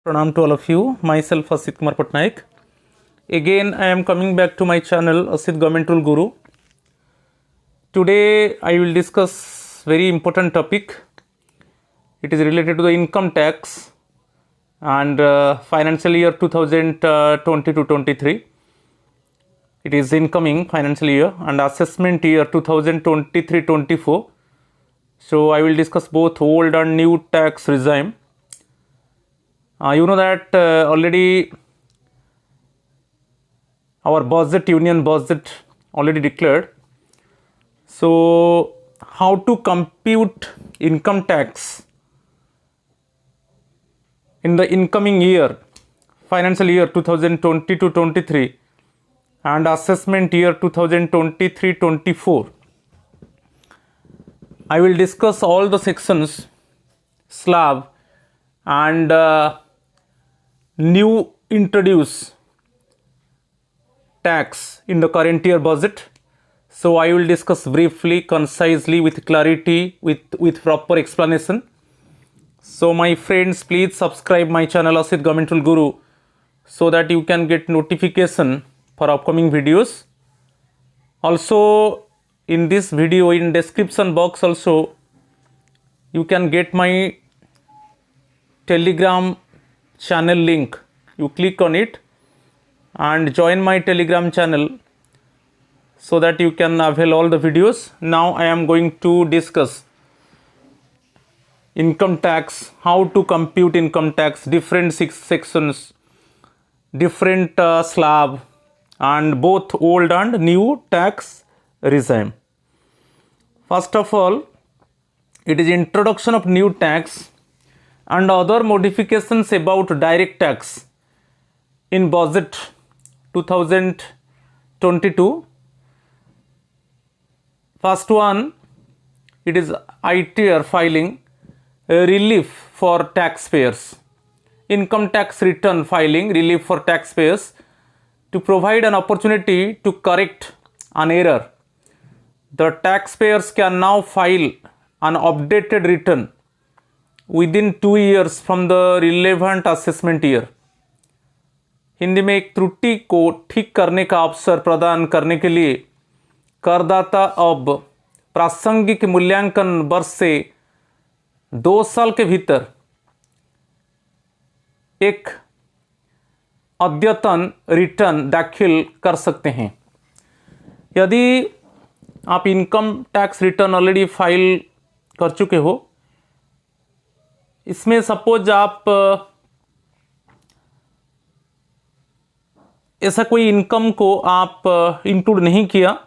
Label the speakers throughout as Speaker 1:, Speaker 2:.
Speaker 1: Pranam to all of you. Myself Asit Kumar Patnaik. Again, I am coming back to my channel Asit Government Rule Guru. Today, I will discuss very important topic. It is related to the income tax and financial year 2020-23. It is incoming financial year and assessment year 2023-24. So, I will discuss both old and new tax regime. You know that already our budget, union budget already declared. So, how to compute income tax in the incoming year, financial year 2020-23 and assessment year 2023-24. I will discuss all the sections, slab and new introduce tax in the current year budget. So I will discuss briefly, concisely, with clarity, with proper explanation. So my friends, please subscribe my channel Asit Government Rule Guru so that you can get notification for upcoming videos. Also in this video, in description box also you can get my Telegram channel link. You click on it and join my Telegram channel so that you can avail all the videos. Now I am going to discuss income tax, how to compute income tax, different sections, different slab and both old and new tax regime. First of all, it is introduction of new tax and other modifications about direct tax in budget 2022. First one, it is ITR filing relief for taxpayers, income tax return filing relief for taxpayers to provide an opportunity to correct an error. The taxpayers can now file an updated return within 2 years from the relevant assessment year. Hindi में एक त्रुटि को ठीक करने का अवसर प्रदान करने के लिए करदाता अब प्रासंगिक मूल्यांकन वर्ष से 2 साल के भीतर एक अद्यतन रिटर्न दाखिल कर सकते हैं. यदि आप income tax return already file कर चुके हो, इसमें सपोज आप ऐसा कोई इनकम को आप इंक्लूड नहीं किया,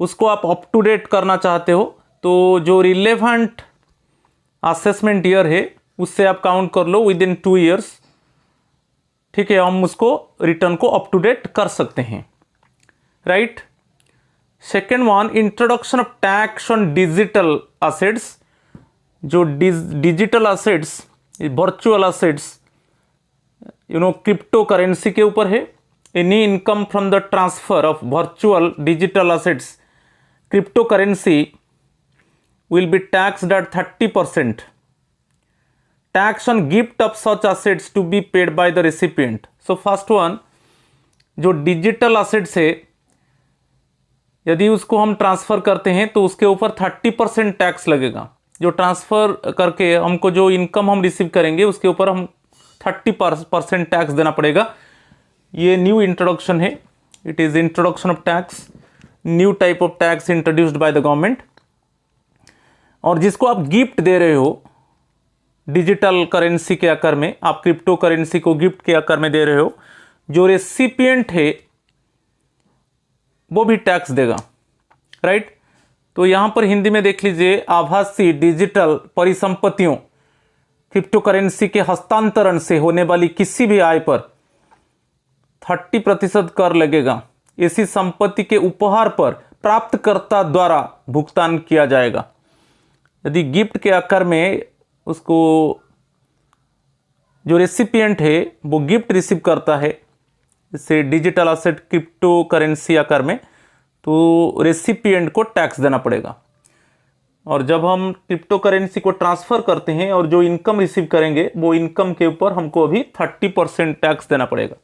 Speaker 1: उसको आप अप टू डेट करना चाहते हो, तो जो रिलेवेंट असेसमेंट ईयर है उससे आप काउंट कर लो विद इन 2 ईयर्स. ठीक है, हम उसको रिटर्न को अप टू डेट कर सकते हैं. Right. Second one, introduction of tax on digital assets. जो digital assets, virtual assets, crypto currency के ऊपर है. Any income from the transfer of virtual digital assets crypto currency will be taxed at 30%. Tax on gift of such assets to be paid by the recipient. So first one, जो digital assets है, यदि उसको हम transfer करते हैं तो उसके ऊपर 30% टैक्स लगेगा. जो ट्रांसफ़र करके हमको जो इनकम हम रिसीव करेंगे उसके ऊपर हम 30% टैक्स देना पड़ेगा. ये न्यू इंट्रोडक्शन है. It is introduction of tax, new type of tax introduced by the government. और जिसको आप गिफ्ट दे रहे हो डिजिटल करेंसी के आकार में, आप क्रिप्टो करेंसी को गिफ्ट के आकार में दे रहे हो, जो रेसिपिएंट है वो भी टैक्स देगा. राइट. तो यहाँ पर हिंदी में देख लीजिए, आभासी डिजिटल परिसंपत्तियों क्रिप्टो करेंसी के हस्तांतरण से होने वाली किसी भी आय पर 30% कर लगेगा. ऐसी संपत्ति के उपहार पर प्राप्तकर्ता द्वारा भुगतान किया जाएगा. यदि गिफ्ट के आकार में उसको जो रेसिपिएंट है वो गिफ्ट रिसीव करता है, जैसे डिजिटल असेट क्रिप्टो करेंसी आकार में, तो रेसिपिएंट को टैक्स देना पड़ेगा. और जब हम क्रिप्टो करेंसी को ट्रांसफ़र करते हैं और जो इनकम रिसीव करेंगे वो इनकम के ऊपर हमको अभी 30% टैक्स देना पड़ेगा।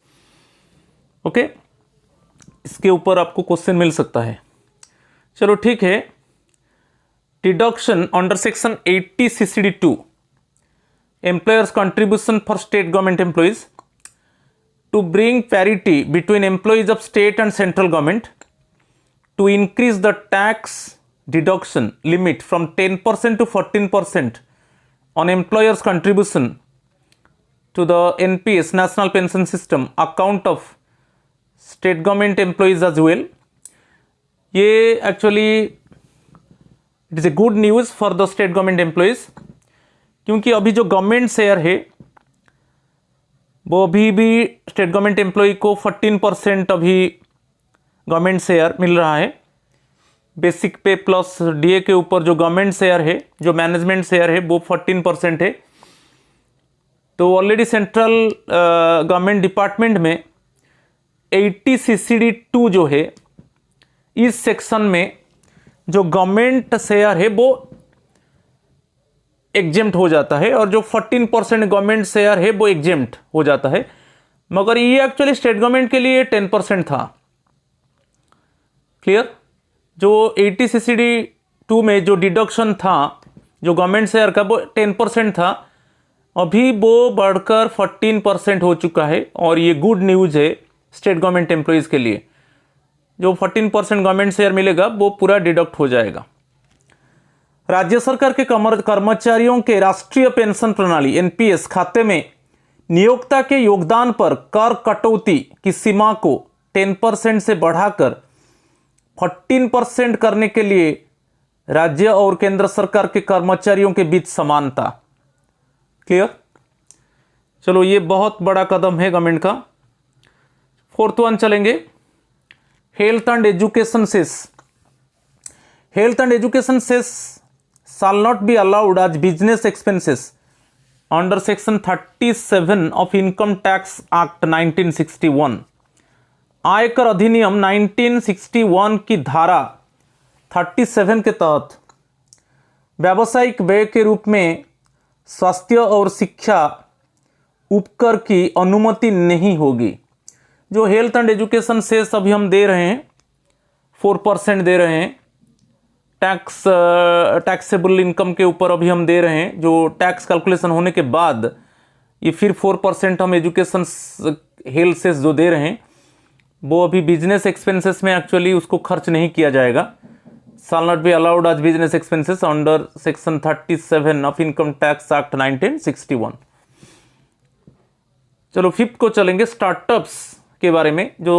Speaker 1: ओके, इसके ऊपर आपको क्वेश्चन मिल सकता है। चलो ठीक है। Deduction under section 80 CCD2 employers contribution for state government employees to bring parity between employees of state and central government to increase the tax deduction limit from 10% to 14% on employers contribution to the NPS National Pension System account of state government employees as well। ये actually it is a good news for the state government employees, क्योंकि अभी जो government share है वो अभी भी state government employ को 14% अभी गवर्नमेंट शेयर मिल रहा है। बेसिक पे प्लस डीए के ऊपर जो गवर्नमेंट शेयर है, जो मैनेजमेंट शेयर है वो 14% है। तो ऑलरेडी सेंट्रल गवर्नमेंट डिपार्टमेंट में 80 CCD2 जो है, इस सेक्शन में जो गवर्नमेंट शेयर है वो एग्जेम्प्ट हो जाता है और जो 14% गवर्नमेंट शेयर है वो एग्जेम्प्ट हो जाता है। मगर ये एक्चुअली स्टेट गवर्नमेंट के लिए 10% था। क्लियर? जो 80 CCD2 में जो डिडक्शन था जो गवर्नमेंट शेयर का वो 10% था, अभी वो बढ़कर 14% हो चुका है और ये गुड न्यूज़ है स्टेट गवर्नमेंट एम्प्लॉयज़ के लिए। जो 14% गवर्नमेंट शेयर मिलेगा वो पूरा डिडक्ट हो जाएगा। राज्य सरकार के कर्मचारियों के राष्ट्रीय पेंशन प्रणाली NPS खाते में नियोक्ता के योगदान पर कर कटौती की सीमा को 10% से बढ़ाकर 14% करने के लिए राज्य और केंद्र सरकार के कर्मचारियों के बीच समानता। क्लियर? चलो ये बहुत बड़ा कदम है गवर्नमेंट का। 4th वन चलेंगे, health and education cess. Health and education cess shall not be allowed as business expenses under section 37 of Income Tax Act 1961। आयकर अधिनियम 1961 की धारा 37 के तहत व्यावसायिक व्यय के रूप में स्वास्थ्य और शिक्षा उपकर की अनुमति नहीं होगी। जो हेल्थ एंड एजुकेशन सेस अभी हम दे रहे हैं 4% दे रहे हैं, टैक्सेबल इनकम के ऊपर अभी हम दे रहे हैं। जो टैक्स कैलकुलेशन होने के बाद ये फिर 4% हम एजुकेशन हेल्थ सेस जो दे रहे हैं वो अभी बिजनेस एक्सपेंसेस में एक्चुअली उसको खर्च नहीं किया जाएगा। shall not be allowed as business expenses under section 37 of Income Tax Act 1961। चलो 5th को चलेंगे, स्टार्टअप्स के बारे में। जो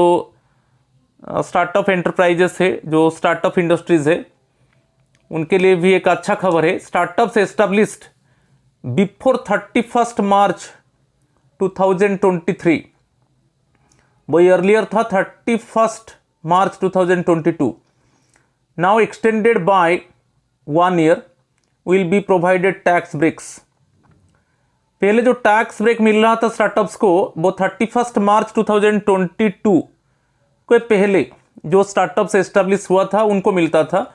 Speaker 1: स्टार्टअप एंटरप्राइजेस है, जो स्टार्टअप इंडस्ट्रीज है, उनके लिए भी एक अच्छा खबर है। स्टार्टअप्स एस्टेब्लिश्ड बिफोर 31 मार्च 2023, वो अर्लियर था 31 March 2022, now extended by 1 year, will be provided tax breaks. पहले जो टैक्स ब्रेक मिल रहा था स्टार्टअप्स को वो 31 मार्च 2022 के पहले जो स्टार्टअप्स एस्टेब्लिश हुआ था उनको मिलता था।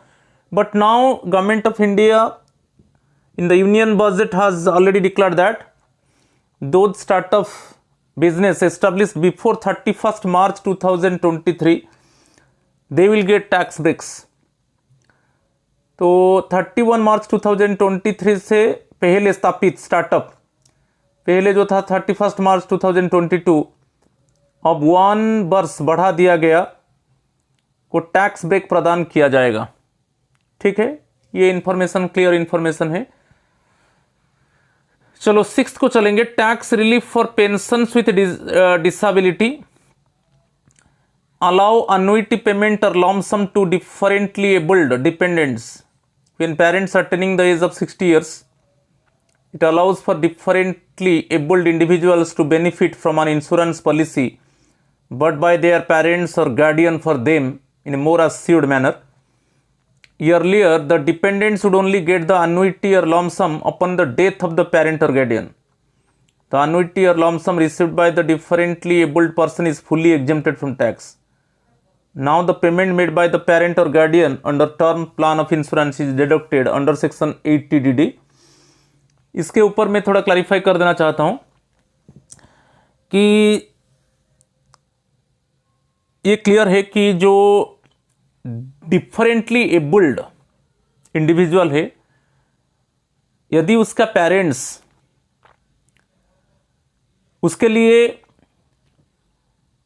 Speaker 1: But now government of India in the union budget has already declared that those startup business established before 31st March 2023 they will get tax breaks। तो 31 मार्च 2023 से पहले स्थापित स्टार्टअप, पहले जो था 31 मार्च 2022, अब 1 वर्ष बढ़ा दिया गया, को टैक्स ब्रेक प्रदान किया जाएगा। ठीक है, ये इंफॉर्मेशन क्लियर इंफॉर्मेशन है। चलो 6th को चलेंगे, tax relief for pension with disability, allow annuity payment or lump sum to differently abled dependents when parents are attaining the age of 60 years। It allows for differently abled individuals to benefit from an insurance policy but by their parents or guardian for them in a more assured manner। Earlier, the dependents would only get the annuity or lump sum upon the death of the parent or guardian। The annuity or lump sum received by the differently abled person is fully exempted from tax। Now the payment made by the parent और guardian under term plan of insurance is deducted under section 80 DD। इसके ऊपर मैं थोड़ा clarify कर देना चाहता हूं कि ये क्लियर है कि जो डिफरेंटली एबल्ड इंडिविजुअल है, यदि उसका पेरेंट्स उसके लिए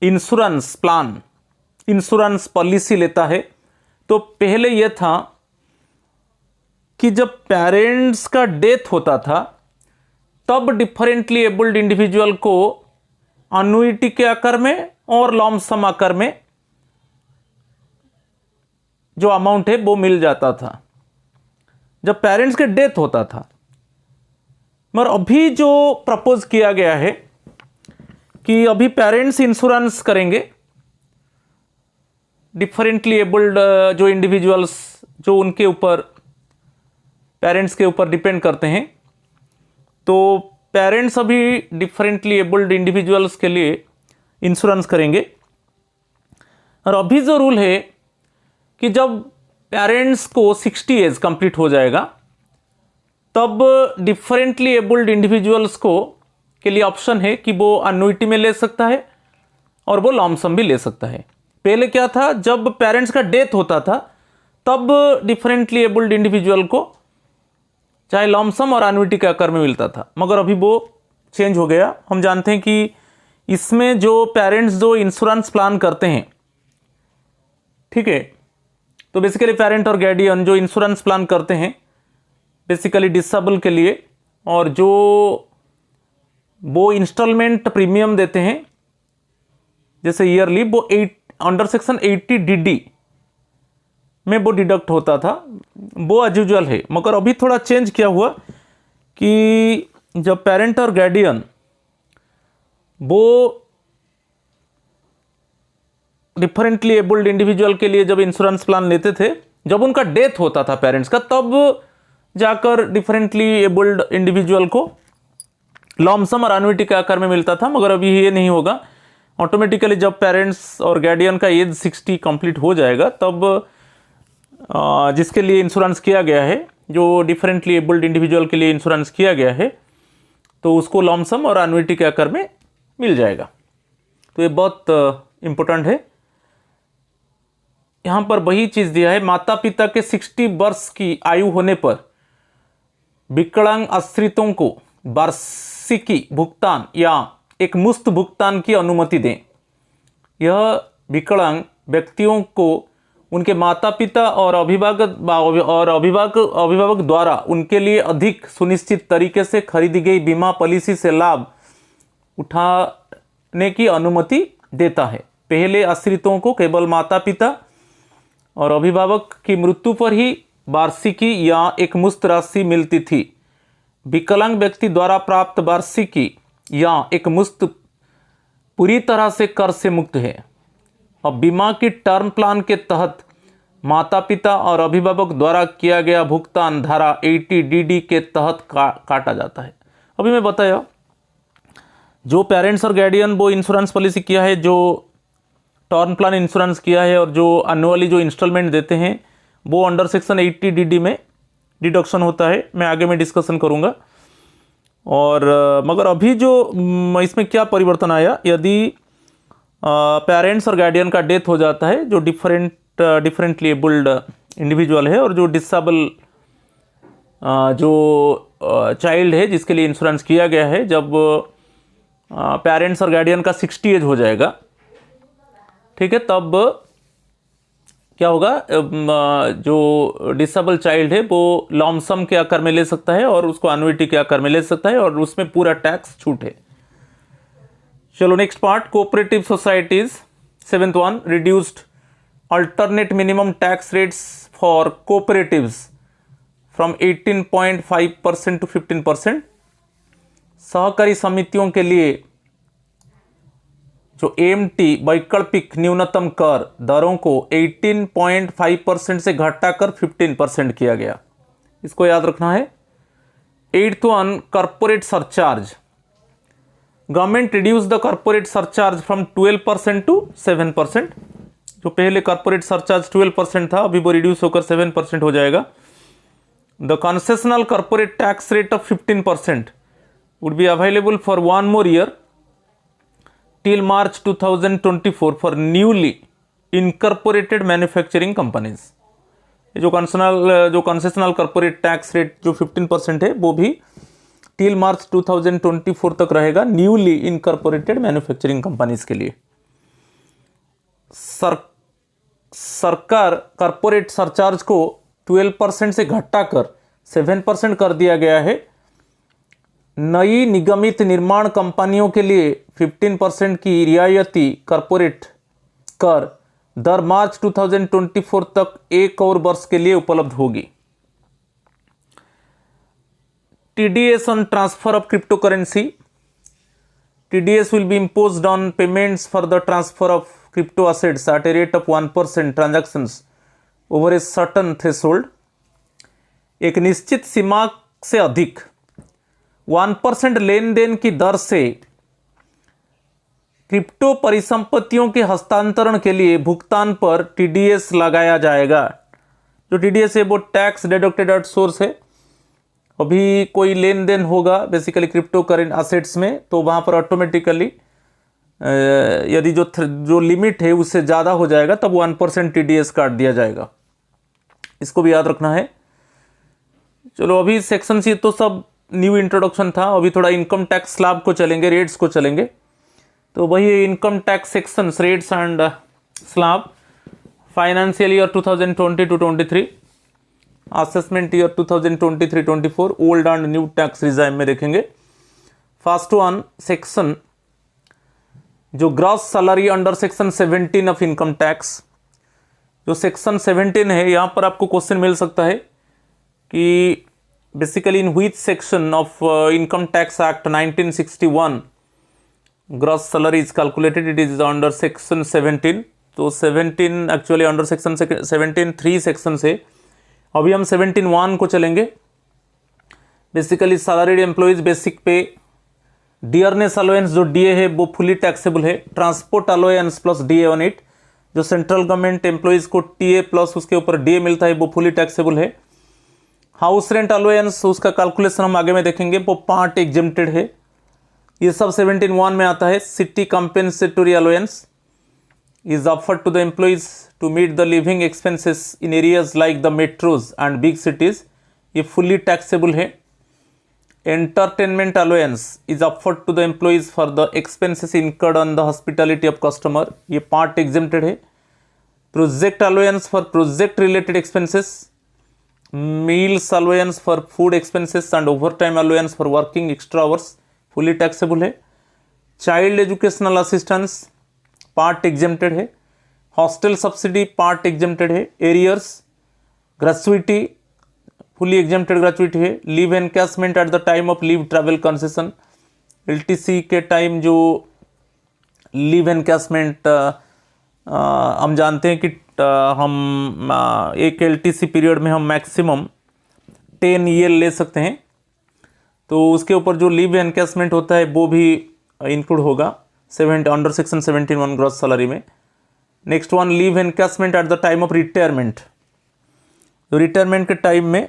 Speaker 1: इंश्योरेंस प्लान, इंश्योरेंस पॉलिसी लेता है, तो पहले यह था कि जब पेरेंट्स का डेथ होता था तब डिफरेंटली एबल्ड इंडिविजुअल को अन्युइटी के आकार में और लॉम सम आकार में जो अमाउंट है वो मिल जाता था जब पेरेंट्स के डेथ होता था। मगर अभी जो प्रपोज किया गया है कि अभी पेरेंट्स इंश्योरेंस करेंगे, डिफरेंटली एबल्ड जो इंडिविजुअल्स जो उनके ऊपर पेरेंट्स के ऊपर डिपेंड करते हैं, तो पेरेंट्स अभी डिफरेंटली एबल्ड इंडिविजुअल्स के लिए इंश्योरेंस करेंगे। और अभी जो रूल है कि जब पेरेंट्स को 60 एज कंप्लीट हो जाएगा तब डिफरेंटली एबल्ड इंडिविजुअल्स को के लिए ऑप्शन है कि वो अन्युइटी में ले सकता है और वो लॉम सम भी ले सकता है। पहले क्या था, जब पेरेंट्स का डेथ होता था तब डिफरेंटली एबल्ड इंडिविजुअल को चाहे लॉम सम और अन्युइटी के आकार में मिलता था, मगर अभी वो चेंज हो गया। हम जानते हैं कि इसमें जो पेरेंट्स जो इंश्योरेंस प्लान करते हैं, ठीक है, तो बेसिकली पेरेंट और गार्डियन जो इंश्योरेंस प्लान करते हैं बेसिकली डिसेबल के लिए, और जो वो इंस्टॉलमेंट प्रीमियम देते हैं जैसे ईयरली, वो अंडर सेक्शन 80 DD में वो डिडक्ट होता था, वो एज यूजुअल है। मगर अभी थोड़ा चेंज किया हुआ कि जब पेरेंट और गार्डियन वो डिफरेंटली एबल्ड इंडिविजुअल के लिए जब इंश्योरेंस प्लान लेते थे, जब उनका डेथ होता था पेरेंट्स का, तब जाकर डिफरेंटली एबल्ड इंडिविजुअल को लॉम सम और अन्युइटी के आकार में मिलता था। मगर अभी ये नहीं होगा, ऑटोमेटिकली जब पेरेंट्स और गार्डियन का एज 60 कंप्लीट हो जाएगा तब जिसके लिए इंश्योरेंस किया गया है, जो डिफरेंटली एबल्ड इंडिविजुअल के लिए इंश्योरेंस किया गया है, तो उसको लॉम सम और अन्युइटी के आकार में मिल जाएगा। तो ये बहुत इंपॉर्टेंट है। यहाँ पर वही चीज़ दिया है, माता पिता के 60 वर्ष की आयु होने पर विकलांग आश्रितों को वार्षिकी भुगतान या एक मुश्त भुगतान की अनुमति दें। यह विकलांग व्यक्तियों को उनके माता पिता और अभिभावक द्वारा उनके लिए अधिक सुनिश्चित तरीके से खरीदी गई बीमा पॉलिसी से लाभ उठाने की अनुमति देता है। पहले आश्रितों को केवल माता पिता और अभिभावक की मृत्यु पर ही वार्षिकी या एक मुश्त राशि मिलती थी। विकलांग व्यक्ति द्वारा प्राप्त वार्षिकी या एक मुश्त पूरी तरह से कर से मुक्त है। अब बीमा की टर्म प्लान के तहत माता पिता और अभिभावक द्वारा किया गया भुगतान धारा 80 DD के तहत काटा जाता है। अभी मैं बताया, जो पेरेंट्स और गार्डियन वो इंश्योरेंस पॉलिसी किया है, जो टर्म प्लान इंश्योरेंस किया है और जो एनुअली जो इंस्टॉलमेंट देते हैं, वो अंडर सेक्शन 80 DD में डिडक्शन होता है। मैं आगे में डिस्कशन करूंगा। और मगर अभी जो इसमें क्या परिवर्तन आया, यदि पेरेंट्स और गार्डियन का डेथ हो जाता है, जो डिफरेंटली एबल्ड इंडिविजुअल है और जो डिसेबल जो चाइल्ड है जिसके लिए इंश्योरेंस किया गया है, जब पेरेंट्स और गार्डियन का 60 एज हो जाएगा, ठीक है, तब क्या होगा, जो डिसेबल चाइल्ड है वो लॉम सम के आकार में ले सकता है और उसको एन्युइटी के आकार में ले सकता है और उसमें पूरा टैक्स छूट है। चलो next part, cooperative societies 7th one, reduced alternate minimum tax rates for cooperatives from 18.5% to 15%। सहकारी समितियों के लिए जो AMT वैकल्पिक न्यूनतम कर दरों को 18.5% से घटाकर 15% किया गया, इसको याद रखना है। 8th one, corporate surcharge, government reduce the corporate surcharge from 12% to 7%। जो पहले कॉर्पोरेट सरचार्ज 12% था, अभी वो रिड्यूस होकर 7% हो जाएगा। The concessional corporate tax rate of 15% would be available for 1 more year till March 2024 for newly incorporated manufacturing companies. जो concessional corporate tax rate जो 15% है वो भी टिल मार्च 2024 तक रहेगा न्यूली इनकॉर्पोरेटेड मैन्युफैक्चरिंग कंपनीज के लिए। सरकार कॉर्पोरेट सरचार्ज को 12% से घटाकर 7% कर दिया गया है। नई निगमित निर्माण कंपनियों के लिए 15% की रियायती कॉर्पोरेट कर दर मार्च 2024 तक एक और वर्ष के लिए उपलब्ध होगी। TDS on transfer of cryptocurrency. TDS will be imposed on payments for the transfer of crypto assets at a rate of 1% transactions over a certain threshold. एक निश्चित सीमा से अधिक 1% लेन देन की दर से क्रिप्टो परिसंपत्तियों के हस्तांतरण के लिए भुगतान पर TDS लगाया जाएगा। जो TDS है वो टैक्स डिडक्टेड एट सोर्स है। अभी कोई लेन देन होगा बेसिकली क्रिप्टो करेंट असेट्स में, तो वहाँ पर ऑटोमेटिकली यदि जो लिमिट है उससे ज़्यादा हो जाएगा तब 1% TDS काट दिया जाएगा। इसको भी याद रखना है। चलो अभी सेक्शन सी तो सब न्यू इंट्रोडक्शन था, अभी थोड़ा इनकम टैक्स स्लैब को चलेंगे, रेट्स को चलेंगे। तो वही income tax section rates and slab financial year 2020 to 23, assessment year 2023-24, old and new tax regime में देखेंगे। फर्स्ट वन सेक्शन जो gross salary under section 17 of income tax. जो सेक्शन 17 है यहाँ पर आपको क्वेश्चन मिल सकता है कि basically in which section of income tax act 1961 gross salary is calculated, it is under section 17। तो 17 एक्चुअली अंडर सेक्शन 17 3 सेक्शन से, अभी हम 17(1) को चलेंगे। बेसिकली सैलरीड एम्प्लॉइज बेसिक पे, डियरनेस अलाउंस जो डीए है वो फुली टैक्सेबल है। Transport allowance plus DA on it, जो सेंट्रल गवर्नमेंट एम्प्लॉइज को टीए प्लस उसके ऊपर डीए मिलता है वो फुली टैक्सेबल है। हाउस रेंट अलाउंस उसका कैलकुलेशन हम आगे में देखेंगे, वो पार्ट एग्जेम्प्टेड है। ये सब 17(1) में आता है। City compensatory allowance is offered to the employees to meet the living expenses in areas like the metros and big cities, ये fully taxable है। Entertainment allowance is offered to the employees for the expenses incurred on the hospitality of customer, ये part exempted है। Project allowance for project related expenses, meals allowance for food expenses and overtime allowance for working extra hours, fully taxable है। Child educational assistance part exempted है। Hostel subsidy part exempted है। Arrears gratuity fully exempted gratuity है। Leave encashment at the time of leave travel concession, LTC के time जो leave encashment हम जानते हैं कि हम एक एलटीसी पीरियड में हम मैक्सिमम 10 ईयर ले सकते हैं, तो उसके ऊपर जो लीव एनकैशमेंट होता है वो भी इंक्लूड होगा अंडर सेक्शन 17(1) ग्रॉस सैलरी में। Next one leave encashment at the time of retirement. तो रिटायरमेंट के टाइम में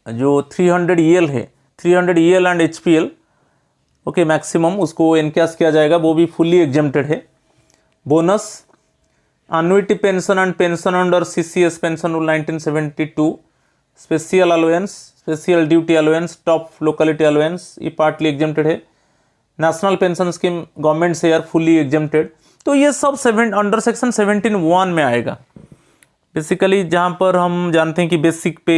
Speaker 1: जो 300 EL है, 300 EL and HPL okay maximum उसको एनकैश किया जाएगा, वो भी फुली एग्जेम्प्टेड है। Bonus annuity pension and pension under CCS pension rule 1972, special allowance, special duty allowance, top locality allowance, ये पार्टली एग्जेम्प्टेड है। नेशनल पेंशन स्कीम गवर्नमेंट से यार फुली एग्जेम्प्टेड। तो ये सब अंडर सेक्शन 17(1) में आएगा। बेसिकली जहाँ पर हम जानते हैं कि बेसिक पे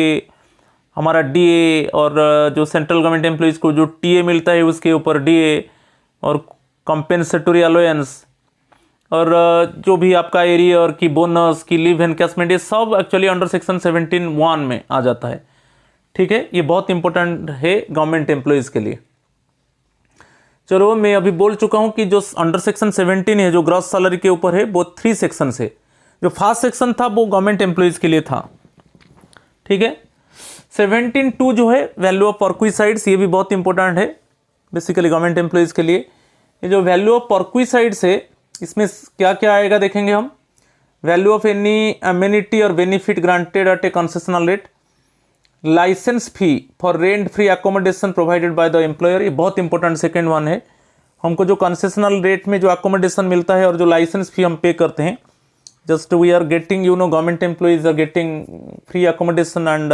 Speaker 1: हमारा डीए और जो सेंट्रल गवर्नमेंट एम्प्लॉइज को जो टीए मिलता है उसके ऊपर डीए और कंपेंसेटरी अलाउंस और जो भी आपका एरियर की बोनस की लीव एनकैशमेंट, ये सब एक्चुअली अंडर सेक्शन 17(1) में आ जाता है। ठीक है, ये बहुत इंपॉर्टेंट है गवर्नमेंट एम्प्लॉइज के लिए। चलो मैं अभी बोल चुका हूं कि जो अंडर सेक्शन 17 है जो ग्रॉस सैलरी के ऊपर है वो 3 सेक्शन है। जो फर्स्ट सेक्शन था वो गवर्नमेंट एम्प्लॉइज के लिए था। ठीक है, 17(2) जो है वैल्यू ऑफ परक्विसाइड्स, ये भी बहुत इंपॉर्टेंट है बेसिकली गवर्नमेंट एम्प्लॉइज के लिए। ये जो वैल्यू ऑफ परक्विसाइड्स है इसमें क्या क्या आएगा देखेंगे हम। वैल्यू ऑफ एनी अमेनिटी और benefit granted at a concessional rate, licence fee for rent free accommodation provided by the employer. ये बहुत इंपॉर्टेंट सेकेंड वन है। हमको जो कंसेशनल रेट में जो अकोमोडेशन मिलता है और जो लाइसेंस फी हम पे करते हैं, just we are getting, you know, government employees are getting free accommodation and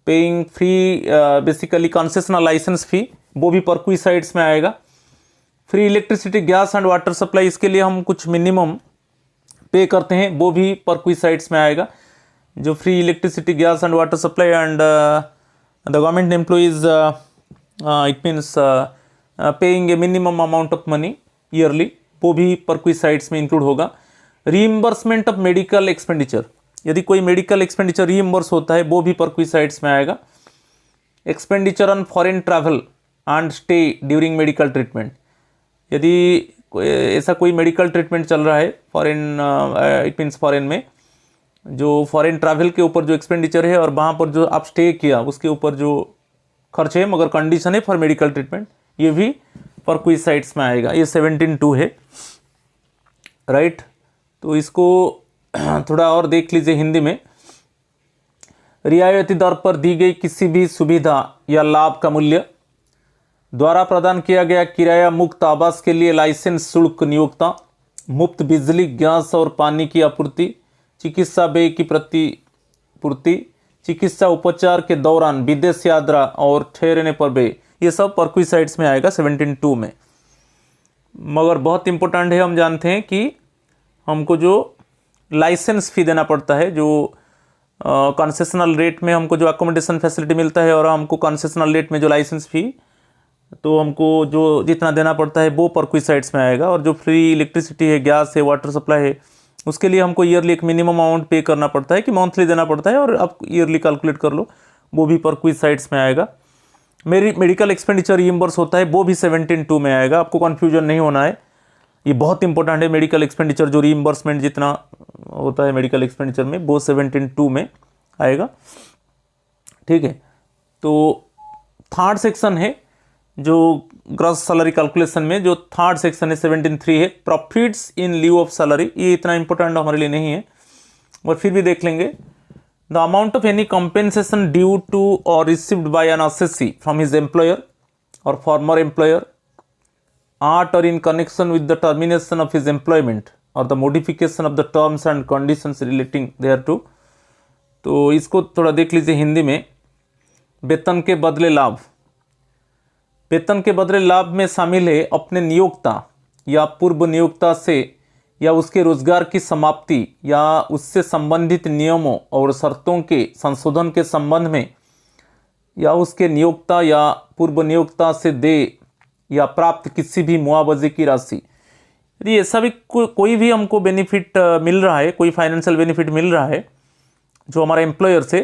Speaker 1: paying free basically concessional licence fee, वो भी परक्विसाइड्स में आएगा। Free electricity, gas and water supply, इसके लिए हम कुछ मिनिमम पे करते हैं, वो भी परक्विसाइड्स में आएगा। जो free electricity, gas and water supply and the government employees, it means paying A minimum amount of money yearly, वो भी परक्विसाइड्स में इंक्लूड होगा। रीइंबर्समेंट ऑफ मेडिकल एक्सपेंडिचर, यदि कोई मेडिकल एक्सपेंडिचर रीइंबर्स होता है वो भी परक्विसाइड्स में आएगा। Expenditure on foreign travel and stay during medical treatment, यदि ऐसा कोई मेडिकल ट्रीटमेंट चल रहा है फॉरेन, इट मीन्स फॉरेन में, जो फॉरेन ट्रैवल के ऊपर जो एक्सपेंडिचर है और वहाँ पर जो आप स्टे किया उसके ऊपर जो खर्च है, मगर कंडीशन है फॉर मेडिकल ट्रीटमेंट, ये भी परक्विसाइड्स में आएगा। ये 17(2) है, राइट। तो इसको थोड़ा और देख लीजिए हिंदी में। रियायती दर पर दी गई किसी भी सुविधा या लाभ का मूल्य, द्वारा प्रदान किया गया किराया मुक्त आवास के लिए लाइसेंस शुल्क नियोक्ता, मुफ्त बिजली, गैस और पानी की आपूर्ति, चिकित्सा व्यय की प्रतिपूर्ति, चिकित्सा उपचार के दौरान विदेश यात्रा और ठहरने पर व्यय, ये सब परक्विसाइड्स में आएगा 17(2) में। मगर बहुत इंपॉर्टेंट है, हम जानते हैं कि हमको जो लाइसेंस फी देना पड़ता है, जो कंसेशनल रेट में हमको जो अकोमोडेशन फैसिलिटी मिलता है और हमको कंसेशनल रेट में जो लाइसेंस फी, तो हमको जो जितना देना पड़ता है वो परक्विसाइड्स में आएगा। और जो फ्री इलेक्ट्रिसिटी है, गैस है, वाटर सप्लाई है, उसके लिए हमको ईयरली एक मिनिमम अमाउंट पे करना पड़ता है कि मंथली देना पड़ता है, और आप ईयरली कैलकुलेट कर लो, वो भी परक्विसाइड्स में आएगा। मेडिकल एक्सपेंडिचर रीइंबर्स होता है, वो भी 17(2) में आएगा। आपको कन्फ्यूजन नहीं होना है, ये बहुत इंपॉर्टेंट है। मेडिकल एक्सपेंडिचर जो रीइंबर्समेंट जितना होता है मेडिकल एक्सपेंडिचर में, वो 17(2) में आएगा, ठीक है। तो थर्ड सेक्शन है जो ग्रॉस सैलरी कैलकुलेशन में, जो थर्ड सेक्शन है 17(3) है, profits in leave of salary. ये इतना इंपॉर्टेंट हमारे लिए नहीं है, और फिर भी देख लेंगे। The amount of any compensation due to और received by an assessee from his employer और former employer at or in connection with the termination of his employment or the modification of the terms and conditions relating thereto। तो इसको थोड़ा देख लीजिए हिंदी में। वेतन के बदले लाभ, वेतन के बदले लाभ में शामिल है अपने नियोक्ता या पूर्व नियोक्ता से या उसके रोजगार की समाप्ति या उससे संबंधित नियमों और शर्तों के संशोधन के संबंध में, या उसके नियोक्ता या पूर्व नियोक्ता से दे या प्राप्त किसी भी मुआवजे की राशि। यदि ऐसा भी कोई भी हमको बेनिफिट मिल रहा है, कोई फाइनेंशियल बेनिफिट मिल रहा है जो हमारा एम्प्लॉयर से,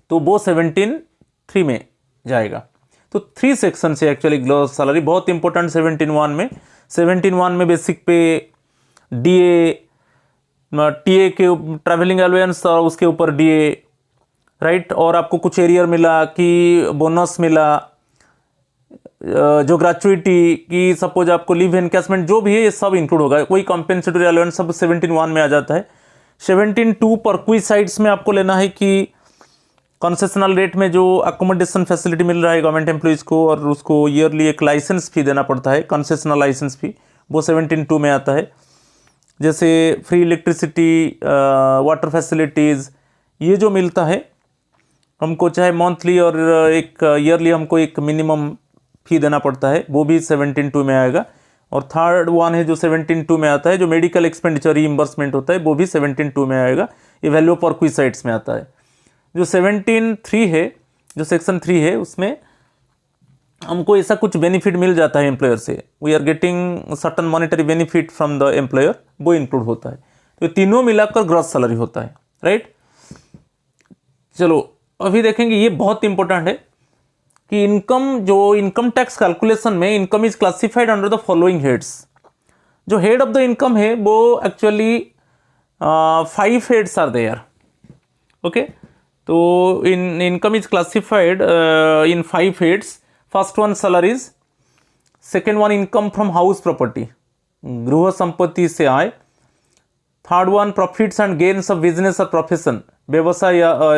Speaker 1: तो वो 17(3) में जाएगा। तो 3 सेक्शन से एक्चुअली ग्रॉस सैलरी बहुत इंपॉर्टेंट। 17(1) में बेसिक पे, डीए, टीए के ट्रैवलिंग अलाउंस और उसके ऊपर डीए, राइट। और आपको कुछ एरियर मिला कि बोनस मिला, जो ग्रेचुइटी की, सपोज आपको लीव एनकैशमेंट जो भी है, ये सब इंक्लूड होगा। कोई कॉम्पेंसेटरी अलाउंस सब 17(1) में आ जाता है। 17(2) परक्विसाइड्स में आपको लेना है कि कंसेशनल रेट में जो अकोमोडेशन फैसिलिटी मिल रहा है गवर्नमेंट एम्प्लॉइज को, और उसको ईयरली एक लाइसेंस फी देना पड़ता है, कंसेशनल लाइसेंस फी, वो 17(2) में आता है। जैसे फ्री इलेक्ट्रिसिटी, वाटर फैसिलिटीज़, ये जो मिलता है हमको, चाहे मंथली और एक ईयरली हमको एक मिनिमम फी देना पड़ता है, वो भी 17(2) में आएगा। और थर्ड वन है जो 17(2) में आता है, जो मेडिकल एक्सपेंडिचर रीइंबर्समेंट होता है, वो भी 17(2) में आएगा। ये वैल्यू परक्विसाइड्स में आता है। जो 17(3) है, जो सेक्शन 3 है, उसमें हमको ऐसा कुछ बेनिफिट मिल जाता है एम्प्लॉयर से, we are getting certain monetary benefit from the employer, वो इंक्लूड होता है। तो तीनों मिलाकर ग्रॉस सैलरी होता है, राइट। चलो अभी देखेंगे, ये बहुत इंपॉर्टेंट है कि इनकम, जो इनकम टैक्स कैलकुलेशन में income is classified under the following heads. जो हेड ऑफ द इनकम है वो actually 5 heads are there, okay. तो income is classified in 5 heads. First one salaries, second one income from house property, गृह संपत्ति से आय, third one profits and gains of business और profession, व्यवसाय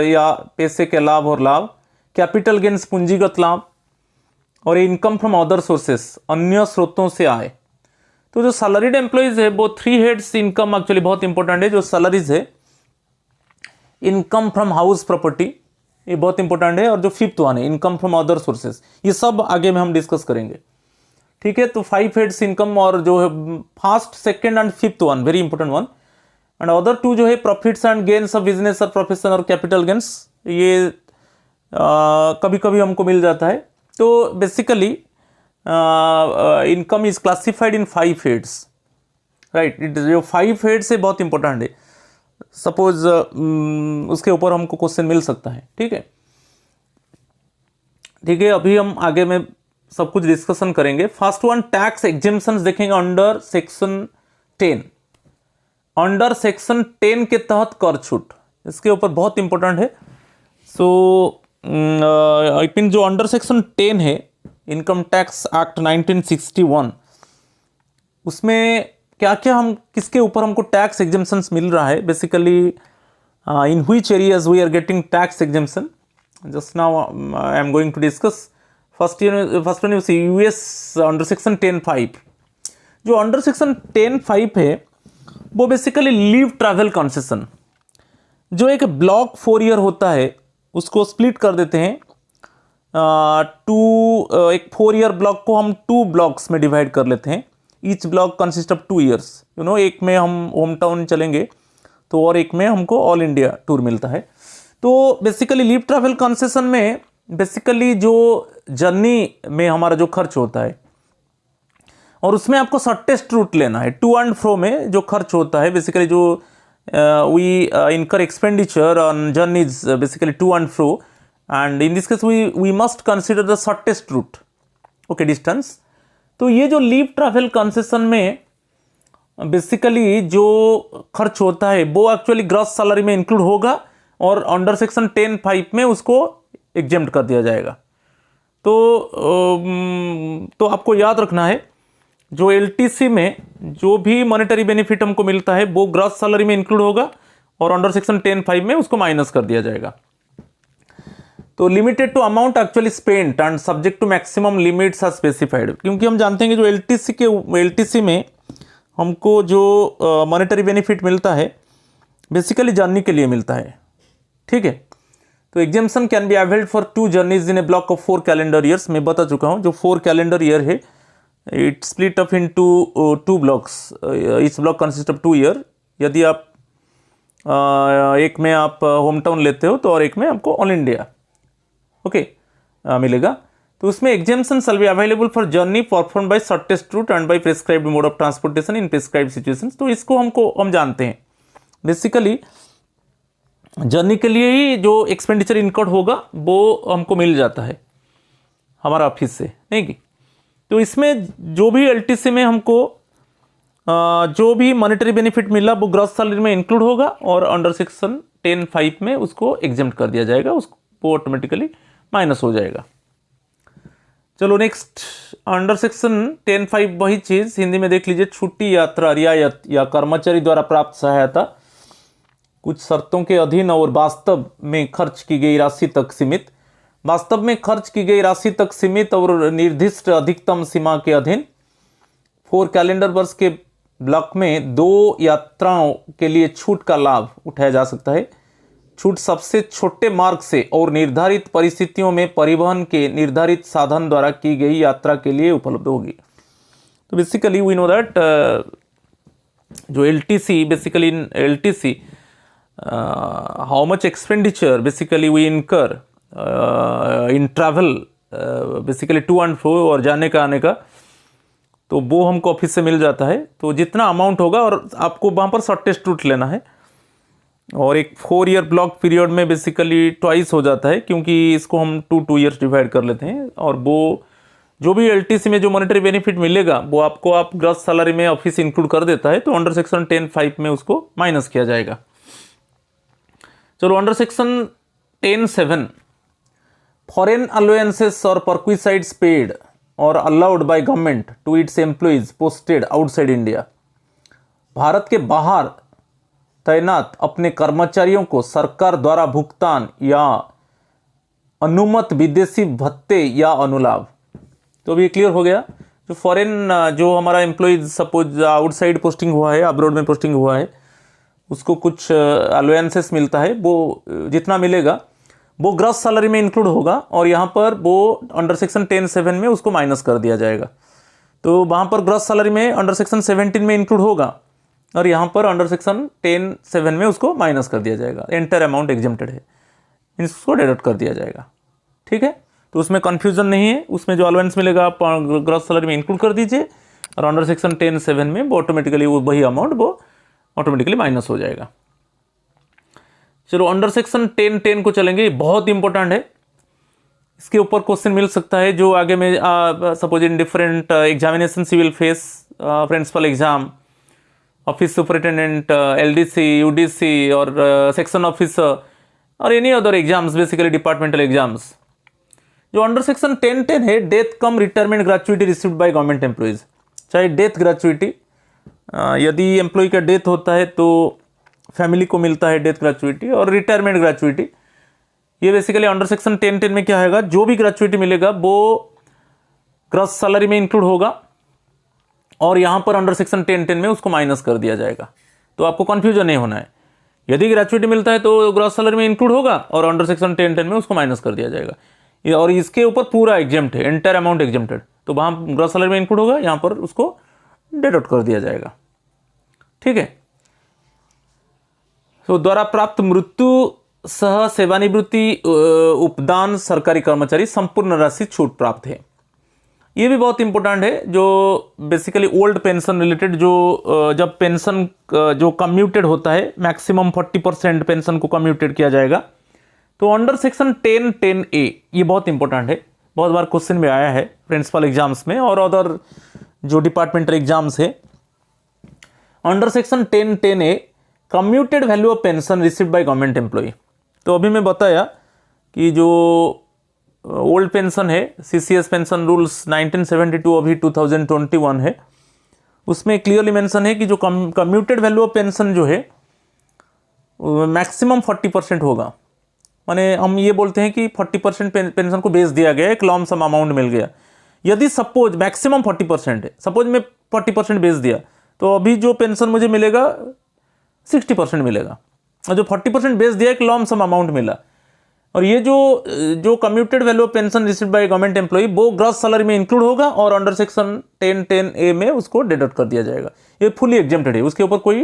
Speaker 1: या पैसे के लाभ और लाभ। कैपिटल गेन्स पूंजीगत लाभ। और इनकम फ्रॉम अदर सोर्सेस, अन्य स्रोतों से आए। तो जो सैलरीड एम्प्लॉइज है वो 3 हेड्स इनकम एक्चुअली बहुत इंपॉर्टेंट है। जो सैलरीज है, इनकम फ्रॉम हाउस प्रॉपर्टी, ये बहुत इंपॉर्टेंट है। और जो 5th वन है इनकम फ्रॉम अदर सोर्सेस, ये सब आगे में हम डिस्कस करेंगे। ठीक है, तो 5 हेड्स इनकम और जो है first, second and 5th one very important one. And other 2 जो है profits and gains of business और प्रोफेशन और कैपिटल गेन्स, ये कभी कभी हमको मिल जाता है। तो basically income is classified in 5 heads, right. It जो 5 हेड्स है बहुत इंपॉर्टेंट है। सपोज उसके ऊपर हमको क्वेश्चन मिल सकता है। ठीक है, ठीक है, अभी हम आगे में सब कुछ डिस्कशन करेंगे। फर्स्ट वन टैक्स एग्जेम्पशंस देखेंगे अंडर सेक्शन 10। अंडर सेक्शन 10 के तहत कर छूट, इसके ऊपर बहुत इंपॉर्टेंट है। सो आई मीन जो अंडर सेक्शन 10 है इनकम टैक्स एक्ट 1961, उसमें क्या क्या हम किसके ऊपर हमको टैक्स एग्जेम्पशंस मिल रहा है। Basically in which areas we are getting tax exemption, just now I am going to discuss. First one is under section 10(5). जो अंडर सेक्शन 10(5) है वो बेसिकली लीव ट्रैवल कंसेशन, जो एक ब्लॉक 4 ईयर होता है उसको स्प्लिट कर देते हैं एक 4 ईयर ब्लॉक को हम 2 ब्लॉक्स में डिवाइड कर लेते हैं। Each block consist of 2 years, एक में हम होम टाउन चलेंगे तो और एक में हमको ऑल इंडिया टूर मिलता है। तो बेसिकली लीव ट्रैवल कंसेशन में बेसिकली जो जर्नी में हमारा जो खर्च होता है और उसमें आपको शॉर्टेस्ट रूट लेना है। टू एंड फ्रो में जो खर्च होता है बेसिकली जो we incur expenditure on journeys basically to and fro, and in this case we must consider the shortest route, okay, distance. तो ये जो लीव ट्रैवल कंसेशन में बेसिकली जो खर्च होता है वो एक्चुअली ग्रॉस सैलरी में इंक्लूड होगा और अंडर सेक्शन 10(5) में उसको एग्जेम्प्ट कर दिया जाएगा। तो आपको याद रखना है जो एलटीसी में जो भी मॉनेटरी बेनिफिट हमको मिलता है वो ग्रॉस सैलरी में इंक्लूड होगा और अंडर सेक्शन 10(5) में उसको माइनस कर दिया जाएगा। तो limited to amount actually spent and subject to maximum limits are specified, क्योंकि हम जानते हैं कि जो एलटीसी में हमको जो मॉनेटरी बेनिफिट मिलता है बेसिकली जर्नी के लिए मिलता है। ठीक है, तो exemption can be availed for 2 journeys in A block of 4 calendar years. मैं बता चुका हूँ जो 4 कैलेंडर ईयर है it split up in two blocks, each block consist of 2 year. यदि आप एक में आप होम टाउन लेते हो तो और एक में आपको ऑल इंडिया मिलेगा। तो उसमें exemption shall be available for journey perform by shortest route and by prescribed mode of transportation in prescribed situations. तो इसको हम जानते हैं बेसिकली जर्नी के लिए ही जो एक्सपेंडिचर इनकर्ड होगा वो हमको मिल जाता है हमारा ऑफिस से, नहीं कि। तो इसमें जो भी एलटीसी में हमको जो भी मॉनेटरी बेनिफिट मिला वो ग्रॉस सैलरी में इंक्लूड होगा और अंडर सेक्शन 10(5) में उसको एग्जेम्प्ट कर दिया जाएगा, उसको ऑटोमेटिकली माइनस हो जाएगा। चलो नेक्स्ट, अंडर सेक्शन 10(5) वही चीज हिंदी में देख लीजिए। छुट्टी, यात्रा, रियायत या कर्मचारी द्वारा प्राप्त सहायता कुछ शर्तों के अधीन और वास्तव में खर्च की गई राशि तक सीमित। वास्तव में खर्च की गई राशि तक सीमित और निर्दिष्ट अधिकतम सीमा के अधीन 4 कैलेंडर वर्ष के ब्लॉक में 2 यात्राओं के लिए छूट का लाभ उठाया जा सकता है। छूट सबसे छोटे मार्ग से और निर्धारित परिस्थितियों में परिवहन के निर्धारित साधन द्वारा की गई यात्रा के लिए उपलब्ध होगी। तो बेसिकली वी नो दैट जो LTC basically in LTC how much expenditure basically we incur in travel basically to and fro और जाने का आने का, तो वो हमको ऑफिस से मिल जाता है। तो जितना अमाउंट होगा और आपको वहाँ पर शॉर्टेस्ट रूट लेना है और एक 4 ईयर ब्लॉक पीरियड में बेसिकली ट्वाइस हो जाता है क्योंकि इसको हम 2 ईयर्स डिवाइड कर लेते हैं। और वो जो भी एलटीसी में जो मॉनेटरी बेनिफिट मिलेगा वो आपको आप ग्रॉस सैलरी में ऑफिस इंक्लूड कर देता है, तो अंडर सेक्शन 10(5) में उसको माइनस किया जाएगा। चलो अंडर सेक्शन 10(7) फॉरेन अलाउंसेस और परक्विसाइड्स पेड और allowed by government to its employees posted outside India. Bharat के बाहर तैनात अपने कर्मचारियों को सरकार द्वारा भुगतान या अनुमत विदेशी भत्ते या अनुलाभ। तो अभी क्लियर हो गया। जो फॉरेन जो हमारा एम्प्लॉयज सपोज आउटसाइड पोस्टिंग हुआ है, अब्रॉड में पोस्टिंग हुआ है, उसको कुछ अलाउंसेस मिलता है, वो जितना मिलेगा वो ग्रॉस सैलरी में इंक्लूड होगा और यहाँ पर वो अंडर सेक्शन 10(7) में उसको माइनस कर दिया जाएगा। तो वहाँ पर ग्रॉस सैलरी में अंडर सेक्शन 17 में इंक्लूड होगा और यहाँ पर अंडर सेक्शन 10(7) में उसको माइनस कर दिया जाएगा। एंटायर अमाउंट एग्जेम्प्टेड है, इसको डिडक्ट कर दिया जाएगा। ठीक है, तो उसमें कन्फ्यूजन नहीं है। उसमें जो अलाउंस मिलेगा आप ग्रॉस सैलरी में इंक्लूड कर दीजिए और अंडर सेक्शन 10(7) में वो ऑटोमेटिकली वही अमाउंट वो ऑटोमेटिकली माइनस हो जाएगा। चलो अंडर सेक्शन 10(10) को चलेंगे, बहुत इंपॉर्टेंट है। इसके ऊपर क्वेश्चन मिल सकता है जो आगे में suppose in different examination civil phase, principal exam, office superintendent, LDC, UDC और सेक्शन ऑफिसर और any other exams, basically departmental exams. जो अंडर सेक्शन 10(10) है, death cum retirement gratuity received by government employees, चाहे डेथ ग्रेचुइटी, यदि employee का death होता है तो फैमिली को मिलता है डेथ ग्रेचुइटी, और रिटायरमेंट ग्रेचुइटी, ये बेसिकली अंडर सेक्शन 10(10) में क्या होगा, जो भी ग्रेचुइटी मिलेगा वो ग्रॉस सैलरी में इंक्लूड होगा और यहाँ पर अंडर सेक्शन 10(10) में उसको माइनस कर दिया जाएगा। तो आपको कंफ्यूजन नहीं होना है, यदि ग्रेचुइटी मिलता है तो ग्रॉस सैलरी में इंक्लूड होगा और अंडर सेक्शन 10(10) में उसको माइनस कर दिया जाएगा। और इसके ऊपर पूरा एग्जेम्प्ट है, एंटायर अमाउंट एग्जेम्प्टेड, तो वहाँ ग्रॉस सैलरी में इंक्लूड होगा, यहाँ पर उसको डिडक्ट कर दिया जाएगा। ठीक है, तो द्वारा प्राप्त मृत्यु सह सेवानिवृत्ति उपदान सरकारी कर्मचारी संपूर्ण राशि छूट प्राप्त है। ये भी बहुत इंपॉर्टेंट है, जो बेसिकली ओल्ड पेंशन रिलेटेड, जो जब पेंशन जो कम्यूटेड होता है, मैक्सिमम 40% पेंशन को कम्यूटेड किया जाएगा, तो अंडर सेक्शन 10(10)(a) ये बहुत इंपॉर्टेंट है, बहुत बार क्वेश्चन में आया है प्रिंसिपल एग्जाम्स में और अदर जो डिपार्टमेंटल एग्जाम्स है। Under section 10(10)(a) commuted value of pension received by government employee. तो अभी मैं बताया कि जो ओल्ड पेंशन है, CCS पेंशन रूल्स 1972 अभी 2021 है, उसमें क्लियरली मेंशन है कि जो कम्यूटेड वैल्यू ऑफ पेंशन जो है मैक्सिमम 40% होगा। माने हम ये बोलते हैं कि 40% पेंशन को बेच दिया गया, एक लॉम सम अमाउंट मिल गया। यदि सपोज मैक्सिमम 40% है, सपोज मैं 40% बेच दिया, तो अभी जो पेंशन मुझे मिलेगा 60% मिलेगा, और जो 40% बेच दिया एक लॉम सम अमाउंट मिला। और ये जो commuted value of pension received by government employ वो ग्रॉस सैलरी में इंक्लूड होगा और अंडर सेक्शन 10(10)(a) में उसको डिडक्ट कर दिया जाएगा। ये फुली एग्जेम्प्टेड है, उसके ऊपर कोई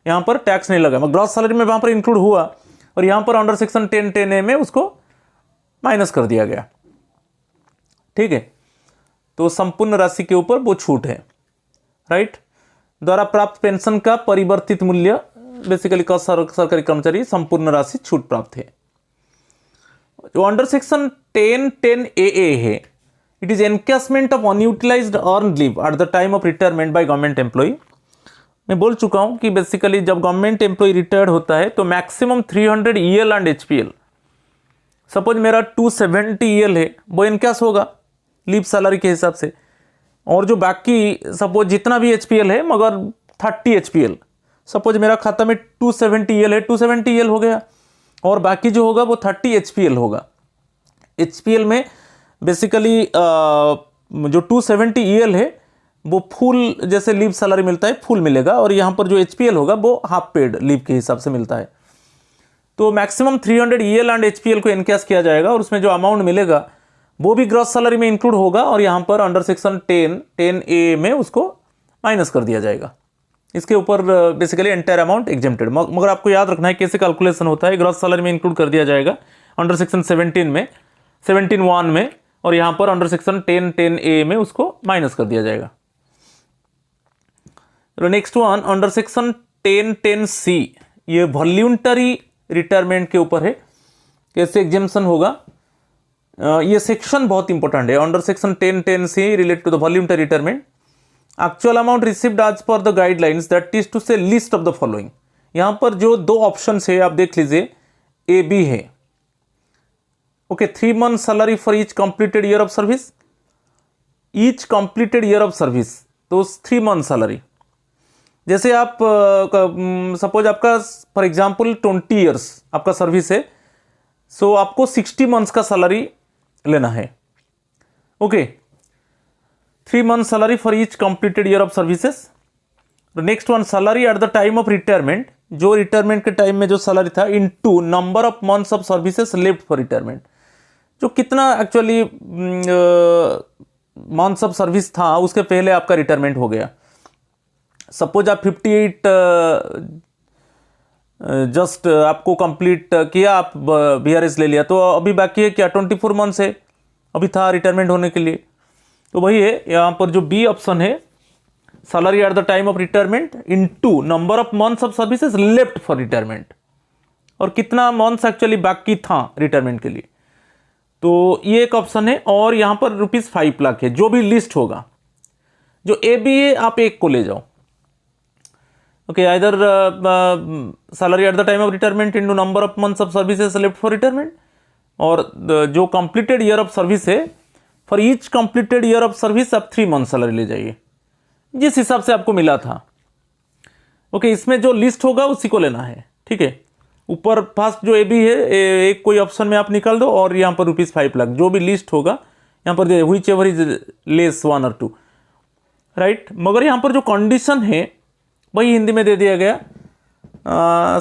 Speaker 1: यहाँ पर टैक्स नहीं लगा। ग्रॉस सैलरी में वहाँ पर इंक्लूड हुआ और यहाँ पर अंडर सेक्शन 10(10)(a) में उसको माइनस कर दिया गया। ठीक है, तो संपूर्ण राशि के ऊपर वो छूट है। राइट, द्वारा प्राप्त पेंशन का परिवर्तित मूल्य, बेसिकली सरकारी कर्मचारी संपूर्ण राशि छूट प्राप्त है। जो अंडर सेक्शन 10(10)(a) है, it is encashment of unutilised earn leave at the time of retirement by government employ. मैं बोल चुका हूं कि बेसिकली जब गवर्नमेंट एम्प्लॉय रिटायर्ड होता है तो maximum 300 EL and HPL, suppose मेरा 270 EL है, वो एनकैश होगा लीव सैलरी के हिसाब से, और जो बाकी सपोज जितना भी HPL है मगर 30 HPL, सपोज मेरा खाता में 270 EL है, 270 EL हो गया, और बाकी जो होगा वो 30 HPL होगा। HPL में बेसिकली जो 270 EL है वो फुल, जैसे लीव सैलरी मिलता है फुल मिलेगा, और यहाँ पर जो HPL होगा वो हाफ पेड लीव के हिसाब से मिलता है। तो मैक्सिमम 300 EL एंड HPL को एनकैश किया जाएगा और उसमें जो अमाउंट मिलेगा वो भी ग्रॉस सैलरी में इंक्लूड होगा और यहाँ पर अंडर सेक्शन 10(10)(a) में उसको माइनस कर दिया जाएगा। इसके ऊपर बेसिकली एंटायर अमाउंट एग्जेम्प्टेड, मगर आपको याद रखना है कैसे कैलकुलेशन होता है। ग्रॉस सैलरी में इंक्लूड कर दिया जाएगा अंडर सेक्शन 17(1) में, और यहाँ पर अंडर सेक्शन 10(10)(a) में उसको माइनस कर दिया जाएगा। Next one under section 10(10)(c), ये वॉल्यूंटरी रिटायरमेंट के ऊपर है, कैसे एग्जेम्पशन होगा। ये सेक्शन बहुत इंपॉर्टेंट है। Under section 10(10)(c) related to the voluntary retirement, actual amount received as per the guidelines, that is to say list of the following. यहां पर जो दो ऑप्शन है आप देख लीजिए, A B है। Okay, 3 month salary for each completed year of service, each completed year of service, तो 3 month सैलरी। जैसे आप सपोज आपका फॉर एग्जांपल 20 इयर्स आपका सर्विस है, सो आपको 60 मंथ्स का सैलरी लेना है। Okay, 3 month salary for each completed year of services. Next one, salary eight the time of retirement, जो रिटायरमेंट के टाइम में जो सैलरी था, into number of months of services left for retirement, जो कितना एक्चुअली मंथ्स ऑफ सर्विस था उसके पहले आपका रिटायरमेंट हो गया। सपोज आप 58 जस्ट आपको कंप्लीट किया, आप BRS ले लिया, तो अभी बाकी है क्या, 24 मंथ्स है अभी था रिटायरमेंट होने के लिए। तो वही है यहाँ पर जो बी ऑप्शन है, salary eight the time of retirement into number of months of services left for retirement, और कितना मंथ्स एक्चुअली बाकी था रिटायरमेंट के लिए। तो ये एक ऑप्शन है। और यहाँ पर ₹5 लाख है, जो भी लिस्ट होगा, जो ए बी है आप एक को ले जाओ। Okay, either salary eight the time of retirement into number of months of services left for retirement, और जो कंप्लीटेड ईयर ऑफ सर्विस है, for each completed year of service आप 3 मंथ सैलरी ले जाइए, जिस हिसाब से आपको मिला था। ओके, इसमें जो लिस्ट होगा उसी को लेना है। ठीक है, ऊपर फर्स्ट जो ए बी है, एक कोई ऑप्शन में आप निकाल दो, और यहाँ पर ₹5 लाख जो भी लिस्ट होगा यहाँ पर दे, व्हिच एवर इज लेस 1 और 2, राइट। मगर यहाँ पर जो कंडीशन है वही हिंदी में दे दिया गया,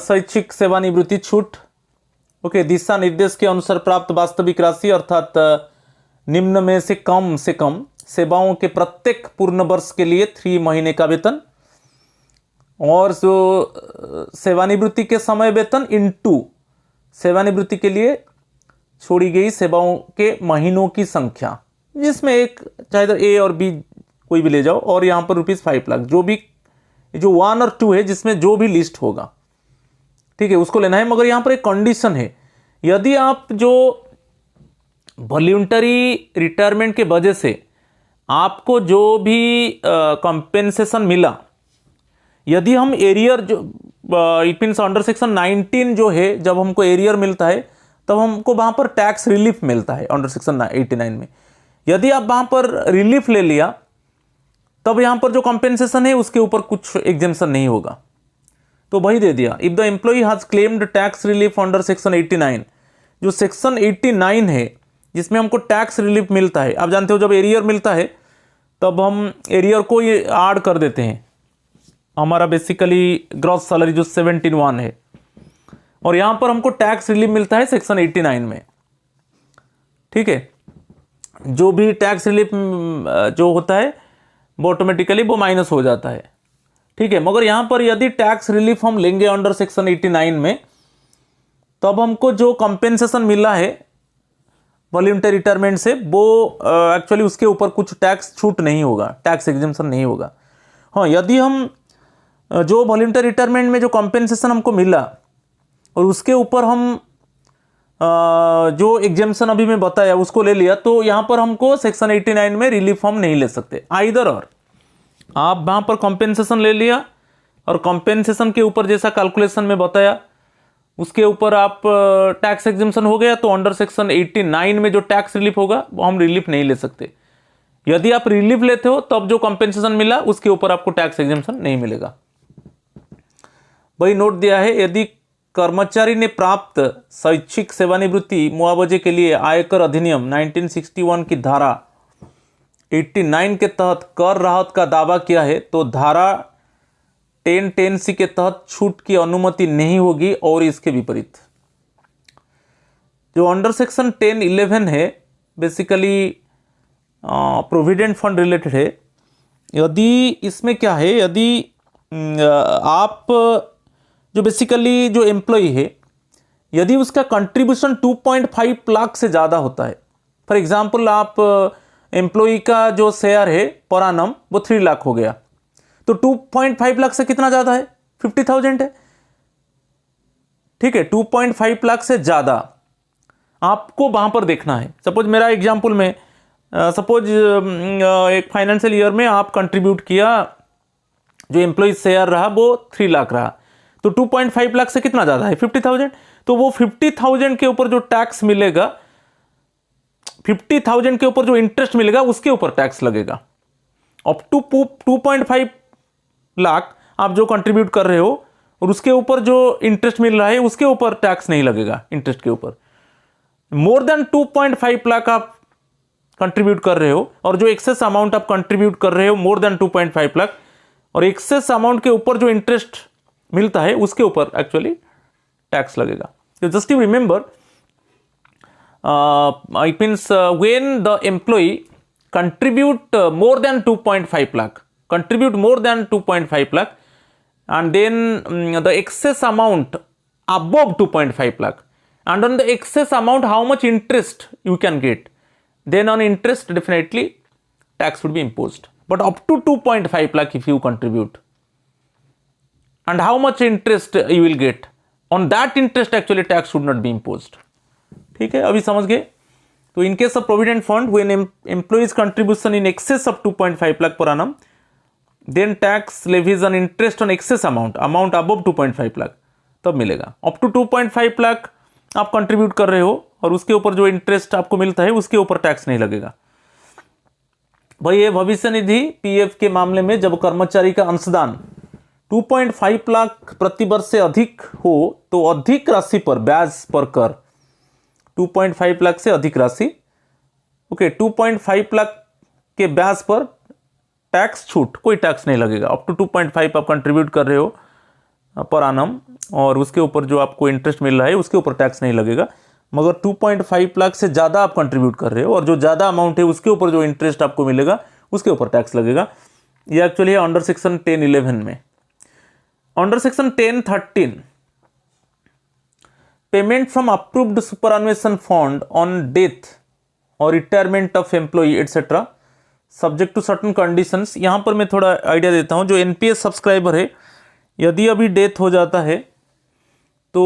Speaker 1: शैक्षिक सेवानिवृत्ति छूट। ओके, दिशा निर्देश के अनुसार प्राप्त वास्तविक राशि, अर्थात निम्न में से कम सेवाओं के प्रत्येक पूर्ण वर्ष के लिए 3 महीने का वेतन, और जो सेवानिवृत्ति के समय वेतन इनटू सेवानिवृत्ति के लिए छोड़ी गई सेवाओं के महीनों की संख्या, जिसमें एक चाहे ए और बी कोई भी ले जाओ, और यहाँ पर ₹5 लाख जो भी, जो 1 और 2 है जिसमें जो भी लिस्ट होगा, ठीक है, उसको लेना है। मगर यहाँ पर एक कंडीशन है, यदि आप जो वॉल्यूंटरी रिटायरमेंट के वजह से आपको जो भी कंपेंसेशन मिला, यदि हम एरियर जो इट मीन्स अंडर सेक्शन 19 जो है, जब हमको एरियर मिलता है तब हमको वहाँ पर टैक्स रिलीफ मिलता है अंडर सेक्शन 89 में। यदि आप वहाँ पर रिलीफ ले लिया तब यहाँ पर जो कंपेंसेशन है उसके ऊपर कुछ एग्जेम्पशन नहीं होगा, तो वही दे दिया। If the employee has claimed tax relief under section 89, जो सेक्शन 89 है जिसमें हमको टैक्स रिलीफ मिलता है, आप जानते हो जब एरियर मिलता है तब हम एरियर को ये ऐड कर देते हैं, हमारा बेसिकली ग्रॉस सैलरी जो 17,1 है, और यहाँ पर हमको टैक्स रिलीफ मिलता है सेक्शन 89 में। ठीक है, जो भी टैक्स रिलीफ जो होता है वो ऑटोमेटिकली वो माइनस हो जाता है। ठीक है, मगर यहाँ पर यदि टैक्स रिलीफ हम लेंगे अंडर सेक्शन 89 में, तब हमको जो कंपेंसेशन मिला है वॉलंटरी रिटायरमेंट से, वो एक्चुअली उसके ऊपर कुछ टैक्स छूट नहीं होगा, टैक्स एग्जेम्पशन नहीं होगा। हाँ, यदि हम जो वॉलंटरी रिटायरमेंट में जो कंपेंसेशन हमको मिला और उसके ऊपर हम जो एग्जेम्पशन अभी मैं बताया उसको ले लिया, तो यहाँ पर हमको सेक्शन 89 में रिलीफ हम नहीं ले सकते। आइदर और आप वहाँ पर कंपेंसेशन ले लिया और कंपेंसेशन के ऊपर जैसा कैलकुलेशन में बताया उसके ऊपर आप टैक्स एग्जेम्पशन हो गया, तो अंडर सेक्शन 89 में जो टैक्स रिलीफ होगा वो हम रिलीफ नहीं ले सकते। यदि आप रिलीफ लेते हो तब जो कंपेंसेशन मिला उसके ऊपर आपको टैक्स एग्जेम्पशन नहीं मिलेगा। वही नोट दिया है, यदि कर्मचारी ने प्राप्त शैक्षिक सेवानिवृत्ति मुआवजे के लिए आयकर अधिनियम 1961 की धारा 89 के तहत कर राहत का दावा किया है, तो धारा 1010C के तहत छूट की अनुमति नहीं होगी। और इसके विपरीत जो अंडर सेक्शन 1011 है बेसिकली प्रोविडेंट फंड रिलेटेड है, यदि इसमें क्या है, यदि आप जो बेसिकली जो एम्प्लॉय है यदि उसका कंट्रीब्यूशन 2.5 लाख से ज़्यादा होता है, फॉर एग्जांपल आप एम्प्लॉय का जो शेयर है पर एनम वो 3 लाख हो गया, तो 2.5 लाख से कितना ज़्यादा है, 50,000 है। ठीक है, 2.5 लाख से ज़्यादा आपको वहाँ पर देखना है। सपोज मेरा एग्जाम्पल में सपोज एक फाइनेंशियल ईयर में आप कंट्रीब्यूट किया, जो एम्प्लॉय शेयर रहा वो 3 लाख रहा, तो 2.5 लाख से कितना ज़्यादा है, 50,000। तो वो 50,000 के ऊपर जो टैक्स मिलेगा, 50,000 के ऊपर जो इंटरेस्ट मिलेगा उसके ऊपर टैक्स लगेगा। अप टू 2.5 लाख आप जो कंट्रीब्यूट कर रहे हो और उसके ऊपर जो इंटरेस्ट मिल रहा है उसके ऊपर टैक्स नहीं लगेगा। इंटरेस्ट के ऊपर मोर देन 2.5 लाख आप कंट्रीब्यूट कर रहे हो और जो एक्सेस अमाउंट आप कंट्रीब्यूट कर रहे हो मोर देन 2.5 लाख और एक्सेस अमाउंट के ऊपर जो इंटरेस्ट मिलता है उसके ऊपर एक्चुअली टैक्स लगेगा। तो just you remember, it means when the employee contribute more than 2.5 lakh, contribute more than 2.5 lakh and then the excess amount above 2.5 lakh and on the excess amount how much interest you can get, then on interest definitely tax would be imposed, but up to 2.5 lakh if you contribute and how much interest you will get, on that interest actually tax should not be imposed। ठीक है, अभी समझ गए। तो in case of provident fund, when employees contribution in excess of 2.5 lakh per annum, then tax levies on interest on excess amount above 2.5 lakh तब मिलेगा। up to 2.5 lakh आप contribute कर रहे हो और उसके ऊपर जो इंटरेस्ट आपको मिलता है उसके ऊपर टैक्स नहीं लगेगा। भाई ये भविष्य निधि पीएफ के मामले में जब कर्मचारी का अंशदान 2.5 लाख प्रति वर्ष से अधिक हो तो अधिक राशि पर ब्याज पर कर 2.5 लाख से अधिक राशि, ओके 2.5 लाख के ब्याज पर टैक्स छूट, कोई टैक्स नहीं लगेगा। अप टू 2.5 आप कंट्रीब्यूट कर रहे हो पर आनम और उसके ऊपर जो आपको इंटरेस्ट मिल रहा है उसके ऊपर टैक्स नहीं लगेगा। मगर 2.5 लाख से ज़्यादा आप कंट्रीब्यूट कर रहे हो और जो ज़्यादा अमाउंट है उसके ऊपर जो इंटरेस्ट आपको मिलेगा उसके ऊपर टैक्स लगेगा। ये एक्चुअली है अंडर सेक्शन 10(11) में। Under section 10(13) payment from approved superannuation fund on death और retirement of employee etcetera subject to certain conditions. यहाँ पर मैं थोड़ा आइडिया देता हूँ। जो एनपीएस सब्सक्राइबर है यदि अभी डेथ हो जाता है तो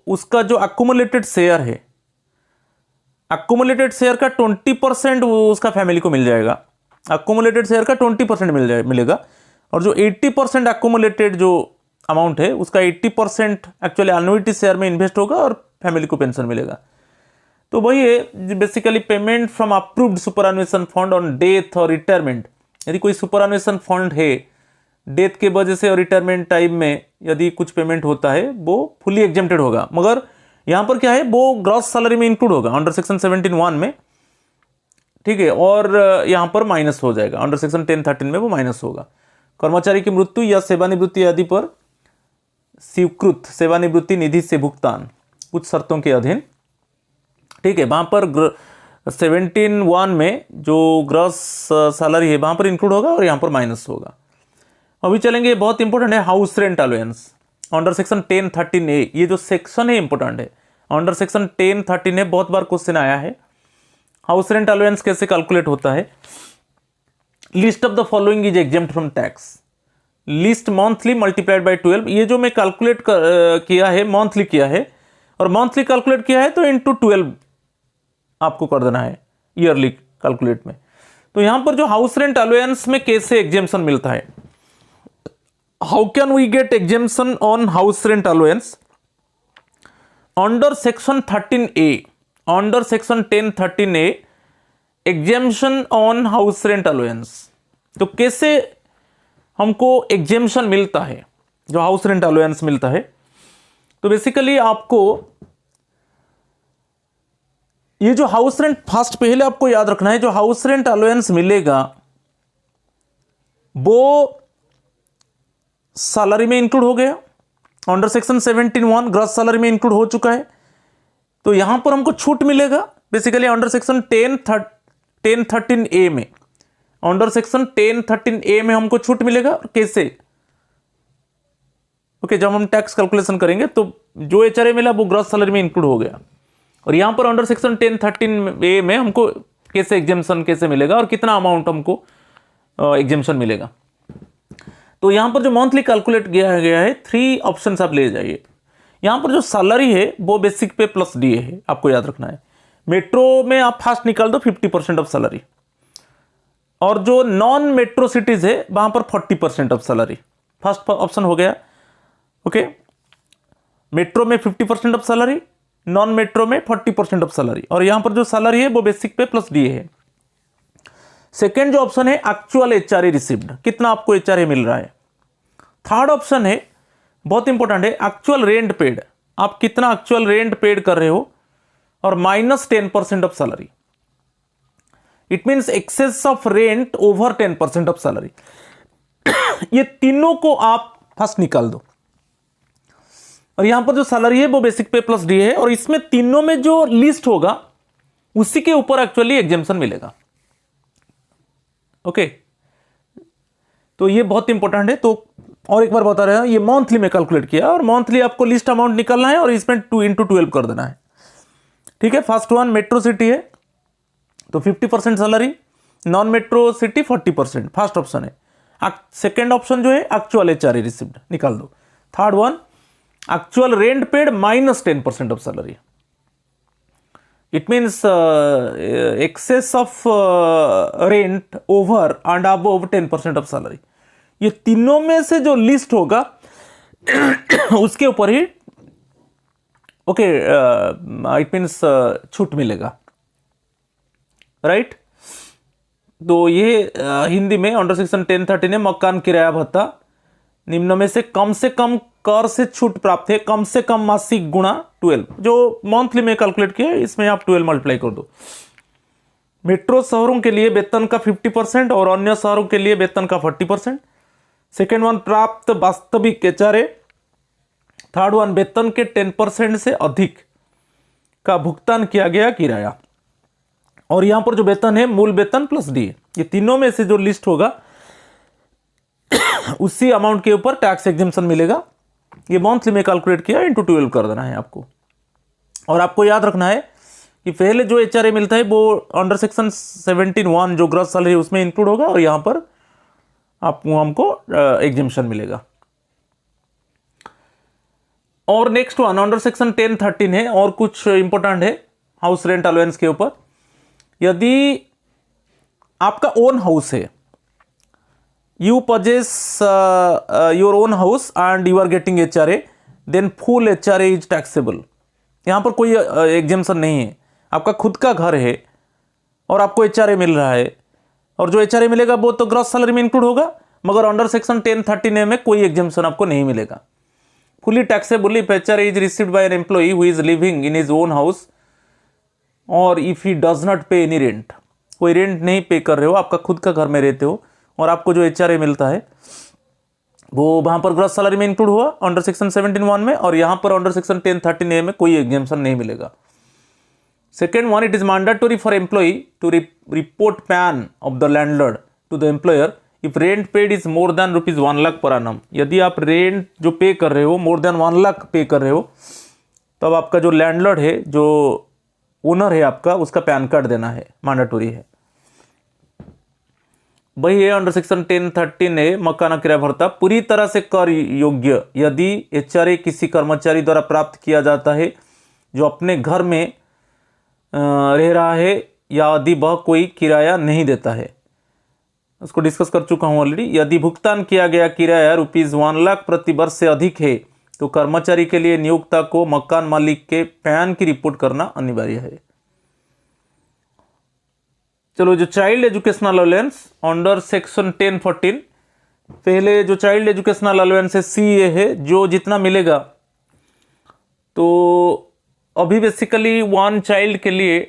Speaker 1: उसका जो अक्यूमुलेटेड शेयर है, अक्यूमुलेटेड शेयर का 20% उसका फैमिली को मिल जाएगा। अक्यूमुलेटेड शेयर का 20% मिलेगा और जो 80% अक्यूमुलेटेड जो अमाउंट है उसका 80% एक्चुअली एन्युइटी शेयर में इन्वेस्ट होगा और फैमिली को पेंशन मिलेगा। तो वही है basically payment from approved superannuation fund on death और रिटायरमेंट। यदि कोई सुपरएनुएशन फंड है, डेथ के वजह से और रिटायरमेंट टाइम में यदि कुछ पेमेंट होता है वो फुली एग्जेम्प्टेड होगा। मगर यहाँ पर क्या है, वो ग्रॉस सैलरी में इंक्लूड होगा अंडर सेक्शन 17(1) में, ठीक है, और यहाँ पर माइनस हो जाएगा। अंडर सेक्शन 10(13) में वो माइनस होगा। कर्मचारी की मृत्यु या सेवानिवृत्ति आदि पर स्वीकृत सेवानिवृत्ति निधि से भुगतान कुछ शर्तों के अधीन, ठीक है, वहां पर 17(1) में जो ग्रॉस सैलरी है वहां पर इंक्लूड होगा और यहां पर माइनस होगा। अभी चलेंगे, बहुत इंपॉर्टेंट है house rent allowance under section 10(13)(a। ये जो सेक्शन है इंपॉर्टेंट है, अंडर सेक्शन 10(13)(a बहुत बार क्वेश्चन आया है। हाउस रेंट अलाउंस कैसे कैलकुलेट होता है? List of the following is exempt from tax. List monthly multiplied by 12। ये जो मैं कैलकुलेट किया है मंथली किया है और मंथली कैलकुलेट किया है तो इंटू 12 आपको कर देना है ईयरली कैलकुलेट में। तो यहां पर जो हाउस रेंट अलाउंस में कैसे एग्जेम्पशन मिलता है, how can we get exemption on house rent allowance? Under section 13(a), under section 10(13)(a) exemption on house rent allowance. तो कैसे हमको एग्जेम्पशन मिलता है, जो हाउस रेंट अलाउंस मिलता है? तो बेसिकली आपको ये जो हाउस रेंट, फर्स्ट पहले आपको याद रखना है, जो हाउस रेंट अलाउंस मिलेगा वो सैलरी में इंक्लूड हो गया। अंडर सेक्शन 17(1) ग्रॉस सैलरी में इंक्लूड हो चुका है। तो यहां पर हमको छूट मिलेगा बेसिकली अंडर सेक्शन 10(13)(a) में। अंडर सेक्शन 10(13)(a) में हमको छूट मिलेगा। कैसे? ओके, जब हम टैक्स कैलकुलेशन करेंगे तो जो एचआरए मिला वो ग्रॉस सैलरी में इंक्लूड हो गया। और यहां पर अंडर सेक्शन 10(13)(a) में हमको कैसे एग्जेम्पशन कैसे मिलेगा और कितना अमाउंट हमको एग्जेम्पशन मिलेगा। तो यहां पर जो मंथली कैलकुलेट किया गया है, 3 ऑप्शंस आप ले जाइए। यहां पर जो सैलरी है वो बेसिक पे प्लस डीए है, आपको याद रखना है। मेट्रो में आप फास्ट निकाल दो 50% ऑफ सैलरी, और जो नॉन मेट्रो सिटीज है वहां पर 40% ऑफ सैलरी। फर्स्ट ऑप्शन हो गया। ओके, मेट्रो में 50% ऑफ सैलरी, नॉन मेट्रो में 40% ऑफ सैलरी, और यहां पर जो सैलरी है वो बेसिक पे प्लस डीए है। सेकेंड जो ऑप्शन है एक्चुअल एचआरए रिसीव्ड, कितना आपको एचआरए मिल रहा है। थर्ड ऑप्शन है, बहुत इंपॉर्टेंट है, एक्चुअल रेंट पेड। आप कितना एक्चुअल रेंट पेड कर रहे हो और -10% of salary. It means excess of rent over 10% of salary. ये तीनों को आप फर्स्ट निकाल दो, और यहां पर जो सैलरी है वो बेसिक पे प्लस डी है, और इसमें तीनों में जो लिस्ट होगा उसी के ऊपर एक्चुअली एग्जेम्पशन मिलेगा। ओके, तो ये बहुत इंपॉर्टेंट है। तो और एक बार बता रहे हैं, ये मंथली में कैलकुलेट किया, और मंथली आपको लिस्ट अमाउंट निकालना है और इसमें 2 × 12 कर देना है। ठीक है, फर्स्ट वन मेट्रो सिटी है तो 50% salary, non metro city 40%, first option है। सेकेंड ऑप्शन जो है एक्चुअल एचआरए रिसिव्ड, निकाल दो। Third one actual rent paid -10% of salary. It means excess of rent over and above 10% of salary. ये तीनों में से जो लिस्ट होगा उसके ऊपर ही ओके इट मीन्स छूट मिलेगा, राइट। तो ये हिंदी में अंडर सेक्शन 1030 ने मकान किराया भत्ता निम्न में से कम कर से छूट प्राप्त है, कम से कम मासिक गुणा 12, जो मंथली में कैलकुलेट किया इसमें आप 12 मल्टीप्लाई कर दो। मेट्रो शहरों के लिए वेतन का 50% और अन्य शहरों के लिए वेतन का 40%। सेकेंड वन प्राप्त वास्तविक एचआरए। थर्ड वन वेतन के 10% से अधिक का भुगतान किया गया किराया, और यहां पर जो वेतन है मूल वेतन प्लस डी। ये तीनों में से जो लिस्ट होगा उसी अमाउंट के ऊपर टैक्स एग्जेम्पशन मिलेगा। ये मंथली में कैलकुलेट किया × 12 कर देना है आपको। और आपको याद रखना है कि पहले जो एचआरए मिलता है वो अंडर सेक्शन 17(1) जो ग्रॉस सैलरी उसमें इंक्लूड होगा, और यहां पर आपको हमको एग्जेम्पशन मिलेगा। और नेक्स्ट वन अंडर सेक्शन 1013 है, और कुछ इंपॉर्टेंट है हाउस रेंट अलाउंस के ऊपर। यदि आपका ओन हाउस है, you possess your own house and you are getting HRA, then full HRA is taxable। यहाँ पर कोई एग्जेम्पशन नहीं है। आपका खुद का घर है और आपको HRA मिल रहा है, और जो HRA मिलेगा वो तो ग्रॉस सैलरी में इंक्लूड होगा, मगर अंडर सेक्शन 1030 में कोई एग्जेम्पशन आपको नहीं मिलेगा। Fully taxable if HRA is received by an employee who is living in his own house, और इफ ही डज नॉट पे एनी रेंट। कोई रेंट नहीं पे कर रहे हो, आपका खुद का घर में रहते हो, और आपको जो एचआरए मिलता है वो वहां पर ग्रॉस सैलरी में इंक्लूड हुआ अंडर सेक्शन 17(1) में, और यहां पर अंडर सेक्शन 1030 में कोई एग्जेम्पशन नहीं मिलेगा। Second one, it is mandatory for employee to report PAN of the landlord to the employer if rent paid is more than ₹1 lakh per annum। यदि आप रेंट जो पे कर रहे हो मोर देन 1 लाख पे कर रहे हो, तब आपका जो लैंडलॉर्ड है, जो ओनर है आपका, उसका पैन कार्ड देना है, मैंडेटरी है। वही है अंडर सेक्शन 1013 है मकान किराया भत्ता पूरी तरह से कर योग्य यदि एचआरए किसी कर्मचारी द्वारा प्राप्त किया जाता है जो अपने घर में रह रहा है, या यदि वह कोई किराया नहीं देता है। उसको डिस्कस कर चुका हूं ऑलरेडी। यदि भुगतान किया गया किराया ₹1 लाख प्रति वर्ष से अधिक है तो कर्मचारी के लिए नियोक्ता को मकान मालिक के पैन की रिपोर्ट करना अनिवार्य है। चलो, जो child educational allowance under section 1014, पहले जो चाइल्ड एजुकेशनल अलाउंस है CA है, जो जितना मिलेगा, तो अभी बेसिकली वन चाइल्ड के लिए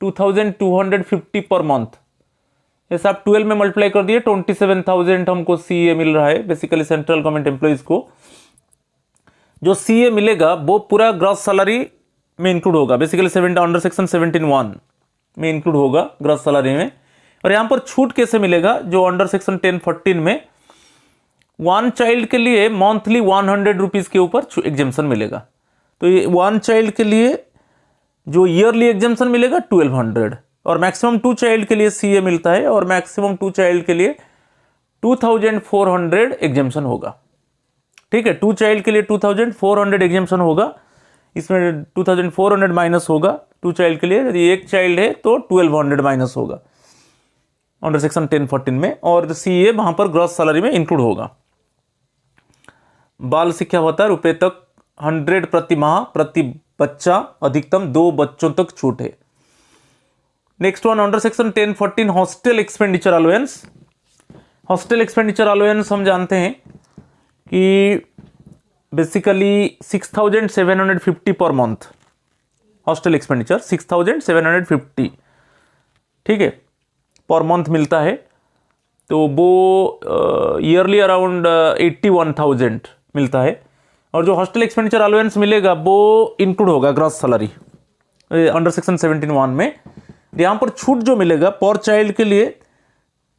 Speaker 1: 2250 पर मंथ, जैसे आप 12 में मल्टीप्लाई कर दिए 27,000 हमको CA मिल रहा है। बेसिकली सेंट्रल गवर्नमेंट एम्प्लॉइज को जो CA मिलेगा वो पूरा ग्रॉस सैलरी में इंक्लूड होगा, बेसिकली अंडर सेक्शन 17(1) में इंक्लूड होगा ग्रॉस सैलरी में। और यहां पर छूट कैसे मिलेगा, जो अंडर सेक्शन 1014 में वन चाइल्ड के लिए मंथली 100 रुपीज के ऊपर एग्जेम्पशन मिलेगा। तो ये वन चाइल्ड के लिए जो ईयरली एग्जेम्पशन मिलेगा 1200, और मैक्सिमम 2 चाइल्ड के लिए CA मिलता है, और मैक्सिमम 2 चाइल्ड के लिए 2400 एग्जेम्पशन होगा। ठीक है, 2 चाइल्ड के लिए 2400 एग्जेम्पशन होगा, इसमें 2400 माइनस होगा 2 चाइल्ड के लिए। यदि 1 चाइल्ड है तो 1200 माइनस होगा अंडर सेक्शन 1014 में, और CA वहां पर ग्रॉस सैलरी में इंक्लूड होगा। बाल शिक्षा भत्ता रुपए तक 100 प्रति माह प्रति बच्चा, अधिकतम 2 बच्चों तक छूट है। Next one under section 1014 hostel expenditure allowance. Hostel expenditure allowance हम जानते हैं कि basically 6,750 per month hostel expenditure 6,750, ठीक है, पर मंथ मिलता है। तो वो ईयरली अराउंड 81,000 मिलता है। और जो हॉस्टल एक्सपेंडिचर अलाउंस मिलेगा वो इंक्लूड होगा ग्रॉस सैलरी अंडर सेक्शन 17(1) में। यहाँ पर छूट जो मिलेगा पर चाइल्ड के लिए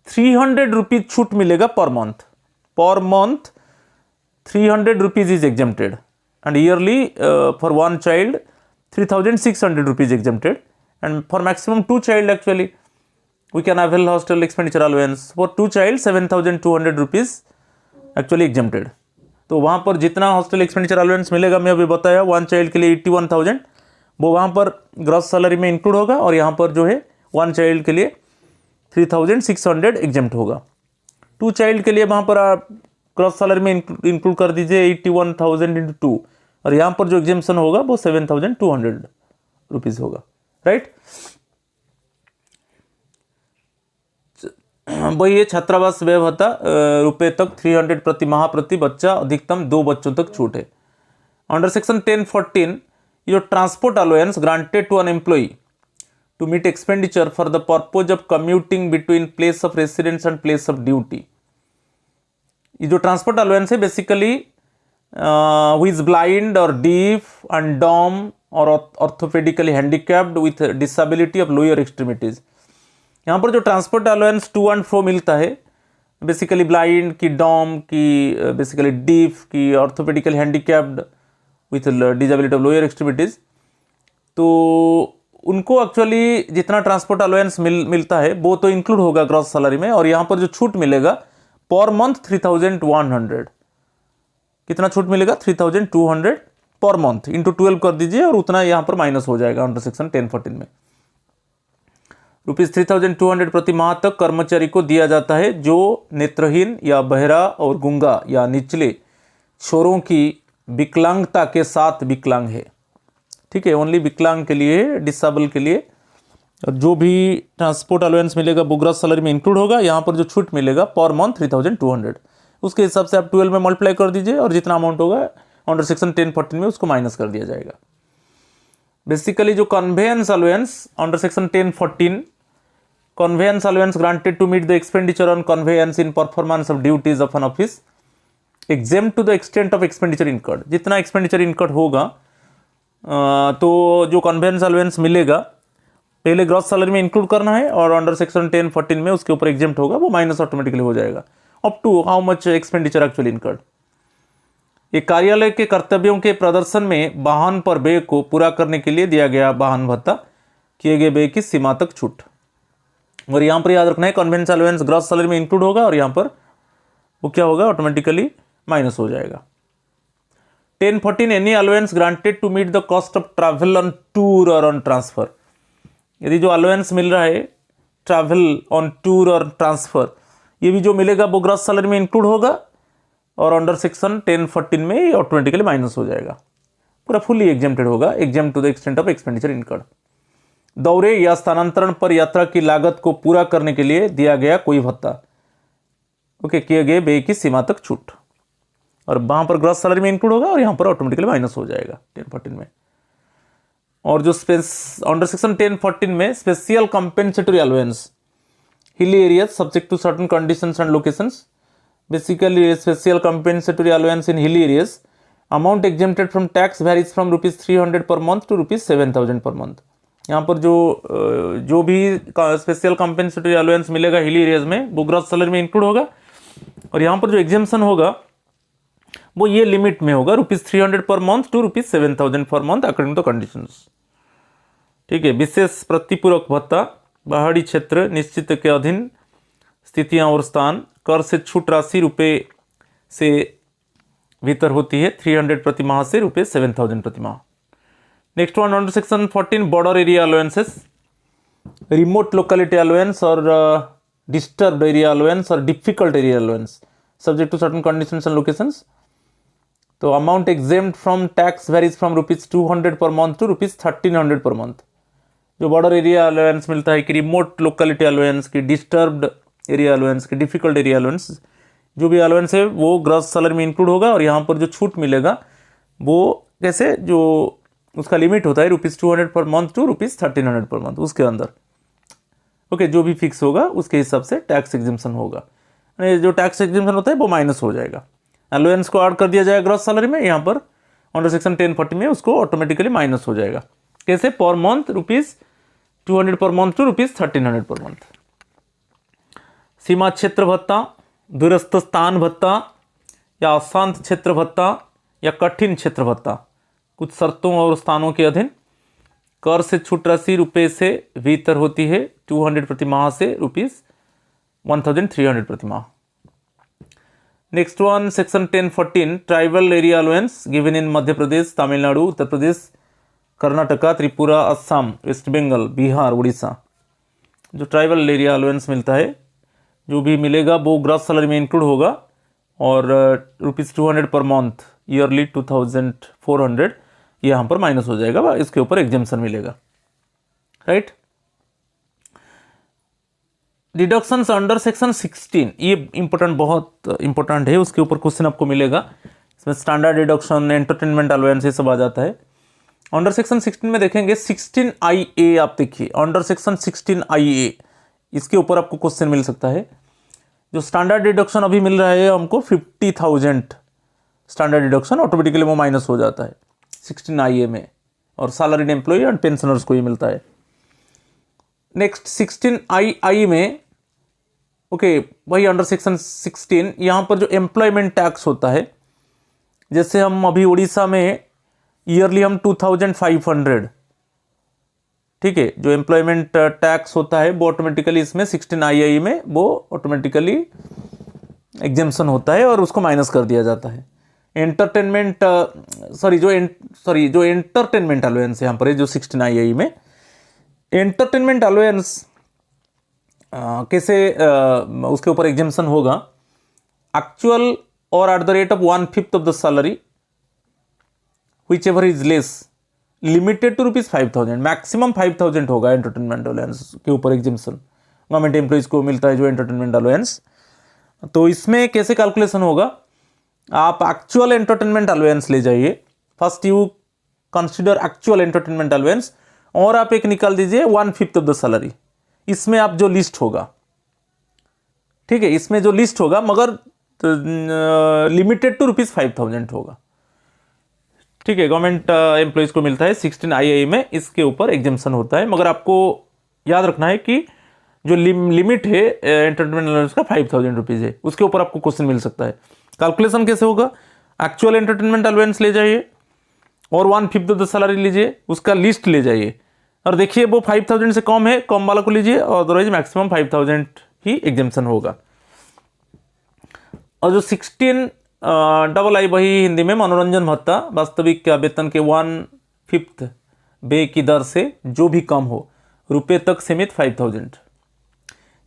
Speaker 1: 300 रुपीज छूट मिलेगा per month 300 rupees is exempted and yearly for one child 3,600 rupees exempted, and for maximum 2 child actually we can avail hostel expenditure allowance for 2 child 7,200 rupees actually exempted। तो वहाँ पर जितना हॉस्टल एक्सपेंडिचर अलाउंस मिलेगा मैं अभी बताया, one child के लिए 81,000 वो वहाँ पर ग्रॉस सैलरी में इंक्लूड होगा, और यहाँ पर जो है वन चाइल्ड के लिए 3,600 एग्जेम्प्ट होगा। 2 चाइल्ड के लिए वहाँ पर आप ग्रॉस सैलरी में इंक्लूड कर दीजिए 81,000 इंटू 2, और यहाँ पर जो एग्जेम्पशन होगा वो 7,200 रुपीज होगा, राइट। वही ये छात्रावास व्यय भत्ता रुपए तक 300 प्रति माह प्रति बच्चा, अधिकतम 2 बच्चों तक छूट है। अंडर सेक्शन 10(14) ये जो transport allowance granted to an employee to meet expenditure for the purpose of commuting between place of residence and place of duty. ये जो ट्रांसपोर्ट अलाउंस है basically who is blind or deaf and dumb or orthopedically handicapped with disability of lower extremities। यहाँ पर जो transport allowance to and fro मिलता है basically blind की, dumb की, बेसिकली डीफ की, orthopaedically handicapped with disability of lower extremities, तो उनको एक्चुअली जितना ट्रांसपोर्ट अलाउंस मिलता है वो तो इंक्लूड होगा ग्रॉस सैलरी में। और यहाँ पर जो छूट मिलेगा पर मंथ 3,100, कितना छूट मिलेगा 3,200 पर मंथ इंटू 12 कर दीजिए, और उतना यहाँ पर माइनस हो जाएगा अंडर सेक्शन 10(14) में। रुपीज 3,200 प्रति माह तक कर्मचारी को दिया जाता है जो नेत्रहीन या बहरा और गूंगा या निचले छोरों की विकलांगता के साथ विकलांग है, ठीक है, ओनली विकलांग के लिए, डिसेबल के लिए। और जो भी ट्रांसपोर्ट अलाउंस मिलेगा वो ग्रॉस सैलरी में इंक्लूड होगा। यहाँ पर जो छूट मिलेगा पर मंथ 3,200, उसके हिसाब से आप 12 में मल्टीप्लाई कर दीजिए, और जितना अमाउंट होगा अंडर सेक्शन 10(14) में उसको माइनस कर दिया जाएगा। बेसिकली जो conveyance allowance under section 10(14), conveyance allowance granted to meet the expenditure on conveyance in performance of duties of an office exempt to the extent of expenditure incurred. जितना expenditure incurred होगा तो जो conveyance allowance मिलेगा पहले gross salary में include करना है, और अंडर सेक्शन 10(14) में उसके ऊपर एग्जेम्प्ट होगा, वो माइनस ऑटोमेटिकली हो जाएगा up to how much expenditure actually incurred. ये कार्यालय के कर्तव्यों के प्रदर्शन में वाहन पर व्यय को पूरा करने के लिए दिया गया वाहन भत्ता, किए गए व्यय की सीमा तक छूट। और यहाँ पर याद रखना है कन्वेंस अलाउंस ग्रॉस सैलरी में इंक्लूड होगा, और यहाँ पर वो क्या होगा ऑटोमेटिकली माइनस हो जाएगा। 10(14) any allowance granted to meet the cost of travel on tour और ऑन ट्रांसफर। यदि जो अलाउंस मिल रहा है ट्रैवल ऑन टूर और ट्रांसफर, ये भी जो मिलेगा वो ग्रॉस सैलरी में इंक्लूड होगा, और अंडर सेक्शन 10(14) में ऑटोमेटिकली माइनस हो जाएगा, पूरा फुली एग्जेम्प्टेड होगा, exempt to the extent of expenditure incurred. दौरे या स्थानांतरण पर यात्रा की लागत को पूरा करने के लिए दिया गया कोई भत्ता, ओके, किए गए व्यय की सीमा तक छूट, और वहां पर ग्रॉस सैलरी में इंक्लूड होगा, और यहाँ पर ऑटोमेटिकली माइनस हो जाएगा 10(14) में। और जो अंडर सेक्शन 10(14) में special compensatory allowance hilly areas subject to certain conditions and locations, basically special compensatory allowance in hilly areas, amount exempted from tax varies from rupees 300 per month to rupees 7,000 per month। यहाँ पर जो भी special compensatory allowance मिलेगा hilly areas में वो gross salary में include होगा, और यहाँ पर जो एग्जेम्पशन होगा वो ये लिमिट में होगा rupees 300 per month to rupees 7,000 per month according to conditions, ठीक है। विशेष प्रतिपूरक भत्ता पहाड़ी क्षेत्र निश्चित के अधीन स्थितियां और स्थान, कर से छूट राशि रुपए से भीतर होती है 300 प्रति माह से रुपए 7,000 प्रति माह। Next one under section 14 border area allowances, remote locality allowance और डिस्टर्ब्ड एरिया अलाउंस और difficult area allowance subject to certain conditions and locations. तो amount exempt from tax varies from rupees 200 per month to rupees 1,300 per month. जो border area allowance मिलता है कि remote locality allowance की, disturbed area allowance की, difficult area allowance, जो भी allowance है वो ग्रॉस सैलरी में इंक्लूड होगा, और यहाँ पर जो छूट मिलेगा वो कैसे, जो उसका लिमिट होता है ₹200 per month to ₹1300 per month, उसके अंदर ओके जो भी फिक्स होगा उसके हिसाब से टैक्स एग्जिम्पशन होगा। जो टैक्स एग्जिम्पशन होता है वो माइनस हो जाएगा, अलाउंस को ऐड कर दिया जाएगा ग्रॉस सैलरी में, यहाँ पर अंडर सेक्शन 1040 में उसको ऑटोमेटिकली माइनस हो जाएगा। कैसे, per month ₹200 per month to ₹1300 per month. सीमा क्षेत्र भत्ता, दूरस्थ स्थान भत्ता या अशांत क्षेत्र भत्ता या कठिन क्षेत्र भत्ता कुछ शर्तों और स्थानों के अधीन कर से छूट राशि रुपये से भीतर होती है, 200 प्रति माह से ₹1300 प्रति माह। Next one, section 1014 tribal area allowance given in Madhya Pradesh, Tamil Nadu, Uttar Pradesh, Karnataka, Tripura, Assam, West Bengal, Bihar, Orissa. जो ट्राइबल एरिया अलाउंस मिलता है, जो भी मिलेगा वो ग्रॉस सैलरी में इंक्लूड होगा, और ₹200 पर मंथ, ईयरली 2400 यहाँ पर माइनस हो जाएगा, इसके ऊपर एग्जेम्पशन मिलेगा, राइट। डिडक्शंस अंडर सेक्शन 16, ये इंपॉर्टेंट, बहुत इंपॉर्टेंट है, उसके ऊपर क्वेश्चन आपको मिलेगा। इसमें स्टैंडर्ड डिडक्शन, एंटरटेनमेंट अलाउंस, ये सब आ जाता है। अंडर सेक्शन 16 में देखेंगे 16IA, आप देखिए अंडर सेक्शन 16IA, इसके ऊपर आपको क्वेश्चन मिल सकता है। जो स्टैंडर्ड डिडक्शन अभी मिल रहा है हमको 50,000 स्टैंडर्ड डिडक्शन, ऑटोमेटिकली वो माइनस हो जाता है 16IA में, और सैलरीड एम्प्लॉय एंड पेंशनर्स को ही मिलता है। नेक्स्ट 16II में ओके वही अंडर सेक्शन 16, यहाँ पर जो एम्प्लॉयमेंट टैक्स होता है, जैसे हम अभी उड़ीसा में ईयरली हम 2500, ठीक है, जो एम्प्लॉयमेंट टैक्स होता है वो ऑटोमेटिकली इसमें 16II में वो ऑटोमेटिकली एग्जेम्पशन होता है और उसको माइनस कर दिया जाता है। एंटरटेनमेंट जो एंटरटेनमेंट अलाउंस यहाँ पर है, जो 16II में एंटरटेनमेंट अलाउंस कैसे उसके ऊपर एग्जेम्पशन होगा, एक्चुअल और at the rate of 1/5 of the salary whichever is less, limited to ₹5,000, maximum 5,000 होगा एंटरटेनमेंट अलाउंस के ऊपर एग्जेम्पशन। गवर्नमेंट एम्प्लॉइज को मिलता है जो एंटरटेनमेंट अलाउंस। तो इसमें कैसे कैलकुलेशन होगा, आप एक्चुअल एंटरटेनमेंट अलाउंस ले जाइए, first you consider actual entertainment allowance, और आप एक निकाल दीजिए 1/5 ऑफ द सैलरी, इसमें आप जो लिस्ट होगा, ठीक है, इसमें जो लिस्ट होगा मगर लिमिटेड टू ₹5,000 होगा, ठीक है। गवर्नमेंट एम्प्लॉइज को मिलता है 16II में, इसके ऊपर एग्जेम्पशन होता है, मगर आपको याद रखना है कि जो लिमिट है एंटरटेनमेंट अलाउंस का ₹5,000 है, उसके ऊपर आपको क्वेश्चन मिल सकता है। कैलकुलेशन कैसे होगा, एक्चुअल एंटरटेनमेंट अलाउंस ले जाइए और 1/5 ऑफ द सैलरी लीजिए, उसका लिस्ट ले जाइए, और देखिए वो 5,000 से कम है, कम वाला को लीजिए, और अदरवाइज मैक्सिमम 5,000 ही एग्जेम्पशन होगा। और जो 16II वही हिंदी में मनोरंजन भत्ता, वास्तविक वेतन के 1/5 बे की दर से जो भी कम हो, रुपये तक सीमित 5,000।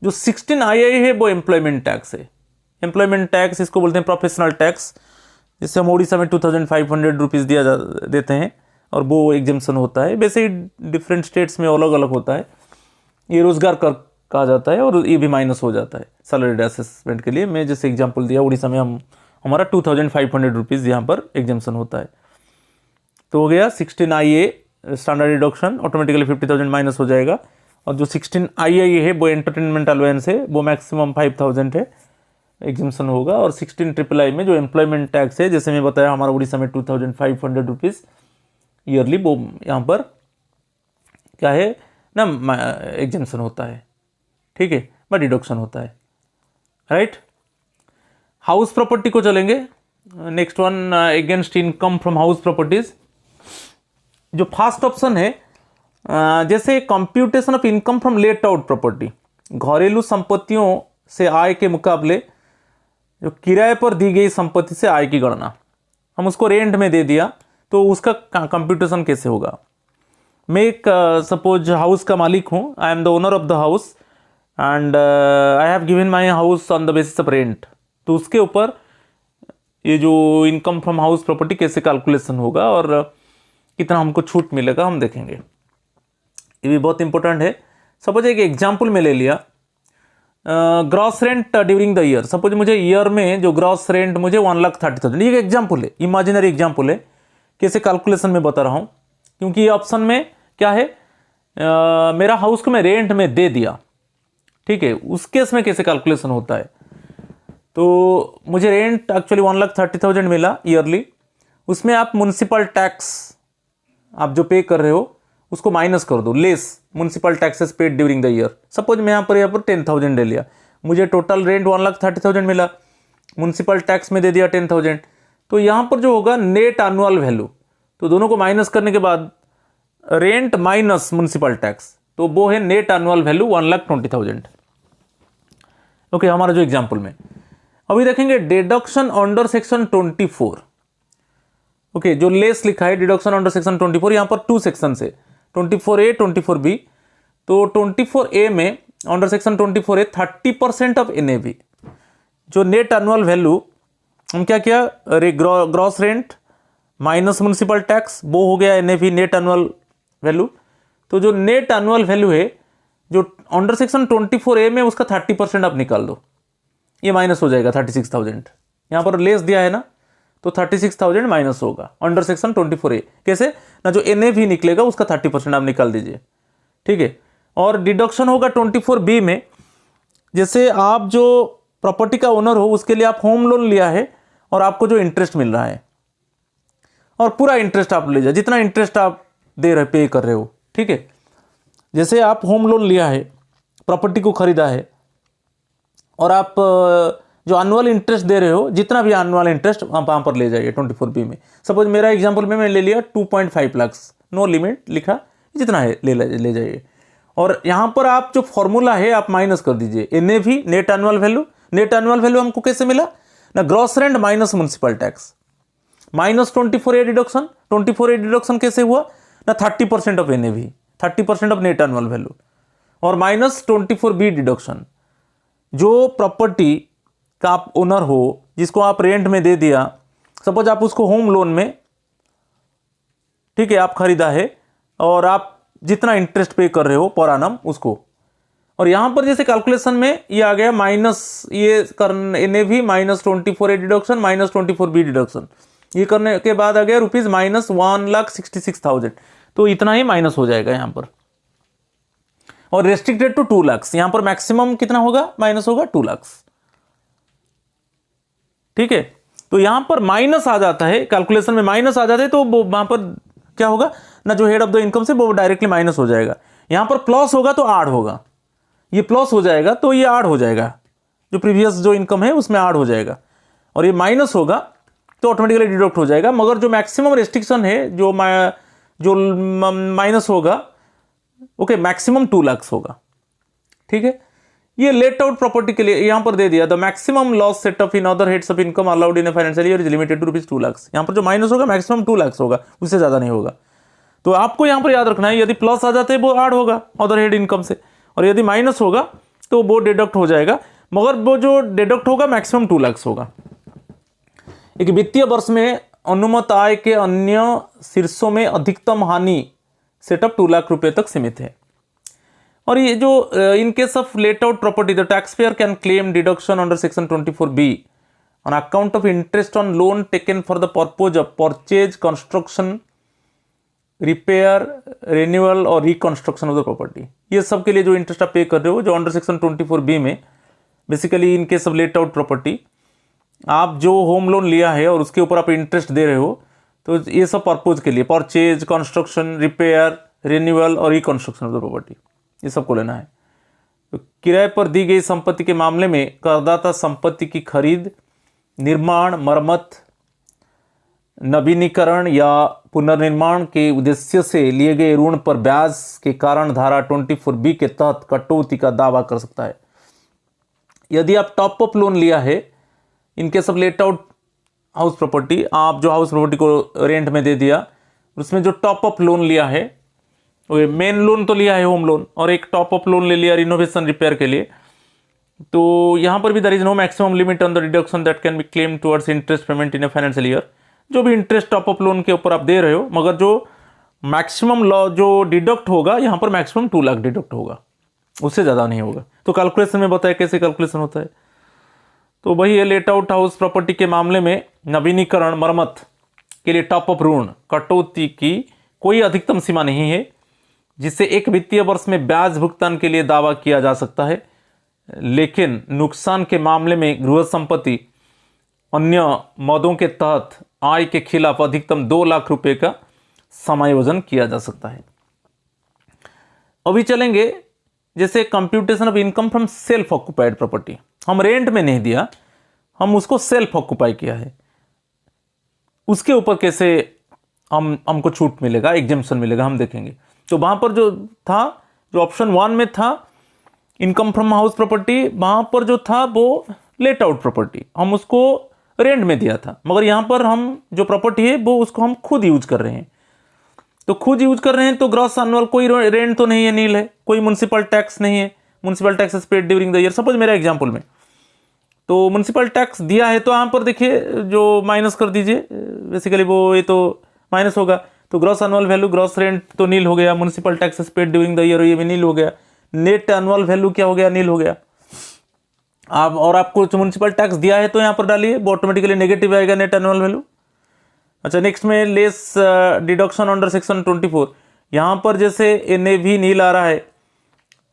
Speaker 1: जो 16II है वो एम्प्लॉयमेंट टैक्स है। एम्प्लॉयमेंट टैक्स इसको बोलते हैं प्रोफेशनल टैक्स, जिससे हम उड़ीसा में ₹2,500 देते हैं, और वो एग्जेम्पशन होता है। वैसे ही डिफरेंट स्टेट्स में अलग अलग होता है। ये रोजगार कर कहा जाता है, और ये भी माइनस हो जाता है सैलरीड असेसमेंट के लिए। मैं जैसे एग्जांपल दिया, उड़ीसा में हमारा ₹2,500 यहाँ पर एग्जेम्पशन होता है। तो हो गया 16IA standard deduction, automatically 50,000 minus हो जाएगा। और जो 16II है वो एंटरटेनमेंट अलाउंस है, वो मैक्सिमम 5,000 है, एग्जेम्पशन होगा। और 16III में जो एम्प्लॉयमेंट टैक्स है, जैसे मैं बताया हमारा उड़ीसा में ₹2,500 ईयरली, वो यहाँ पर क्या है ना, एग्जेम्पशन होता है, ठीक है, बट डिडक्शन होता है, राइट। हाउस प्रॉपर्टी को चलेंगे। Next one, against income from house properties. जो फर्स्ट ऑप्शन है, जैसे computation of income from let out property, घरेलू संपत्तियों से आय के मुकाबले जो किराए पर दी गई संपत्ति से आय की गणना, हम उसको रेंट में दे दिया, तो उसका कंप्यूटेशन कैसे होगा। मैं एक सपोज हाउस का मालिक हूँ, I am the owner of the house and I have given my house on the basis of rent, तो उसके ऊपर ये जो इनकम फ्रॉम हाउस प्रॉपर्टी कैसे कैलकुलेशन होगा और कितना हमको छूट मिलेगा, हम देखेंगे। ये भी बहुत इंपॉर्टेंट है। सपोज एक एग्जाम्पल में ले लिया, gross rent during the year. Suppose मुझे ईयर में जो ग्रॉस रेंट मुझे 1,30,000, ये एग्जाम्पल है, इमेजिनरी एग्जाम्पल है, कैसे कैलकुलेशन में बता रहा हूँ, क्योंकि ये ऑप्शन में क्या है, मेरा हाउस को मैं रेंट में दे दिया, ठीक है, उस केस में कैसे कैलकुलेशन होता है। तो मुझे रेंट एक्चुअली 1,30,000 मिला ईयरली, उसमें आप म्युनिसिपल टैक्स आप जो पे कर रहे हो उसको माइनस कर दो, less municipal taxes paid during the year. Suppose मैं यहाँ पर 10,000 ले लिया, मुझे टोटल रेंट 1,30,000 मिला, म्युनिसिपल टैक्स में दे दिया 10,000, तो यहाँ पर जो होगा नेट एनुअल वैल्यू, तो दोनों को माइनस करने के बाद रेंट माइनस म्युनिसिपल टैक्स, तो वो है नेट एनुअल वैल्यू 1,20,000। ओके, हमारा जो एग्जाम्पल में अभी देखेंगे डिडक्शन अंडर सेक्शन 24। ओके, जो लेस लिखा है डिडक्शन अंडर सेक्शन 24, यहाँ पर 2 सेक्शन है, 24A 24B। तो 24A में under section 24A 30% of NAV, जो नेट एनुअल वैल्यू हम क्या किया, gross rent minus municipal tax, वो हो गया NAV नेट एनुअल वैल्यू। तो जो नेट एनुअल वैल्यू है जो अंडर सेक्शन 24A में, उसका 30% आप निकाल दो, ये माइनस हो जाएगा 36,000। यहाँ पर लेस दिया है ना, तो 36,000 माइनस होगा अंडर सेक्शन 24A। कैसे ना, जो NAV निकलेगा उसका 30% आप निकाल दीजिए, ठीक है। और डिडक्शन होगा 24B में, जैसे आप जो प्रॉपर्टी का ओनर हो उसके लिए आप होम लोन लिया है और आपको जो इंटरेस्ट मिल रहा है, और पूरा इंटरेस्ट आप ले जाए, जितना इंटरेस्ट आप दे रहे पे कर रहे हो, ठीक है। जैसे आप होम लोन लिया है, प्रॉपर्टी को खरीदा है, और आप जो एनुअल इंटरेस्ट दे रहे हो, जितना भी एनुअल इंटरेस्ट आप वहाँ पर ले जाइए 24B में। सपोज मेरा एग्जांपल में मैं ले लिया 2.5 लाख, नो लिमिट लिखा, जितना है ले जाइए। और यहाँ पर आप जो फॉर्मूला है आप माइनस कर दीजिए, NAV net annual value. Net annual value हमको कैसे मिला ना, gross rent minus municipal tax minus 24A deduction. 24A deduction कैसे हुआ ना, 30% of NAV, 30% of net annual value, और माइनस 24B डिडक्शन। जो प्रॉपर्टी का आप ओनर हो, जिसको आप रेंट में दे दिया, सपोज आप उसको होम लोन में, ठीक है, आप खरीदा है, और आप जितना इंटरेस्ट पे कर रहे हो पर annum उसको, और यहां पर जैसे कैलकुलेशन में ये आ गया माइनस, ये NAV minus 24A deduction minus 24B deduction, ये करने के बाद आ गया रुपीज माइनस 1,66,000, तो इतना ही माइनस हो जाएगा यहां पर। और रेस्ट्रिक्टेड टू 2 लाख, यहां पर मैक्सिमम कितना होगा, माइनस होगा 2 लाख, ठीक है। तो यहां पर माइनस आ जाता है, कैलकुलेशन में माइनस आ जाता है, तो वहां पर क्या होगा ना, जो हेड ऑफ द इनकम से वो डायरेक्टली माइनस हो जाएगा। यहां पर प्लस होगा तो ऐड होगा, ये प्लस हो जाएगा तो ये ऐड हो जाएगा, जो प्रीवियस जो इनकम है उसमें ऐड हो जाएगा, और ये माइनस होगा तो ऑटोमेटिकली डिडक्ट हो जाएगा। मगर जो मैक्सिमम रेस्ट्रिक्शन है, जो माइनस होगा, ओके, मैक्सिमम 2 लाख होगा, ठीक है। ये लेट आउट प्रॉपर्टी के लिए यहां पर दे दिया, the maximum loss set off in other heads of income allowed in a financial year is limited to rupees 2 lakh. यहां पर जो माइनस होगा मैक्सिमम 2 लाख होगा, उससे ज्यादा नहीं होगा। तो आपको यहां पर याद रखना है, यदि प्लस आ जाते हैं वो ऐड होगा अदर हेड इनकम से, और यदि माइनस होगा तो वो डिडक्ट हो जाएगा, मगर वो जो डिडक्ट होगा मैक्सिमम 2 लाख होगा। एक वित्तीय वर्ष में अनुमत आय के अन्य शीर्षों में अधिकतम हानि सेटअप 2 लाख रुपए तक सीमित है। और ये जो इन case of let out property, the tax pair can claim deduction under section 24B on account of interest on loan taken for the purpose of purchase, construction, repair, renewal और रिकंस्ट्रक्शन ऑफ द प्रॉपर्टी। ये सब के लिए जो interest आप पे कर रहे हो, जो अंडर सेक्शन 24B में, basically in case of let out property, आप जो होम लोन लिया है और उसके ऊपर आप इंटरेस्ट दे रहे हो, तो ये सब पर्पज के लिए परचेज, कंस्ट्रक्शन, रिपेयर, रिन्यूअल और रिकंस्ट्रक्शन ऑफ द प्रॉपर्टी, ये सबको लेना है। तो किराए पर दी गई संपत्ति के मामले में करदाता संपत्ति की खरीद, निर्माण, मरम्मत, नवीनीकरण या पुनर्निर्माण के उद्देश्य से लिए गए ऋण पर ब्याज के कारण धारा 24B के तहत कटौती का दावा कर सकता है। यदि आप टॉप अप लोन लिया है, इनके सब लेट आउट हाउस प्रॉपर्टी, आप जो हाउस प्रॉपर्टी को रेंट में दे दिया, उसमें जो टॉप अप लोन लिया है, मेन लोन तो लिया है होम लोन, और एक टॉप अप लोन ले लिया रिनोवेशन रिपेयर के लिए, तो यहाँ पर भी there is no maximum limit on the deduction that can be claim towards interest payment in a financial year. जो भी इंटरेस्ट टॉप अप लोन के ऊपर आप दे रहे हो, मगर जो मैक्सिमम जो डिडक्ट होगा यहाँ पर मैक्सिमम 2 लाख डिडक्ट होगा, उससे ज़्यादा नहीं होगा। तो कैलकुलेशन में बताया कैसे कैलकुलेशन होता है। तो वही है, लेट आउट हाउस प्रॉपर्टी के मामले में नवीनीकरण मरम्मत के लिए टॉप अप ऋण कटौती की कोई अधिकतम सीमा नहीं है जिससे एक वित्तीय वर्ष में ब्याज भुगतान के लिए दावा किया जा सकता है, लेकिन नुकसान के मामले में गृह संपत्ति अन्य मदों के तहत आय के खिलाफ अधिकतम 2 लाख रुपए का समायोजन किया जा सकता है। अभी चलेंगे जैसे computation of income from self occupied property. हम रेंट में नहीं दिया, हम उसको सेल्फ ऑक्युपाई किया है, उसके ऊपर कैसे हमको छूट मिलेगा, एग्जेम्पशन मिलेगा, हम देखेंगे। तो वहां पर जो था, जो ऑप्शन 1 में था इनकम फ्रॉम हाउस प्रॉपर्टी, वहां पर जो था वो लेट आउट प्रॉपर्टी, हम उसको रेंट में दिया था। मगर यहां पर हम जो प्रॉपर्टी है वो उसको हम खुद यूज कर रहे हैं। तो खुद यूज कर रहे हैं तो ग्रॉस एनुअल कोई रेंट तो नहीं है, नील है, कोई म्युनिसिपल टैक्स नहीं है, municipal tax is paid during the year. Suppose मेरा एग्जांपल में तो म्युनिसिपल टैक्स दिया है, तो यहाँ पर देखिए जो माइनस कर दीजिए, बेसिकली वो ये तो माइनस होगा, तो gross annual value, gross rent तो नील हो गया, municipal tax is paid during the year ये भी नील हो गया, नेट एनुअल वैल्यू क्या हो गया, नील हो गया। आप और आपको जो म्युनिसिपल टैक्स दिया है तो यहाँ पर डालिए, वो ऑटोमेटिकली नेगेटिव आएगा नेट एनुअल वैल्यू। अच्छा, नेक्स्ट में लेस डिडक्शन अंडर सेक्शन 24, यहाँ पर जैसे NAV नील आ रहा है,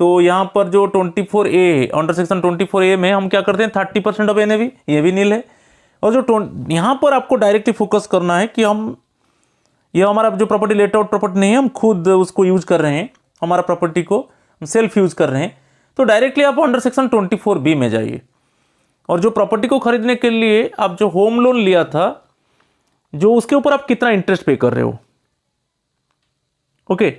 Speaker 1: तो यहाँ पर जो 24A है, अंडर सेक्शन 24A में हम क्या करते हैं 30% ऑफ NAV, ये भी नील है। और जो यहाँ पर आपको डायरेक्टली फोकस करना है कि हम ये हमारा जो प्रॉपर्टी लेट आउट प्रॉपर्टी नहीं है, हम खुद उसको यूज कर रहे हैं, हमारा प्रॉपर्टी को हम सेल्फ यूज कर रहे हैं, तो डायरेक्टली आप अंडर सेक्शन 24B में जाइए। और जो प्रॉपर्टी को खरीदने के लिए आप जो होम लोन लिया था, जो उसके ऊपर आप कितना इंटरेस्ट पे कर रहे हो, ओके,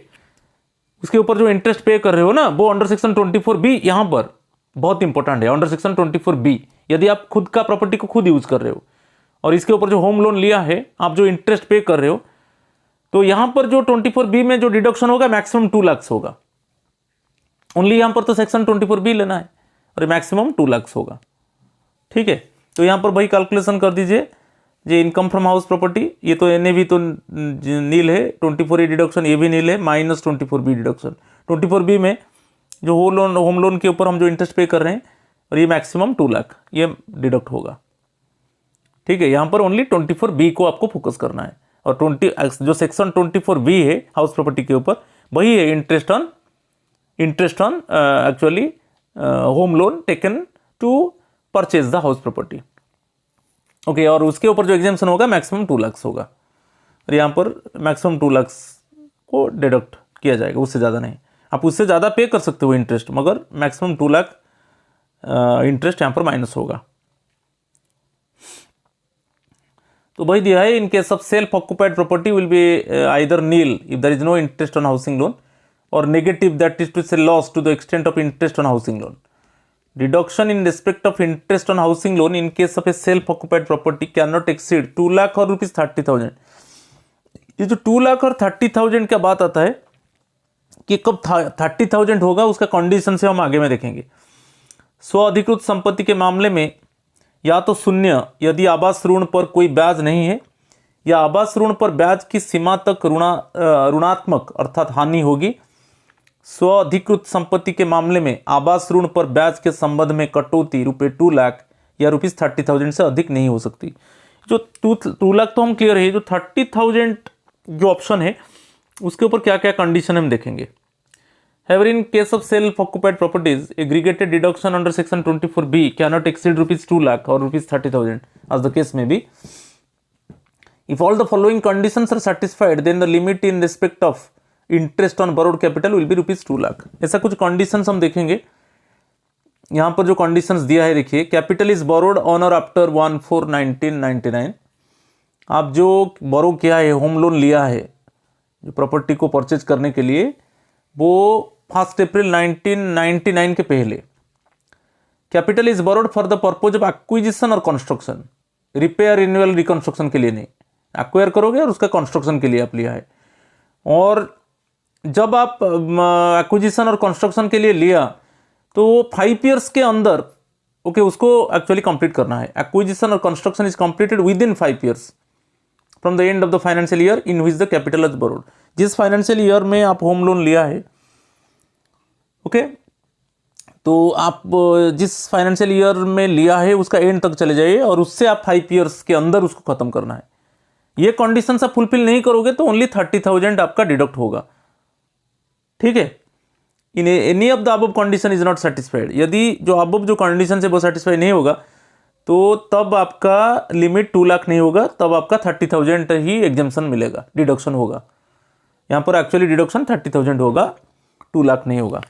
Speaker 1: उसके ऊपर जो इंटरेस्ट पे कर रहे हो ना, वो अंडर सेक्शन 24B यहां पर बहुत इंपॉर्टेंट है। अंडर सेक्शन 24B यदि आप खुद का प्रॉपर्टी को खुद यूज कर रहे हो और इसके ऊपर जो होम लोन लिया है, आप जो इंटरेस्ट पे कर रहे हो, तो यहां पर जो 24B में जो डिडक्शन होगा मैक्सिमम 2 लाख होगा ओनली। यहां पर तो सेक्शन 24B लेना है और मैक्सिमम 2 लाख होगा, ठीक है। तो यहां पर वही कैलकुलेशन कर दीजिए, ये इनकम फ्रॉम हाउस प्रॉपर्टी, ये तो NAV तो नील है, 24A डिडक्शन ये भी नील है, माइनस 24B डिडक्शन। 24B में जो होम लोन के ऊपर हम जो इंटरेस्ट पे कर रहे हैं, और ये मैक्सिमम 2 लाख ये डिडक्ट होगा, ठीक है। यहाँ पर ओनली 24B को आपको फोकस करना है। और जो सेक्शन 24B है हाउस प्रॉपर्टी के ऊपर, वही है interest on actually home loan taken to purchase the house property, okay. और उसके ऊपर जो एग्जाम्पशन होगा मैक्सिमम 2 लाख होगा, और यहाँ पर मैक्सिमम 2 लाख को डिडक्ट किया जाएगा, उससे ज़्यादा नहीं। आप उससे ज़्यादा पे कर सकते हो इंटरेस्ट, मगर मैक्सिमम 2 लाख इंटरेस्ट यहाँ पर माइनस होगा। तो वही दिया है, in case of self occupied property will be either nil if there is no interest on housing loan, और negative that is to say loss to the extent of interest on housing loan. Deduction in respect of interest on housing loan in case of a self-occupied property cannot exceed 2 lakh और ₹30,000। ये जो 2 लाख और 30,000 का बात आता है कि कब 30,000 होगा, उसका कंडीशन से हम आगे में देखेंगे। स्व अधिकृत संपत्ति के मामले में या तो शून्य यदि आवास ऋण पर कोई ब्याज नहीं है, या आवास ऋण पर ब्याज की सीमा तक ऋणात्मक अर्थात हानि होगी। स्व अधिकृत संपत्ति के मामले में आवास ऋण पर ब्याज के संबंध में कटौती ₹2 लाख या ₹30,000 से अधिक नहीं हो सकती। जो 2 लाख तो हम क्लियर है, जो 30,000 जो ऑप्शन है उसके ऊपर क्या क्या कंडीशन हम देखेंगे। However, in case of self-occupied properties, aggregated deduction under section 24B cannot exceed ₹2 lakh or ₹30,000, as the case may be. If all the following conditions are satisfied, then the limit in respect of interest on borrowed capital will be ₹2 lakh. ऐसा कुछ conditions हम देखेंगे। यहाँ पर जो conditions दिया है देखिए, capital is borrowed on or after 1/4/1999। आप जो borrow किया है, होम लोन लिया है जो प्रॉपर्टी को परचेज करने के लिए, वो 1 अप्रैल 1999 के पहले। Capital is borrowed for the purpose of acquisition और कंस्ट्रक्शन, रिपेयर रिन्यूअल रिकंस्ट्रक्शन के लिए नहीं, एक्वायर करोगे और उसका कंस्ट्रक्शन के लिए आप लिया है। और जब आप एक्विजिशन और कंस्ट्रक्शन के लिए लिया तो 5 ईयर्स के अंदर ओके उसको एक्चुअली कंप्लीट करना है। एक्विजिशन और construction is completed with in 5 years from the end of the financial year in which the capital is borrowed. जिस फाइनेंशियल ईयर में आप होम लोन लिया है ओके तो आप जिस फाइनेंशियल ईयर में लिया है उसका एंड तक चले जाइए और उससे आप 5 ईयर्स के अंदर उसको खत्म करना है। ये कंडीशन आप फुलफिल नहीं करोगे तो ओनली 30,000 आपका डिडक्ट होगा। ठीक है, in any of the above condition is not satisfied, यदि जो अबव जो कंडीशन से वो सेटिस्फाई नहीं होगा तो तब आपका लिमिट 2 लाख नहीं होगा, तब आपका 30,000 ही एग्जाम्पशन मिलेगा, डिडक्शन होगा। यहाँ पर एक्चुअली डिडक्शन 30,000 होगा, 2 लाख नहीं होगा,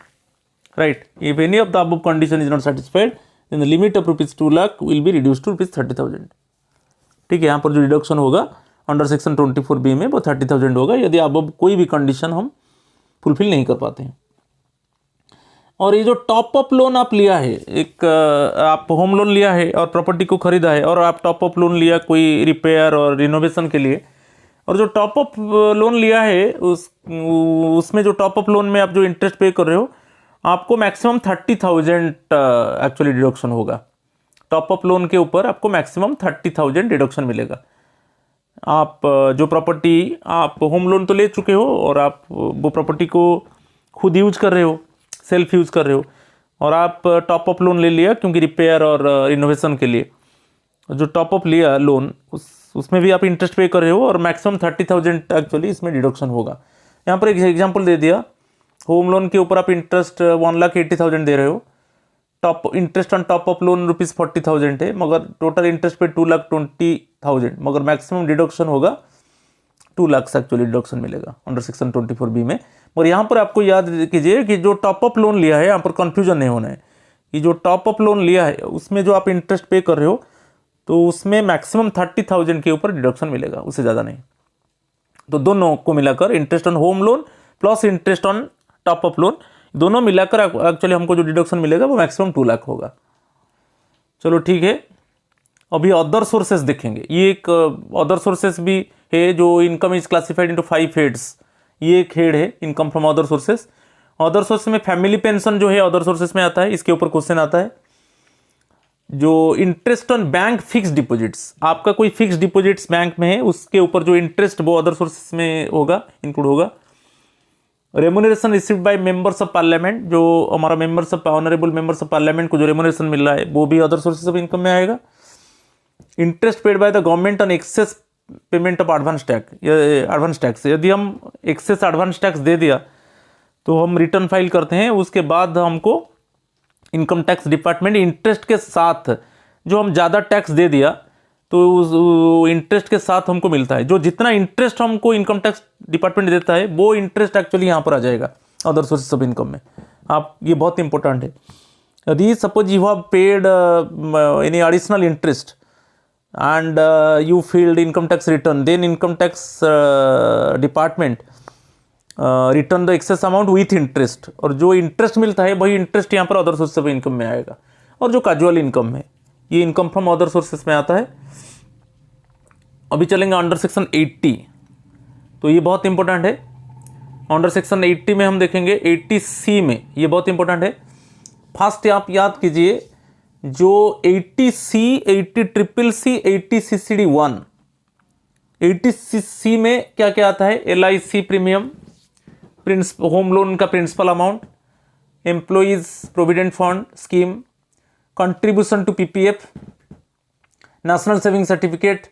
Speaker 1: right. If any of the above condition is not satisfied then the limit of ₹2 lakh will be reduce to ₹30,000। ठीक है, यहाँ पर जो डिडक्शन होगा अंडर सेक्शन 24B में वो 30,000 होगा यदि अबव कोई भी कंडीशन हम फुलफिल नहीं कर पाते हैं। और ये जो टॉप अप लोन आप लिया है, एक आप होम लोन लिया है और प्रॉपर्टी को खरीदा है और आप टॉप अप लोन लिया कोई रिपेयर और रिनोवेशन के लिए, और जो टॉप अप लोन लिया है उसमें जो टॉप अप लोन में आप जो इंटरेस्ट पे कर रहे हो आपको मैक्सिमम 30,000 एक्चुअली डिडक्शन होगा। टॉप अप लोन के ऊपर आपको मैक्सिमम 30,000 डिडक्शन मिलेगा। आप जो प्रॉपर्टी आप होम लोन तो ले चुके हो और आप वो प्रॉपर्टी को खुद यूज कर रहे हो, सेल्फ यूज कर रहे हो, और आप टॉप अप लोन ले लिया क्योंकि रिपेयर और इनोवेशन के लिए जो टॉप अप लिया लोन उसमें भी आप इंटरेस्ट पे कर रहे हो और मैक्सिमम 30,000 एक्चुअली इसमें डिडक्शन होगा। यहाँ पर एक एग्जांपल दे दिया, होम लोन के ऊपर आप इंटरेस्ट 1,80,000 दे रहे हो, top interest on top up loan ₹40,000 है, मगर टोटल इंटरेस्ट पे 2,20,000, मगर मैक्सिमम डिडक्शन होगा 2 लाख एक्चुअली डिडक्शन मिलेगा अंडर सेक्शन 24B में। और यहाँ पर आपको याद कीजिए कि जो टॉप अप लोन लिया है, यहाँ पर कंफ्यूजन नहीं होना है कि जो टॉप अप लोन लिया है उसमें जो आप इंटरेस्ट पे कर रहे हो तो उसमें मैक्सिमम 30,000 के ऊपर डिडक्शन मिलेगा, उससे ज़्यादा नहीं। तो दोनों को मिलाकर interest on home loan plus interest on top up loan दोनों मिलाकर एक्चुअली हमको जो डिडक्शन मिलेगा वो मैक्सिमम 2 लाख होगा। चलो ठीक है, अभी अदर सोर्सेस देखेंगे। ये एक अदर सोर्सेस भी है, जो income is classified into 5 heads, ये एक हेड है income from other sources. Other sources में फैमिली पेंशन जो है अदर सोर्सेस में आता है, इसके ऊपर क्वेश्चन आता है। जो interest on bank fix deposits, आपका कोई फिक्स डिपॉजिट्स बैंक में है उसके ऊपर जो इंटरेस्ट वो अदर सोर्सेस में होगा, इंक्लूड होगा। Remuneration received by members of parliament, जो हमारा members of honourable members of parliament को जो रेमुनरेशन मिल रहा है वो भी अदर सोर्सेस ऑफ इनकम में आएगा। Interest paid by the government on access payment of advance tax, यदि हम एक्सेस एडवांस टैक्स दे दिया तो हम रिटर्न फाइल करते हैं, उसके बाद हमको इनकम टैक्स डिपार्टमेंट इंटरेस्ट के साथ जो हम ज़्यादा टैक्स दे दिया तो उस इंटरेस्ट के साथ हमको मिलता है, जो जितना इंटरेस्ट हमको इनकम टैक्स डिपार्टमेंट देता है वो इंटरेस्ट एक्चुअली यहाँ पर आ जाएगा अदर सोर्सेस ऑफ इनकम में। आप ये बहुत इंपॉर्टेंट है। यदि suppose you have paid any additional interest and you filed income tax return, then income tax department return the excess amount with interest, और जो इंटरेस्ट मिलता है वही इंटरेस्ट यहाँ पर अदर सोर्सेस ऑफ इनकम में आएगा। और जो कैजुअल इनकम है ये इनकम फ्रॉम अदर सोर्सेस में आता है। अभी चलेंगे अंडर सेक्शन 80, तो ये बहुत इंपॉर्टेंट है। अंडर सेक्शन 80 में हम देखेंगे 80C में, ये बहुत इंपॉर्टेंट है। फर्स्ट आप याद कीजिए जो 80C, 80CCC, 80CCD1, 80C में क्या क्या आता है? LIC प्रीमियम, होम लोन का principal amount, employees provident fund scheme, contribution to PPF, national saving certificate,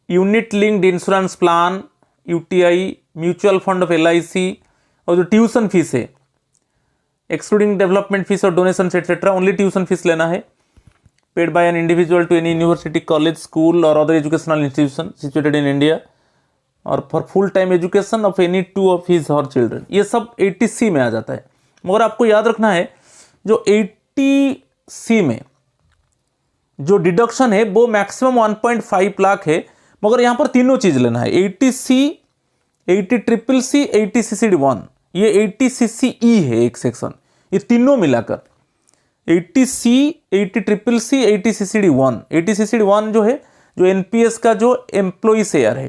Speaker 1: unit linked insurance plan UTI, mutual fund of LIC, और जो ट्यूशन फीस है excluding development fees और donation etcetera, only tuition fees लेना है, paid by an individual to any university, college, school or other educational institution situated in India, और for full time education of any two of his or children। ये सब 80C में आ जाता है। मगर आपको याद रखना है जो 80C में जो डिडक्शन है वो मैक्सिमम 1.5 लाख है, मगर यहाँ पर तीनों चीज लेना है, 80C, 80CCC, 80CCD1, ये 80CCE है एक सेक्शन, ये तीनों मिलाकर 80C, 80CCC, 80CCD1। 80CCD1 जो है जो NPS का जो एम्प्लॉय शेयर है,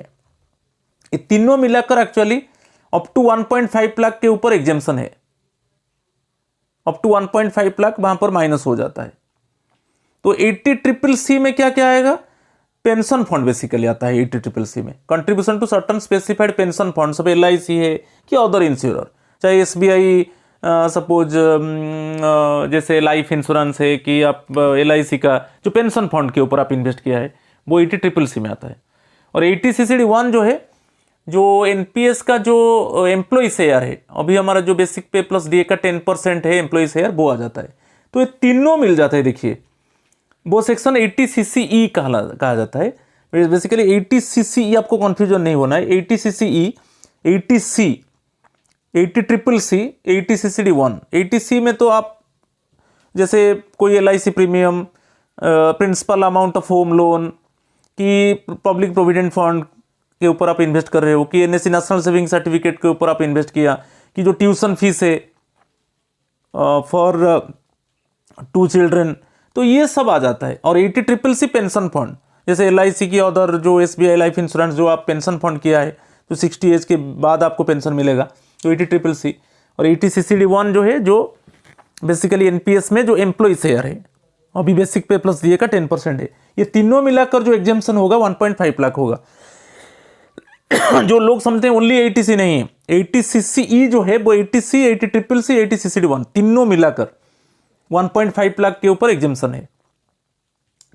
Speaker 1: ये तीनों मिलाकर एक्चुअली अप टू 1.5 लाख के ऊपर एग्जेम्पशन है। अप टू 1.5 लाख वहां पर माइनस हो जाता है। तो 80CCC में क्या क्या आएगा? पेंशन फंड बेसिकली आता है 80CCC में। Contribution to certain specified pension fund, सब LIC है कि अदर इंश्योरर, चाहे SBI सपोज जैसे लाइफ इंश्योरेंस है कि आप LIC का जो पेंशन फंड के ऊपर आप इन्वेस्ट किया है वो 80CCC में आता है। और 80CCD1 जो है जो NPS का जो एम्प्लॉय शेयर है, अभी हमारा जो बेसिक पे प्लस DA का 10% है एम्प्लॉय शेयर, वो आ जाता है। तो ये तीनों मिल जाता है। देखिए वो सेक्शन 80CCE कहा जाता है। बेसिकली 80CCE आपको कन्फ्यूजन नहीं होना है। 80CCE, 80C, 80CCC, 80CCD1। 80C में तो आप जैसे कोई LIC premium, principal amount of home loan, कि पब्लिक प्रोविडेंट फंड के ऊपर आप इन्वेस्ट कर रहे हो, कि NSC नेशनल सेविंग सर्टिफिकेट के ऊपर आप इन्वेस्ट किया, कि जो ट्यूशन फीस है फॉर 2 चिल्ड्रन, तो ये सब आ जाता है। और 80CCC पेंशन फंड, जैसे LIC की अदर जो SBI लाइफ इंश्योरेंस जो आप पेंशन फंड किया है तो 60 एज के बाद आपको पेंशन मिलेगा, तो 80CCC। और 80CCD1 जो है जो बेसिकली NPS में जो एम्प्लॉय शेयर है, अभी बेसिक पे प्लस DA का 10% है। ये तीनों मिलाकर जो एग्जाम्पशन होगा 1.5 लाख होगा। जो लोग समझते हैं ओनली 80C नहीं है, 80CCE जो है वो 80C, 80CCC, 80CCD1 तीनों मिलाकर 1.5 लाख के ऊपर एग्जाम्पशन है।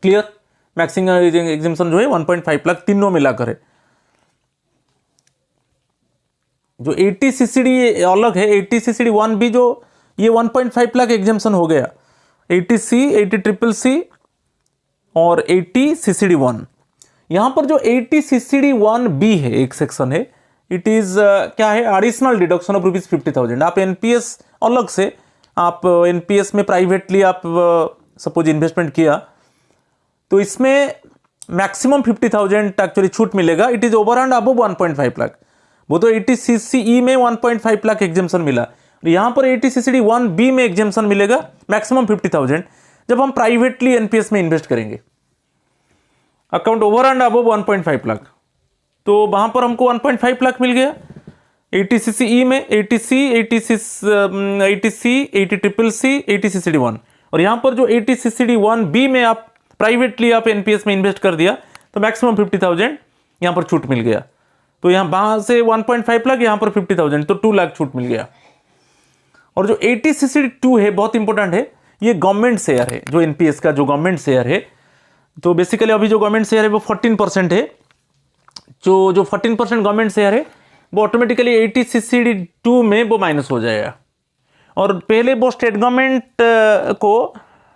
Speaker 1: क्लियर? मैक्सिमम एग्जाम्पशन जो है 1.5 लाख तीनों मिलाकर है। जो 80CCD अलग है, 80CCD1 भी जो ये 1.5 लाख एग्जाम्पशन हो गया, 80C, 80CCC और 80CCD1। यहां पर जो 80CCD1B है, एक सेक्शन है, इट इज क्या है, एडिशनल डिडक्शन ऑफ ₹50,000। आप NPS अलग से, आप NPS में प्राइवेटली आप सपोज इन्वेस्टमेंट किया तो इसमें मैक्सिमम 50,000 एक्चुअली छूट मिलेगा। It is over and above 1.5 lakh. वो तो 80CCE में 1.5 लाख एग्जाम्पशन मिला, यहां पर 80CCD1B में एग्जाम्पशन मिलेगा मैक्सिमम 50,000 जब हम प्राइवेटली NPS में इन्वेस्ट करेंगे। Account over and above 1.5 lakh, तो वहां पर हमको 1.5 लाख मिल गया 80CCE में, 80C, 80CCC, 80CCD1। और यहां पर जो 80CCD1B में आप प्राइवेटली आप NPS में इन्वेस्ट कर दिया तो मैक्सिमम 50,000 यहां पर छूट मिल गया। तो यहां वहां से 1.5 लाख, यहां पर 50,000, तो 2 लाख छूट मिल गया। और जो 80CCD2 है बहुत इंपॉर्टेंट है, ये गवर्नमेंट शेयर है। जो NPS का जो गवर्नमेंट शेयर है, तो बेसिकली अभी जो गवर्नमेंट शेयर है वो 14% है। जो 14% गवर्नमेंट शेयर है वो ऑटोमेटिकली 80CCD2 में वो माइनस हो जाएगा। और पहले वो स्टेट गवर्नमेंट को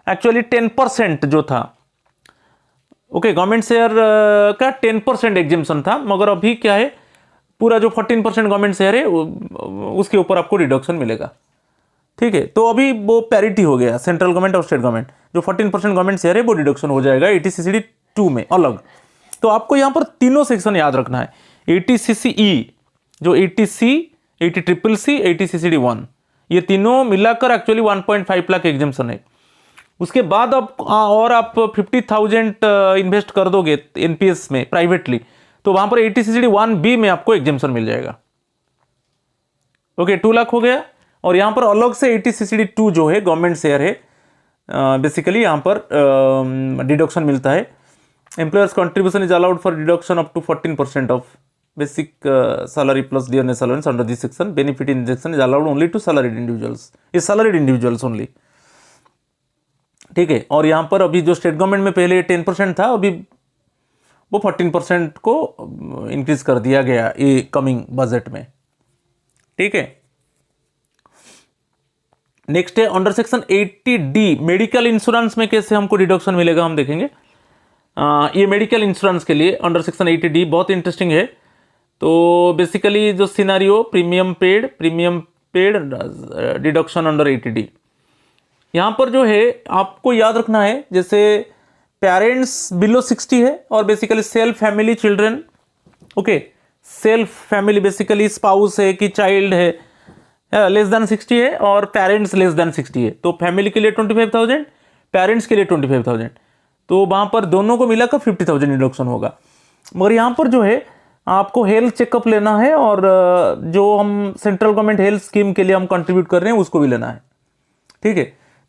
Speaker 1: एक्चुअली 10% जो था, ओके, गवर्नमेंट शेयर का 10% एग्जाम्पशन था, मगर अभी क्या है, पूरा जो 14% गवर्नमेंट शेयर है उसके ऊपर आपको डिडक्शन मिलेगा। ठीक है, तो अभी वो पैरिटी हो गया, सेंट्रल गवर्नमेंट और स्टेट गवर्नमेंट, जो 14% गवर्नमेंट शेयर है वो डिडक्शन हो जाएगा 80CCD2 में अलग। तो आपको यहां पर तीनों सेक्शन याद रखना है, 80CCE, जो 80C, 80CCC, 80CCD1, ये तीनों मिलाकर एक्चुअली 1.5 लाख एग्जाम्पशन है। उसके बाद आप 50,000 इन्वेस्ट कर दोगे NPS में प्राइवेटली, तो वहां पर 80CCD1B में आपको एग्जाम्पशन मिल जाएगा। ओके, 2 लाख हो गया। और यहां पर अलग से 80CCD2 जो है गवर्नमेंट शेयर है, बेसिकली यहां पर डिडक्शन मिलता है। Employer's contribution is allowed for deduction up to 14% of basic salary plus dearness allowance under this section. Benefit injection is allowed only to salaried individuals, is salaried individuals only. ठीक है, और यहां पर अभी जो स्टेट गवर्नमेंट में पहले 10% था, अभी वो 14% को इंक्रीज कर दिया गया ये कमिंग बजट में। ठीक है, नेक्स्ट है under section 80D medical insurance में कैसे हमको डिडक्शन मिलेगा, हम देखेंगे। ये मेडिकल इंश्योरेंस के लिए अंडर सेक्शन 80D बहुत इंटरेस्टिंग है। तो बेसिकली जो scenario, premium paid deduction under 80D, यहां पर जो है आपको याद रखना है, जैसे पेरेंट्स बिलो 60 है और basically self family children, okay, self family basically spouse है कि चाइल्ड है लेस देन 60 है और पेरेंट्स लेस देन 60 है, तो फैमिली के लिए 25,000, पेरेंट्स के लिए 25,000, तो वहां पर दोनों को मिलाकर 50,000 डिडक्शन होगा। मगर यहां पर जो है आपको हेल्थ चेकअप लेना है और जो हम सेंट्रल गवर्नमेंट हेल्थ स्कीम के लिए हम कंट्रीब्यूट कर रहे हैं उसको भी लेना है। ठीक है,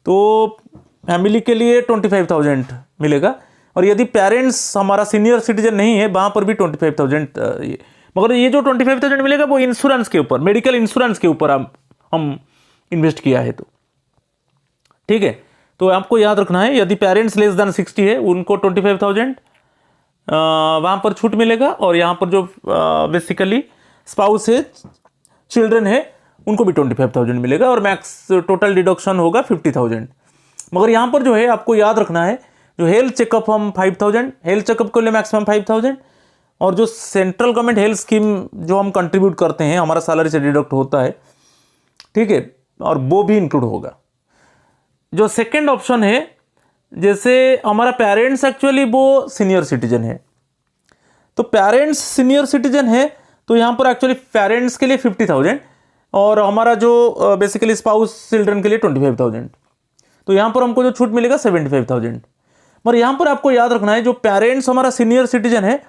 Speaker 1: तो फैमिली के लिए 25,000 मिलेगा, और यदि पेरेंट्स हमारा सीनियर सिटीजन नहीं है वहां पर भी 25,000। मगर ये जो 25,000 मिलेगा वो इंश्योरेंस के ऊपर, मेडिकल इंश्योरेंस के ऊपर हम इन्वेस्ट किया है तो, ठीक है। तो आपको याद रखना है, यदि पेरेंट्स लेस देन 60 है उनको 25,000 वहाँ पर छूट मिलेगा, और यहाँ पर जो बेसिकली स्पाउस है, चिल्ड्रन है, उनको भी 25,000 मिलेगा, और मैक्स टोटल डिडक्शन होगा 50,000। मगर यहाँ पर जो है आपको याद रखना है, जो हेल्थ चेकअप हम 5,000, हेल्थ चेकअप के लिए मैक्सिमम 5,000, और जो सेंट्रल गवर्नमेंट हेल्थ स्कीम जो हम कंट्रीब्यूट करते हैं, हमारा सैलरी से डिडक्ट होता है, ठीक है, और वो भी इंक्लूड होगा। जो सेकंड ऑप्शन है, जैसे हमारा पेरेंट्स एक्चुअली वो सीनियर सिटीजन है, तो पेरेंट्स सीनियर सिटीजन है तो यहाँ पर एक्चुअली पेरेंट्स के लिए 50,000, और हमारा जो बेसिकली स्पाउस चिल्ड्रन के लिए 25,000, तो यहाँ पर हमको जो छूट मिलेगा 75,000। पर यहाँ पर आपको याद रखना है, जो पेरेंट्स हमारा सीनियर सिटीजन है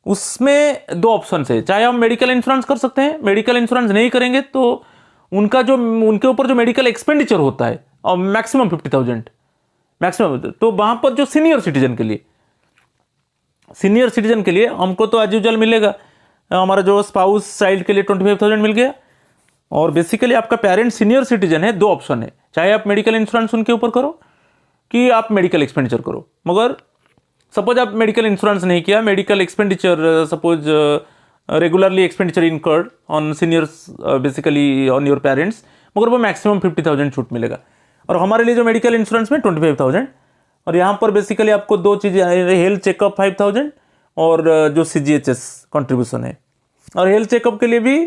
Speaker 1: उसमें दो ऑप्शन है, चाहे हम मेडिकल इंश्योरेंस कर सकते हैं, मेडिकल इंश्योरेंस नहीं करेंगे तो उनका जो उनके ऊपर जो मेडिकल एक्सपेंडिचर होता है और मैक्सिमम 50,000 मैक्सिमम, तो वहाँ पर जो सीनियर सिटीजन के लिए हमको तो एज यूजुअल मिलेगा, हमारा जो स्पाउस चाइल्ड के लिए 25,000 मिल गया। और बेसिकली आपका पेरेंट सीनियर सिटीजन है, दो ऑप्शन है, चाहे आप मेडिकल इंश्योरेंस उनके ऊपर करो कि आप मेडिकल एक्सपेंडिचर करो। मगर सपोज आप मेडिकल इंश्योरेंस नहीं किया, medical expenditure suppose regularly expenditure incurred on seniors basically on your parents, मगर वो मैक्सिमम 50,000 छूट मिलेगा। और हमारे लिए जो मेडिकल इंश्योरेंस में 25,000, और यहाँ पर बेसिकली आपको दो चीज़ें आ रही है, हेल्थ चेकअप 5,000 और जो CGHS कंट्रीब्यूशन है। और हेल्थ चेकअप के लिए भी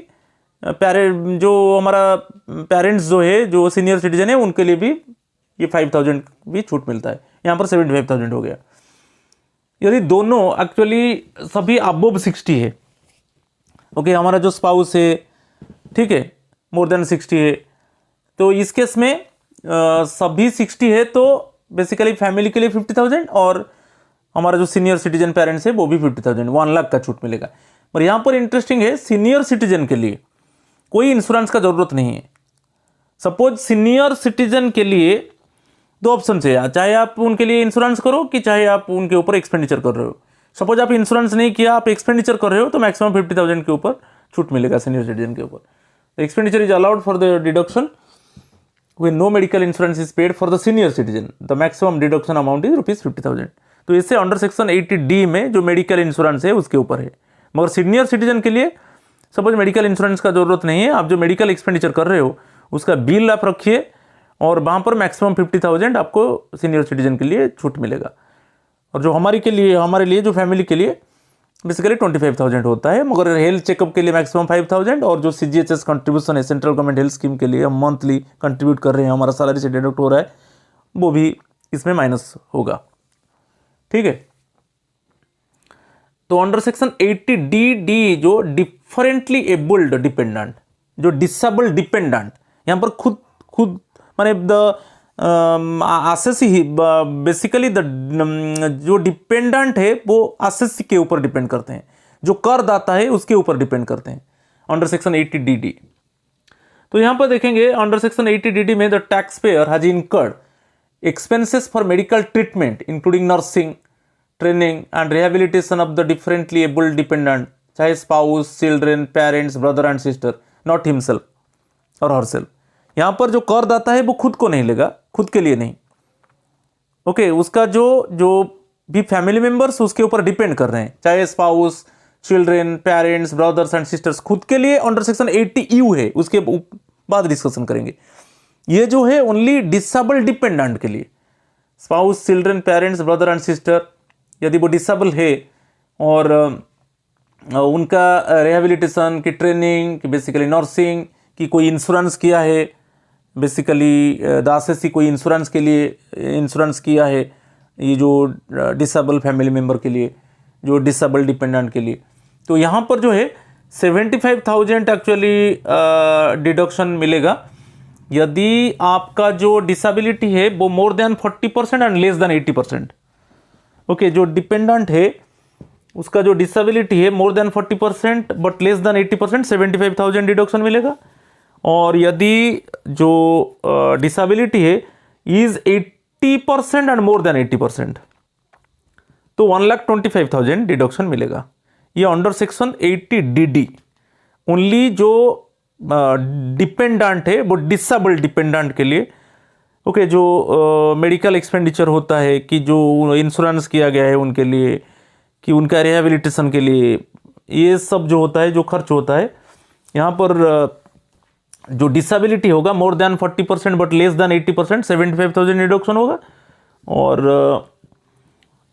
Speaker 1: जो हमारा पेरेंट्स जो है, जो सीनियर सिटीजन है, उनके लिए भी ये 5,000 भी छूट मिलता है, यहाँ पर 75,000 हो गया। यदि दोनों एक्चुअली सभी अबव 60 है, ओके, हमारा जो स्पाउस है, ठीक है, मोर देन 60 है, तो इस केस में सभी 60 है तो बेसिकली फैमिली के लिए 50,000, और हमारा जो सीनियर सिटीजन पेरेंट्स है वो भी 50,000, 1 लाख का छूट मिलेगा। पर यहाँ पर इंटरेस्टिंग है, सीनियर सिटीजन के लिए कोई इंश्योरेंस का जरूरत नहीं है। सपोज सीनियर सिटीजन के लिए दो ऑप्शन है, चाहे आप उनके लिए इंश्योरेंस करो कि चाहे आप उनके ऊपर एक्सपेंडिचर कर रहे हो। सपोज आप इंश्योरेंस नहीं किया, आप एक्सपेंडिचर कर रहे हो, तो मैक्सिमम 50,000 के ऊपर छूट मिलेगा सीनियर सिटीजन के ऊपर। Expenditure is allowed for the deduction when no medical insurance is paid for the senior citizen, the maximum deduction amount is ₹50,000। तो इससे अंडर सेक्शन 80D में जो मेडिकल इंश्योरेंस है उसके ऊपर है। मगर सीनियर सिटीजन के लिए सपोज मेडिकल इंश्योरेंस का जरूरत नहीं है, आप जो मेडिकल एक्सपेंडिचर कर रहे हो उसका बिल आप रखिए, और वहाँ पर मैक्सिमम 50,000 आपको सीनियर सिटीजन के लिए छूट मिलेगा। और जो हमारे लिए जो फैमिली के लिए बेसिकली 25,000 होता है, मगर हेल्थ चेकअप के लिए मैक्सिमम 5,000, और जो CGHS कंट्रीब्यूशन है, सेंट्रल गवर्नमेंट हेल्थ स्कीम के लिए हम मंथली कंट्रीब्यूट कर रहे हैं, हमारा सैलरी से डिडक्ट हो रहा है, वो भी इसमें माइनस होगा, ठीक है। तो अंडर सेक्शन 80D जो डिफरेंटली एबल्ड डिपेंडेंट, जो डिसेबल्ड डिपेंडेंट, यहाँ पर खुद माने द आसेसी ही बेसिकली जो डिपेंडेंट है वो आसेसी के ऊपर डिपेंड करते हैं, जो करदाता है उसके ऊपर डिपेंड करते हैं अंडर सेक्शन 80DD। तो यहाँ पर देखेंगे अंडर सेक्शन 80DD में the tax payer has incurred expenses for medical treatment including nursing training and rehabilitation of the differently abled dependent, चाहे spouse, children, parents, brother and sister, not himself और herself. यहाँ पर जो करदाता है वो खुद को नहीं लेगा, खुद के लिए नहीं, ओके, उसका जो भी फैमिली मेंबर्स उसके ऊपर डिपेंड कर रहे हैं, चाहे spouse, children, parents, brothers and sisters, खुद के लिए अंडर सेक्शन 80U है, उसके बाद डिस्कशन करेंगे। ये जो है ओनली डिसेबल डिपेंडेंट के लिए, spouse, children, parents, brother and sister, यदि वो डिसेबल है और उनका रिहेबिलिटेशन की ट्रेनिंग की, बेसिकली नर्सिंग की, कोई इंश्योरेंस किया है, बेसिकली दासेसी कोई इंश्योरेंस के लिए इंश्योरेंस किया है, ये जो डिसेबल फैमिली मेम्बर के लिए, जो डिसेबल डिपेंडेंट के लिए, तो यहाँ पर जो है 75,000 एक्चुअली डिडक्शन मिलेगा यदि आपका जो डिसेबिलिटी है वो मोर than 40% and less than 80%। Okay, जो डिपेंडेंट है उसका जो डिसेबिलिटी है मोर than 40% but less than 80%, 75,000 deduction मिलेगा। और यदि जो डिसेबिलिटी है इज 80% एंड मोर देन 80%, तो 1,25,000 डिडक्शन मिलेगा। ये अंडर सेक्शन 80DD ओनली जो डिपेंडेंट है वो डिसेबल डिपेंडेंट के लिए। ओके, जो मेडिकल एक्सपेंडिचर होता है कि जो इंश्योरेंस किया गया है उनके लिए, कि उनका रिहेबिलिटेशन के लिए, ये सब जो होता है, जो खर्च होता है यहाँ पर, जो डिसेबिलिटी होगा मोर than 40% but less than 80%, 75,000 deduction होगा। और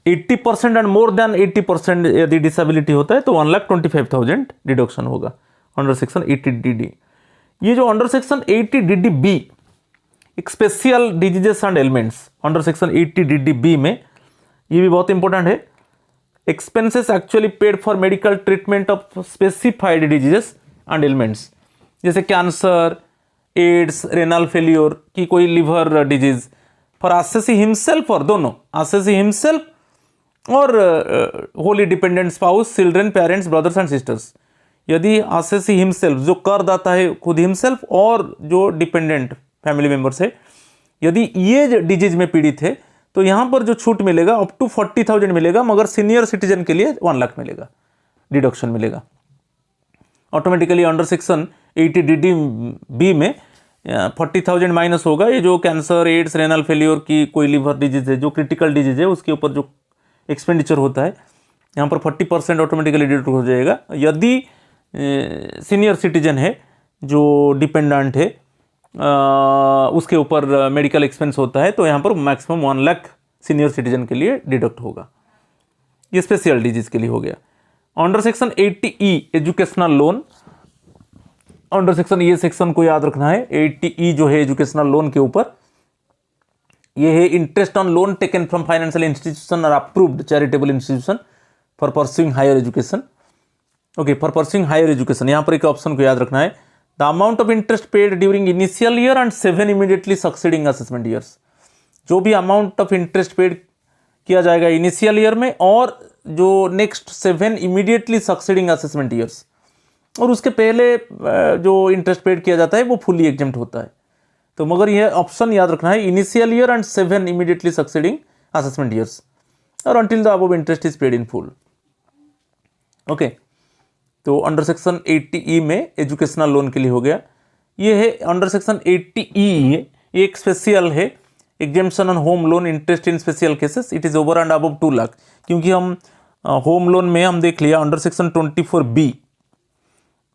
Speaker 1: 80% एंड मोर देन 80% यदि डिसेबिलिटी होता है तो 1,25,000 डिडक्शन होगा अंडर सेक्शन 80DD। ये जो अंडर सेक्शन 80DD-B एक special diseases and elements under section 80DD-B में, ये भी बहुत इंपॉर्टेंट है। Expenses actually paid for medical treatment of specified diseases and elements, जैसे कैंसर, एड्स, रेनल फेल्योर की कोई लिवर डिजीज, फॉर आसेसी हिमसेल्फ, और दोनों आसेसी हिमसेल्फ और Holi dependent spouse, children, parents, brothers and sisters. यदि आसेसी हिमसेल्फ जो कर दाता है खुद हिमसेल्फ, और जो डिपेंडेंट फैमिली मेंबर्स है, यदि ये डिजीज में पीड़ित है तो यहां पर जो छूट मिलेगा अप टू 40,000 मिलेगा, मगर सीनियर सिटीजन के लिए 1 लाख मिलेगा, डिडक्शन मिलेगा ऑटोमेटिकली। अंडर सेक्शन 80DD-B में 40,000 माइनस होगा। ये जो कैंसर, एड्स, रेनल फेल्योर की कोई लिवर डिजीज है, जो क्रिटिकल डिजीज है, उसके ऊपर जो एक्सपेंडिचर होता है यहाँ पर 40% ऑटोमेटिकली डिडक्ट हो जाएगा। यदि सीनियर सिटीजन है, जो डिपेंडेंट है, उसके ऊपर मेडिकल एक्सपेंस होता है तो यहाँ पर मैक्सिमम 1 लाख सीनियर सिटीजन के लिए डिडक्ट होगा। ये स्पेशल डिजीज के लिए हो गया। Under section 80E educational loan, under section, ये सेक्शन को याद रखना है। 80E जो है एजुकेशनल लोन के ऊपर, ये है interest on loan taken from financial institution और approved charitable institution for pursuing higher education. Okay, for pursuing higher education, यहाँ पर एक ऑप्शन को याद रखना है, the amount of interest paid during initial year and 7 immediately succeeding assessment years. जो भी अमाउंट ऑफ इंटरेस्ट पेड किया जाएगा इनिशियल ईयर में, और जो next 7 immediately succeeding assessment years, और उसके पहले जो इंटरेस्ट पेड किया जाता है वो फुली एग्जेम्प्ट होता है। तो मगर यह ऑप्शन याद रखना है, initial year and 7 immediately succeeding assessment years, और until the above interest is paid in full. Okay, तो अंडर सेक्शन 80E में एजुकेशनल लोन के लिए हो गया। ये है अंडर सेक्शन 80E, एक स्पेशल है, exemption on home loan interest in special cases, it is over and above 2 lakh. क्योंकि हम होम लोन में हम देख लिया अंडर सेक्शन 24B,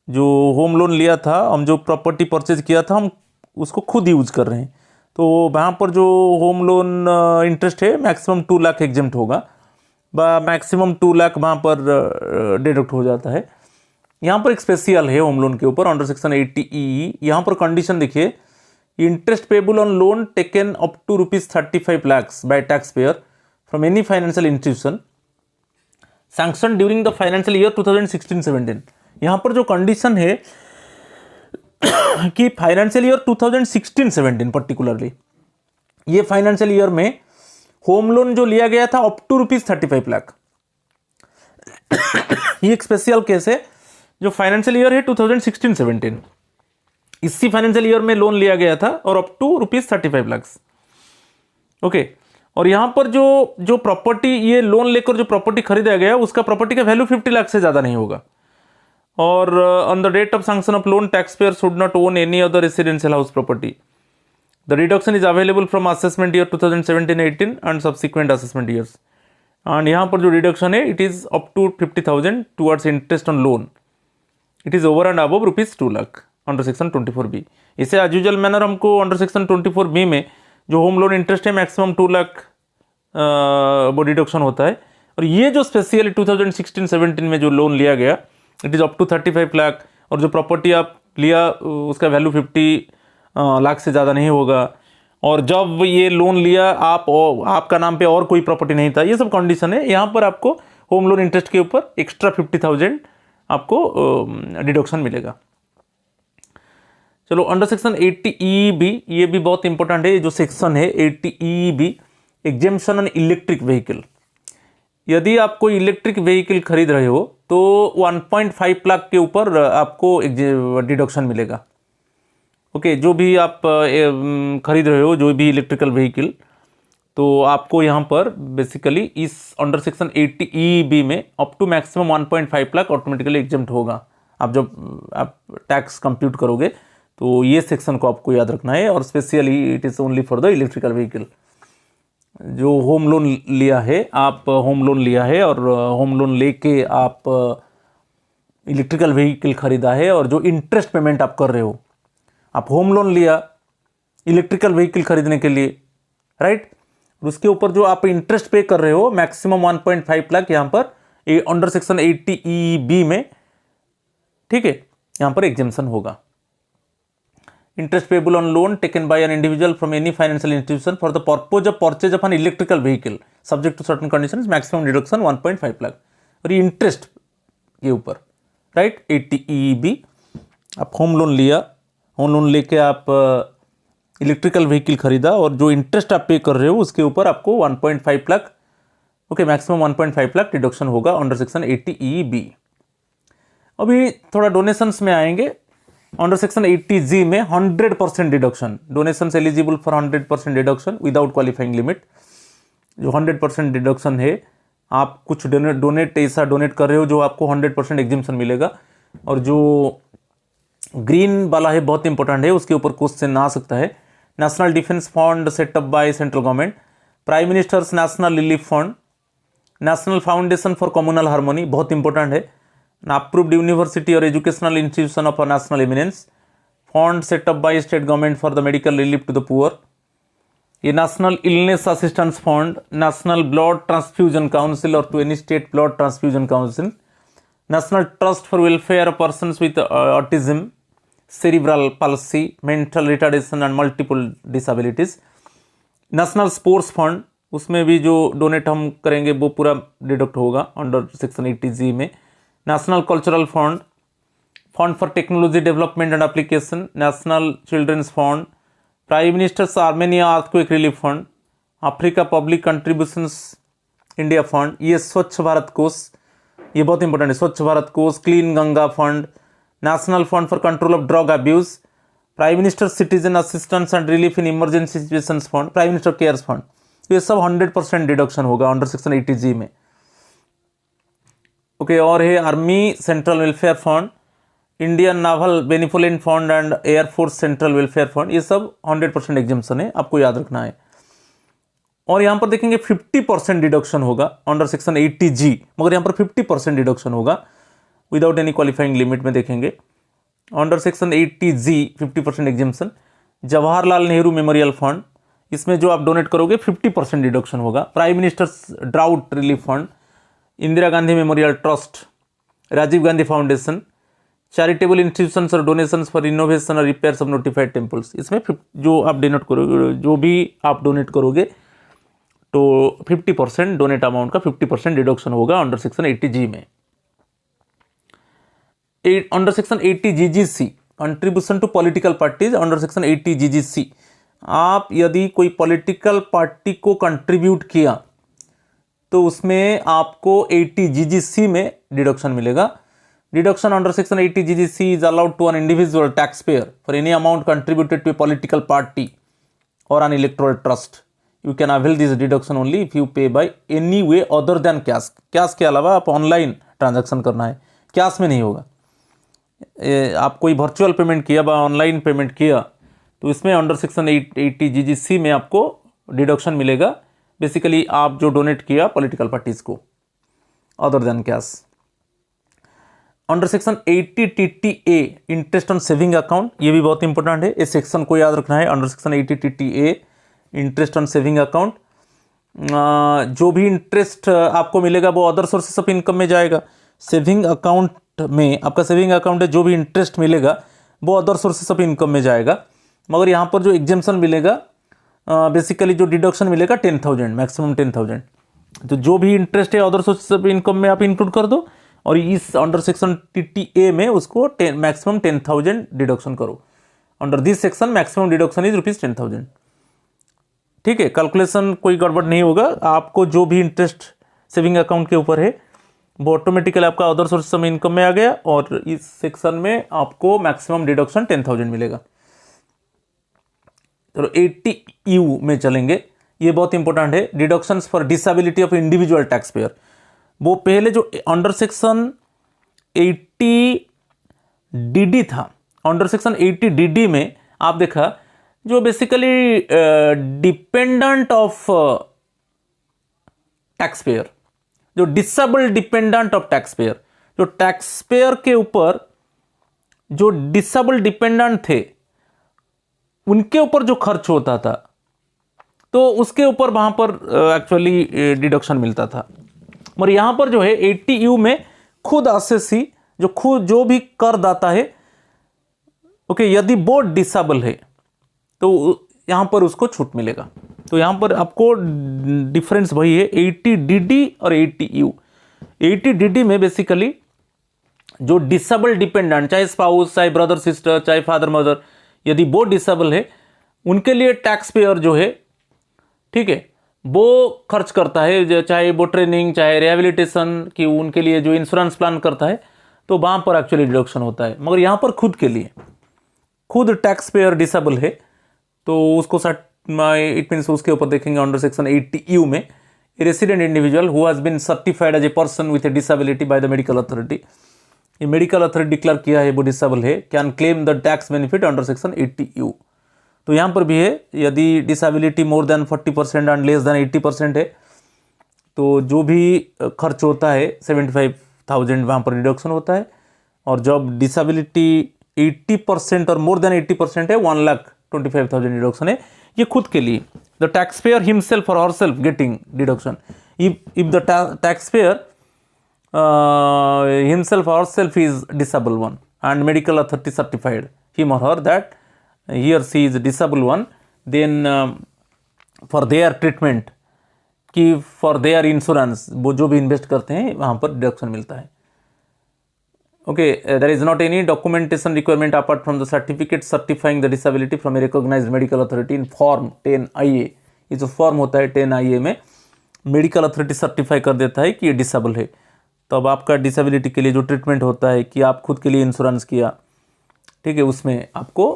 Speaker 1: जो होम लोन लिया था, हम जो प्रॉपर्टी परचेज किया था, हम उसको खुद यूज कर रहे हैं, तो वहाँ पर जो होम लोन इंटरेस्ट है मैक्सिमम 2 लाख एग्जेम्प्ट होगा, मैक्सिमम 2 लाख वहाँ पर डिडक्ट हो जाता है। यहाँ पर एक स्पेशल है होम लोन के ऊपर अंडर सेक्शन 80E। यहाँ पर कंडीशन देखिए, interest payable on loan taken up to ₹35 lakhs by tax payer from any financial institution sanction during the financial year 2016-17। यहाँ पर जो कंडीशन है कि फाइनेंशियल ईयर 2016-17 पर्टिकुलरली, ये फाइनेंशियल ईयर में होम लोन जो लिया गया था अप टू ₹35 लाख, ये एक स्पेशल केस है। जो फाइनेंशियल ईयर है 2016-17, इसी फाइनेंशियल ईयर में लोन लिया गया था और अप टू ₹35 लाख। ओके, और यहां पर जो प्रॉपर्टी, ये लोन लेकर जो प्रॉपर्टी खरीदा गया उसका प्रॉपर्टी का वैल्यू 50 लाख से ज्यादा नहीं होगा। और on the date of sanction of loan tax payer should not own any other residential house property. The deduction is available from assessment year 2017-18 and subsequent assessment years. And यहाँ पर जो deduction है it is up to 50,000 towards interest on loan, it is over and above ₹2 lakh under section 24B। इसे as usual manner हमको under section 24B में जो home loan interest है maximum 2 lakh वो डिडक्शन होता है। और ये जो स्पेशली 2016-17 में जो लोन लिया गया it is up to 35 lakh, और जो प्रॉपर्टी आप लिया उसका वैल्यू 50 लाख से ज़्यादा नहीं होगा। और जब ये लोन लिया आपका नाम पे और कोई प्रॉपर्टी नहीं था, ये सब कंडीशन है। यहाँ पर आपको होम लोन इंटरेस्ट के ऊपर एक्स्ट्रा 50,000 आपको डिडक्शन मिलेगा। चलो अंडर सेक्शन 80EB, ये भी बहुत इंपॉर्टेंट है। जो सेक्शन है 80EB, exemption on electric vehicle. यदि आप कोई इलेक्ट्रिक व्हीकल खरीद रहे हो तो 1.5 लाख के ऊपर आपको डिडक्शन मिलेगा। ओके, जो भी आप खरीद रहे हो, जो भी इलेक्ट्रिकल व्हीकल, तो आपको यहाँ पर बेसिकली इस अंडर सेक्शन 80EB में up to maximum 1.5 lakh automatically exempt होगा आप जब आप टैक्स कंप्यूट करोगे तो ये सेक्शन को आपको याद रखना है। और specially it is only for the electrical vehicle. जो होम लोन लिया है, आप होम लोन लिया है और होम लोन लेके आप इलेक्ट्रिकल व्हीकल खरीदा है, और जो इंटरेस्ट पेमेंट आप कर रहे हो, आप होम लोन लिया इलेक्ट्रिकल व्हीकल खरीदने के लिए, राइट, उसके ऊपर जो आप इंटरेस्ट पे कर रहे हो मैक्सिमम 1.5 लाख यहाँ पर अंडर सेक्शन 80E(b) में, ठीक है, यहाँ पर एग्जेम्पशन होगा। Interest payable on loan taken by an individual from any financial institution for the purpose of purchase of an electrical vehicle subject to certain conditions, maximum deduction 1.5 lakh. और ये interest के ऊपर, राइट, 80E(b). आप home loan लिया, home loan लेके आप electrical vehicle खरीदा, और जो इंटरेस्ट आप पे कर रहे हो उसके ऊपर आपको 1.5 lakh, okay, maximum 1.5 lakh deduction होगा अंडर सेक्शन 80E(b). अभी थोड़ा डोनेशंस में आएंगे। अंडर सेक्शन 80G में 100% deduction, donations eligible for 100% deduction without qualifying limit. जो 100% डिडक्शन है, आप कुछ डोनेट ऐसा डोनेट कर रहे हो जो आपको 100% एग्जेम्पशन मिलेगा। और जो ग्रीन वाला है बहुत इंपॉर्टेंट है, उसके ऊपर क्वेश्चन आ सकता है। National defence fund set up by central government, prime minister's national relief fund, national foundation for communal harmony, बहुत इंपॉर्टेंट है। अप्रूव्ड यूनिवर्सिटी और educational institution of national eminence, fund set up by state government for the medical relief to the poor, ये national illness assistance fund, national blood transfusion council और to any state blood transfusion council, national trust for welfare of persons with autism, cerebral palsy, mental retardation and multiple disabilities, national sports fund, उसमें भी जो donate हम करेंगे वो पूरा deduct होगा under section 80G में। National cultural fund, fund for technology development and application, national children's fund, prime minister's Armenia earthquake relief fund, Africa public contributions India fund, ये स्वच्छ भारत कोष, ये बहुत इंपॉर्टेंट है, स्वच्छ भारत कोष, clean Ganga fund, national fund for control of drug abuse, prime minister citizen assistance and relief in emergency situations fund, prime minister cares fund, ये सब 100% deduction होगा अंडर सेक्शन 80G में, ओके। और है army central welfare fund, Indian naval benevolent fund and air force central welfare fund, ये सब 100% exemption है, आपको याद रखना है। और यहाँ पर देखेंगे 50% डिडक्शन होगा अंडर सेक्शन 80G, मगर यहाँ पर 50% डिडक्शन होगा विदाउट एनी क्वालिफाइंग लिमिट में देखेंगे। Under section 80G 50% exemption. Jawaharlal Nehru memorial fund, इसमें जो आप डोनेट करोगे 50% डिडक्शन होगा। Prime minister's drought relief fund, Indira Gandhi memorial trust, Rajiv Gandhi foundation, charitable institutions और डोनेशंस फॉर इनोवेशन और रिपेयर्स ऑफ नोटिफाइड टेम्पल्स, इसमें जो आप डोनेट करोगे, जो भी आप डोनेट करोगे तो 50% डोनेट अमाउंट का 50% डिडक्शन होगा अंडर सेक्शन 80G में। Under section 80GGC contribution to political parties, under section 80GGC आप यदि कोई पॉलिटिकल पार्टी को कंट्रीब्यूट किया तो उसमें आपको 80GGC में डिडक्शन मिलेगा। Deduction under section 80GGC is allowed to an individual tax payer for any amount contributed to a political party और an electoral trust. You can avail this deduction only if you pay by any way other than cash. Cash के अलावा आप online transaction करना है, cash में नहीं होगा। आप कोई वर्चुअल पेमेंट किया या ऑनलाइन पेमेंट किया तो इसमें अंडर सेक्शन 80GGC में आपको डिडक्शन मिलेगा। बेसिकली आप जो डोनेट किया पॉलिटिकल पार्टीज को other than cash. Under section 80TTA interest on saving account, ये भी बहुत इंपॉर्टेंट है, इस सेक्शन को याद रखना है। Under section 80TTA interest on saving account, जो भी इंटरेस्ट आपको मिलेगा वो अदर सोर्सेस ऑफ इनकम में जाएगा। सेविंग अकाउंट में आपका सेविंग अकाउंट है, जो भी इंटरेस्ट मिलेगा वो अदर सोर्सेस ऑफ इनकम में जाएगा। मगर यहाँ पर जो एग्जेम्पशन मिलेगा, बेसिकली जो डिडक्शन मिलेगा 10,000, मैक्सिमम 10,000। तो जो भी इंटरेस्ट है अदर सोर्सेस ऑफ इनकम में आप इंक्लूड कर दो, और इस अंडर सेक्शन TTA में उसको मैक्सिमम 10,000 डिडक्शन करो। Under this section maximum deduction is ₹10,000। ठीक है, कैलकुलेशन कोई गड़बड़ नहीं होगा। आपको जो भी इंटरेस्ट सेविंग अकाउंट के ऊपर है वो ऑटोमेटिकली आपका अदर सोर्सेस ऑफ इनकम में आ गया, और इस सेक्शन में आपको मैक्सिमम डिडक्शन 10,000 मिलेगा। तो 80U में चलेंगे, ये बहुत इंपॉर्टेंट है। Deductions for disability of individual tax payer, वो पहले जो अंडर सेक्शन 80 डीडी था, अंडर सेक्शन 80 डीडी में आप देखा जो basically dependent of tax payer, जो disabled dependent of tax payer, जो टैक्स पेयर के ऊपर जो डिसेबल्ड डिपेंडेंट थे उनके ऊपर जो खर्च होता था तो उसके ऊपर वहां पर एक्चुअली डिडक्शन मिलता था। मगर यहां पर जो है 80U में खुद असेसी जो भी करदाता है ओके, यदि वो डिसेबल है तो यहां पर उसको छूट मिलेगा। तो यहां पर आपको डिफरेंस वही है 80 डीडी और 80U। 80 डीडी में बेसिकली जो डिसेबल डिपेंडेंट, चाहे स्पाउस, चाहे ब्रदर सिस्टर, चाहे फादर मदर, यदि वो डिसेबल है उनके लिए टैक्स पेयर जो है, ठीक है, वो खर्च करता है, चाहे वो ट्रेनिंग, चाहे रिहेबिलिटेशन की, उनके लिए जो इंश्योरेंस प्लान करता है, तो वहां पर एक्चुअली डिडक्शन होता है। मगर यहां पर खुद के लिए, खुद टैक्स पेयर डिसेबल है तो उसको इट मीन्स उसके ऊपर देखेंगे अंडर सेक्शन 80U में resident individual who has been certified as a person with a disability by the medical authority, ये मेडिकल अथॉरिटी डिक्लेयर किया है वो डिसेबल है, can claim the tax benefit under section 80U। तो यहाँ पर भी है यदि disability more than 40% and less than 80% है तो जो भी खर्च होता है 75,000 वहाँ पर डिडक्शन होता है, और जब डिसेबिलिटी 80% और मोर देन 80% है 1,25,000 डिडक्शन है। ये खुद के लिए द टैक्स पेयर हिमसेल्फ और herself getting deduction if the tax pair himself or herself is disabled one and medical authority certified him or her that he or she is disabled one, then for their treatment कि for their insurance वो जो भी invest करते हैं वहाँ पर deduction मिलता है। Okay, there is not any documentation requirement apart from the certificate certifying the disability from a recognized medical authority in form 10IA। ये जो फॉर्म होता है 10IA में मेडिकल अथॉरिटी सर्टिफाई कर देता है कि ये डिसेबल है, तो अब आपका डिसेबिलिटी के लिए जो ट्रीटमेंट होता है कि आप खुद के लिए इंश्योरेंस किया, ठीक है, उसमें आपको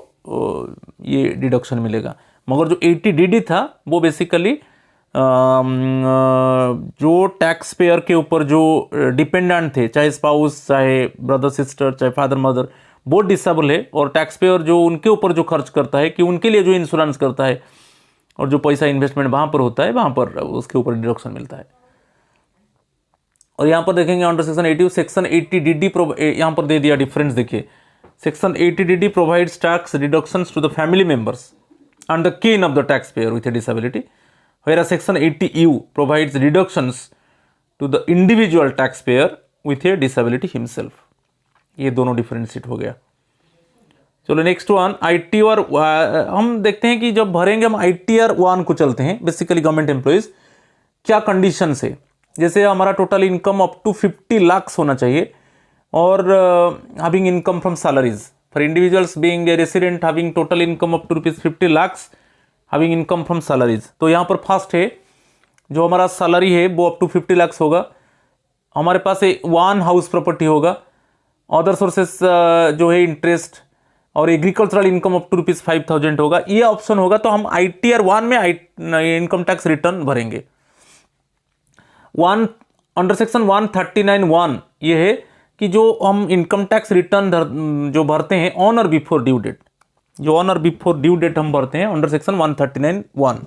Speaker 1: ये डिडक्शन मिलेगा। मगर जो 80 डीडी था वो बेसिकली जो टैक्स पेयर के ऊपर जो डिपेंडेंट थे, चाहे स्पाउस, चाहे ब्रदर सिस्टर, चाहे फादर मदर, वो डिसेबल है, और टैक्स पेयर जो उनके ऊपर जो खर्च करता है कि उनके लिए जो इंश्योरेंस करता है और जो पैसा इन्वेस्टमेंट वहाँ पर होता है वहाँ पर उसके ऊपर डिडक्शन मिलता है। और यहाँ पर देखेंगे अंडर सेक्शन 80 सेक्शन 80 डीडी यहाँ पर दे दिया डिफरेंस, देखिए section 80 DD provides tax deductions to the family members and the kin of the taxpayer with a disability, whereas section 80U provides deductions to the individual taxpayer with a disability himself। ये दोनों differentiate हो गया। चलो next one ITR। हम देखते हैं कि जब भरेंगे हम ITR 1 को चलते हैं, बेसिकली गवर्नमेंट एम्प्लॉइज क्या कंडीशन से, जैसे हमारा total income up to 50 lakh होना चाहिए, और having income from salaries for individuals being a resident having total income up to ₹50 lakh having income from salaries. तो यहाँ पर फर्स्ट है जो हमारा सैलरी है वो अप टू 50 लाख होगा, हमारे पास 1 हाउस प्रॉपर्टी होगा, अदर सोर्सेस जो है इंटरेस्ट और एग्रीकल्चरल इनकम अप टू ₹5,000 होगा, ये ऑप्शन होगा। तो हम ITR 1 में इनकम टैक्स रिटर्न भरेंगे। अंडर सेक्शन 139(1) ये है कि जो हम इनकम टैक्स रिटर्न जो भरते हैं ऑन और बिफोर ड्यू डेट, जो ऑन और बिफोर ड्यू डेट हम भरते हैं अंडर सेक्शन 139(1).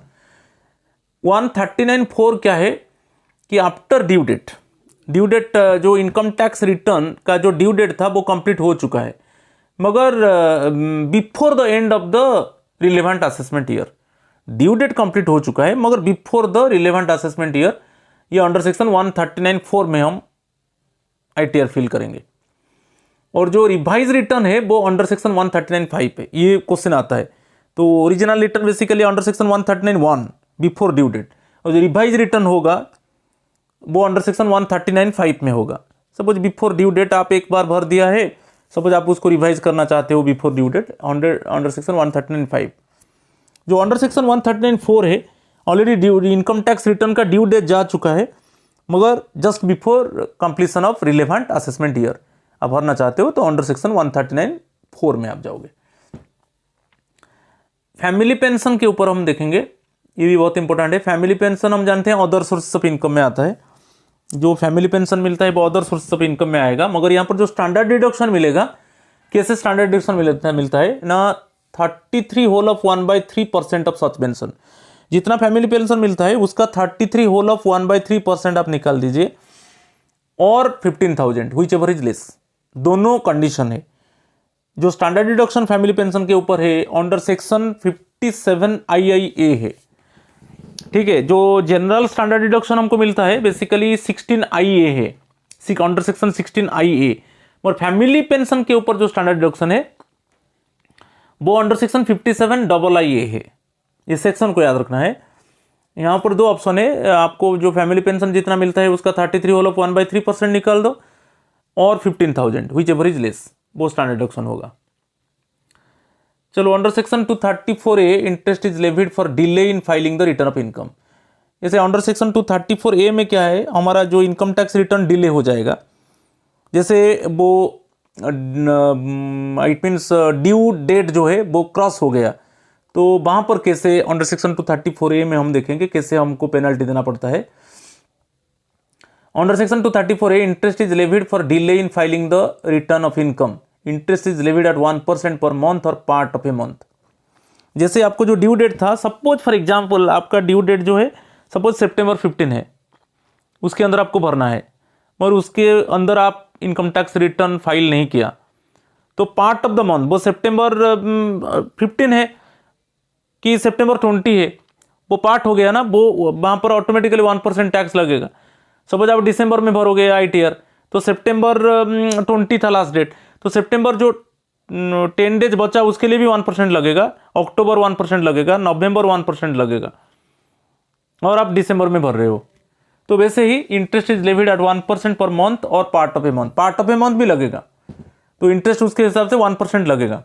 Speaker 1: 139(4) क्या है कि आफ्टर ड्यू डेट जो इनकम टैक्स रिटर्न का जो ड्यू डेट था वो कंप्लीट हो चुका है, मगर before the end of the relevant assessment year, due date complete हो चुका है मगर before the relevant assessment year, ये अंडर सेक्शन 139(4) में हम ITR फिल करेंगे। और जो रिवाइज रिटर्न है वो अंडर सेक्शन 139(5) पे ये क्वेश्चन आता है। तो original return basically under section 139(1) before due date, और जो रिवाइज रिटर्न होगा वो अंडर सेक्शन 139(5) में होगा। सपोज बिफोर ड्यू डेट आप एक बार भर दिया है, सपोज आप उसको रिवाइज करना चाहते हो before due date under section 139(5). जो अंडर सेक्शन 139(4) है ऑलरेडी इनकम टैक्स रिटर्न का ड्यू डेट जा चुका है, मगर just before completion of relevant assessment year आप भरना चाहते हो तो अंडर सेक्शन 139(4) में आप जाओगे। फैमिली पेंशन के ऊपर हम देखेंगे, ये भी बहुत इंपॉर्टेंट है। फैमिली पेंशन हम जानते हैं अदर सोर्स ऑफ इनकम में आता है, जो फैमिली पेंशन मिलता है वो अदर सोर्स ऑफ इनकम में आएगा, मगर यहाँ पर जो स्टैंडर्ड डिडक्शन मिलेगा कैसे स्टैंडर्ड डिडक्शन मिलता है ना, 33 whole of 1/3% of such pension. जितना फैमिली पेंशन मिलता है उसका 33 होल ऑफ 1/3% आप निकाल दीजिए, और 15,000 व्हिच एवर इज लेस। दोनों कंडीशन है। जो स्टैंडर्ड डिडक्शन फैमिली पेंशन के ऊपर है अंडर सेक्शन 57 IIA है, ठीक है। जो जनरल स्टैंडर्ड डिडक्शन हमको मिलता है बेसिकली 16 IA है, अंडर सेक्शन 16 IA। और फैमिली पेंशन के ऊपर जो स्टैंडर्ड डिडक्शन है वो अंडर सेक्शन 57 IA है। इस सेक्शन को याद रखना है। यहाँ पर दो ऑप्शन है आपको, जो फैमिली पेंशन जितना मिलता है उसका 33 होल ऑफ 1/3% निकाल दो, और 15,000 व्हिच एवर इज लेस, वो स्टैंडर्ड डिडक्शन होगा। चलो, under section 234A interest is levied for delay in filing the return of income. जैसे अंडर सेक्शन 234A में क्या है, हमारा जो इनकम टैक्स रिटर्न डिले हो जाएगा, जैसे वो इट मीन्स ड्यू डेट जो है वो क्रॉस हो गया, तो वहां पर कैसे अंडर सेक्शन 234A में हम देखेंगे कैसे हमको पेनल्टी देना पड़ता है। Under section 234A interest is levied for delay in filing the return of income. Interest is levied at 1% per month और पार्ट ऑफ ए मंथ। जैसे आपको जो ड्यू डेट था, सपोज फॉर एग्जांपल आपका ड्यू डेट जो है suppose सितंबर 15 है, उसके अंदर आपको भरना है, और उसके अंदर आप इनकम टैक्स रिटर्न फाइल नहीं किया, तो पार्ट ऑफ द मंथ वो सितंबर 15 है कि सितंबर 20 है, वो पार्ट हो गया ना, वो वहाँ पर ऑटोमेटिकली 1% टैक्स लगेगा। सपोज आप दिसंबर में भरोगे ITR, तो सितंबर 20 था लास्ट डेट, तो सितंबर जो 10 डेज बचा उसके लिए भी 1% लगेगा, अक्टूबर 1% लगेगा, नवंबर 1% लगेगा, और आप दिसंबर में भर रहे हो। तो वैसे ही interest is levied at 1% per month और part of a month. Part of a month भी लगेगा, तो इंटरेस्ट उसके हिसाब से 1% लगेगा।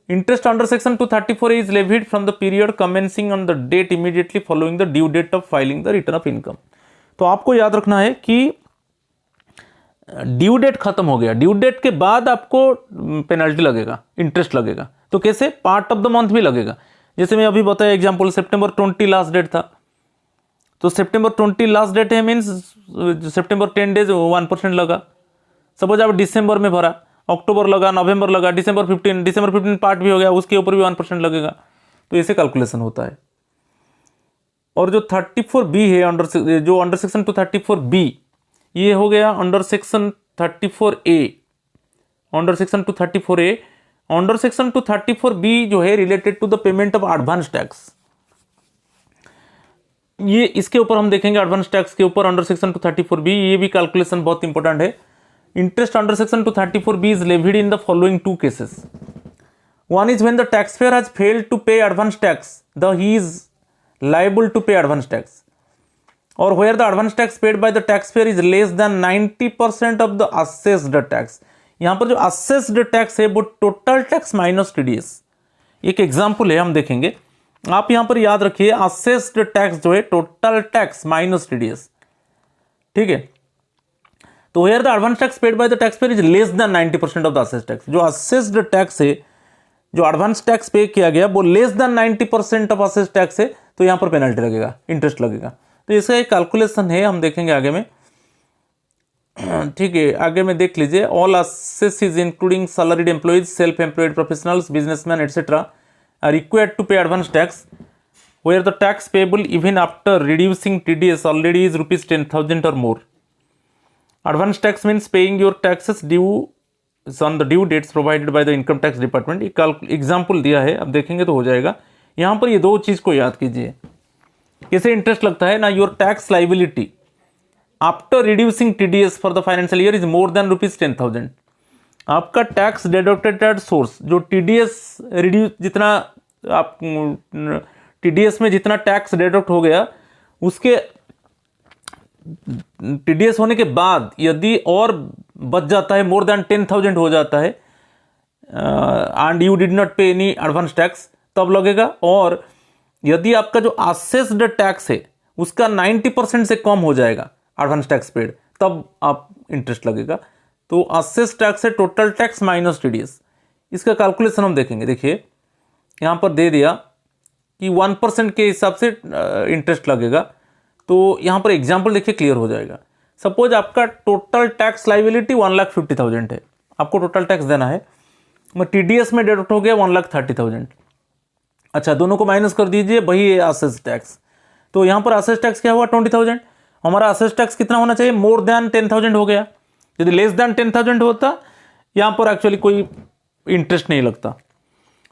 Speaker 1: Interest under section 234A is levied from the period commencing on the date immediately following the due date of filing the return of income. तो आपको याद रखना है कि ड्यू डेट खत्म हो गया, ड्यू डेट के बाद आपको पेनल्टी लगेगा, इंटरेस्ट लगेगा। तो कैसे, पार्ट ऑफ द मंथ भी लगेगा। जैसे मैं अभी बताया एग्जांपल, सितंबर 20 लास्ट डेट था, तो सितंबर 20 लास्ट डेट है, मीन्स सितंबर 10 डेज 1% लगा। सपोज आप दिसंबर में भरा, अक्टूबर लगा, नवंबर लगा, दिसंबर 15 पार्ट भी हो गया, उसके ऊपर भी 1% लगेगा। तो ऐसे कैलकुलेशन होता है। और जो 34B है, जो अंडर सेक्शन 234B, ये हो गया under section 34A। Under section 234A, under section 234B जो है related to the payment of advance tax. ये इसके ऊपर हम देखेंगे, एडवांस टैक्स के ऊपर अंडर सेक्शन 234B। ये भी कैलकुलेशन बहुत इंपॉर्टेंट है। Interest under section 234B is levied in the following two cases. One is when the tax payer has failed to pay advance tax, the he is liable to pay advance tax, or where the advance tax paid by the taxpayer is less than 90% of the assessed tax। यहां पर जो assessed tax है वो total tax minus TDS। एक example है, हम देखेंगे। आप यहां पर याद रखिए, assessed tax जो है total tax minus TDS, ठीक है। तो where the advance tax paid by the taxpayer is less than 90% of the assessed tax, जो assessed tax है, जो एडवांस टैक्स पे किया गया वो less than 90% of assess tax है, तो यहां पर पेनल्टी लगेगा, इंटरेस्ट लगेगा। तो इसका एक कैलकुलेशन है, हम देखेंगे आगे में, ठीक है। आगे में देख लीजिए, all assessees is including salaried employees, self employed professionals, businessman etcetera are required to pay advance tax, where the tax payable even after reducing TDS already is ₹10,000 और more. Advance tax means paying your taxes due on the due dates provided by the income tax department। एक example दिया है, अब देखेंगे तो हो जाएगा। यहां पर ये दो चीज को याद कीजिए, कैसे इंटरेस्ट लगता है ना। Your tax liability after reducing TDS for the financial year is more then ₹10,000। आपका टैक्स डिडक्टेड एट सोर्स, जो TDS रिड्यूस, जितना आप TDS में जितना टैक्स डिडक्ट हो गया, उसके TDS होने के बाद यदि और बच जाता है, मोर देन 10,000 हो जाता है, एंड यू डिड नॉट पे एनी एडवांस टैक्स, तब लगेगा। और यदि आपका जो असेस्ड टैक्स है उसका 90% से कम हो जाएगा एडवांस टैक्स पेड, तब आप इंटरेस्ट लगेगा। तो असेस्ड टैक्स है टोटल टैक्स माइनस TDS। इसका कैलकुलेशन हम देखेंगे। देखिए यहां पर दे दिया कि 1% के हिसाब से इंटरेस्ट लगेगा। तो यहां पर एग्जाम्पल देखिए, क्लियर हो जाएगा। सपोज आपका टोटल टैक्स लाइबिलिटी 1,50,000 है, आपको टोटल टैक्स देना है, TDS में डिडक्ट हो गया 1,30,000। अच्छा, दोनों को माइनस कर दीजिए, वही है असेस टैक्स। तो यहाँ पर असेस टैक्स क्या हुआ 20,000। हमारा असेस टैक्स कितना होना चाहिए, मोर देन 10,000 हो गया। यदि लेस देन 10,000 होता, यहाँ पर एक्चुअली कोई इंटरेस्ट नहीं लगता।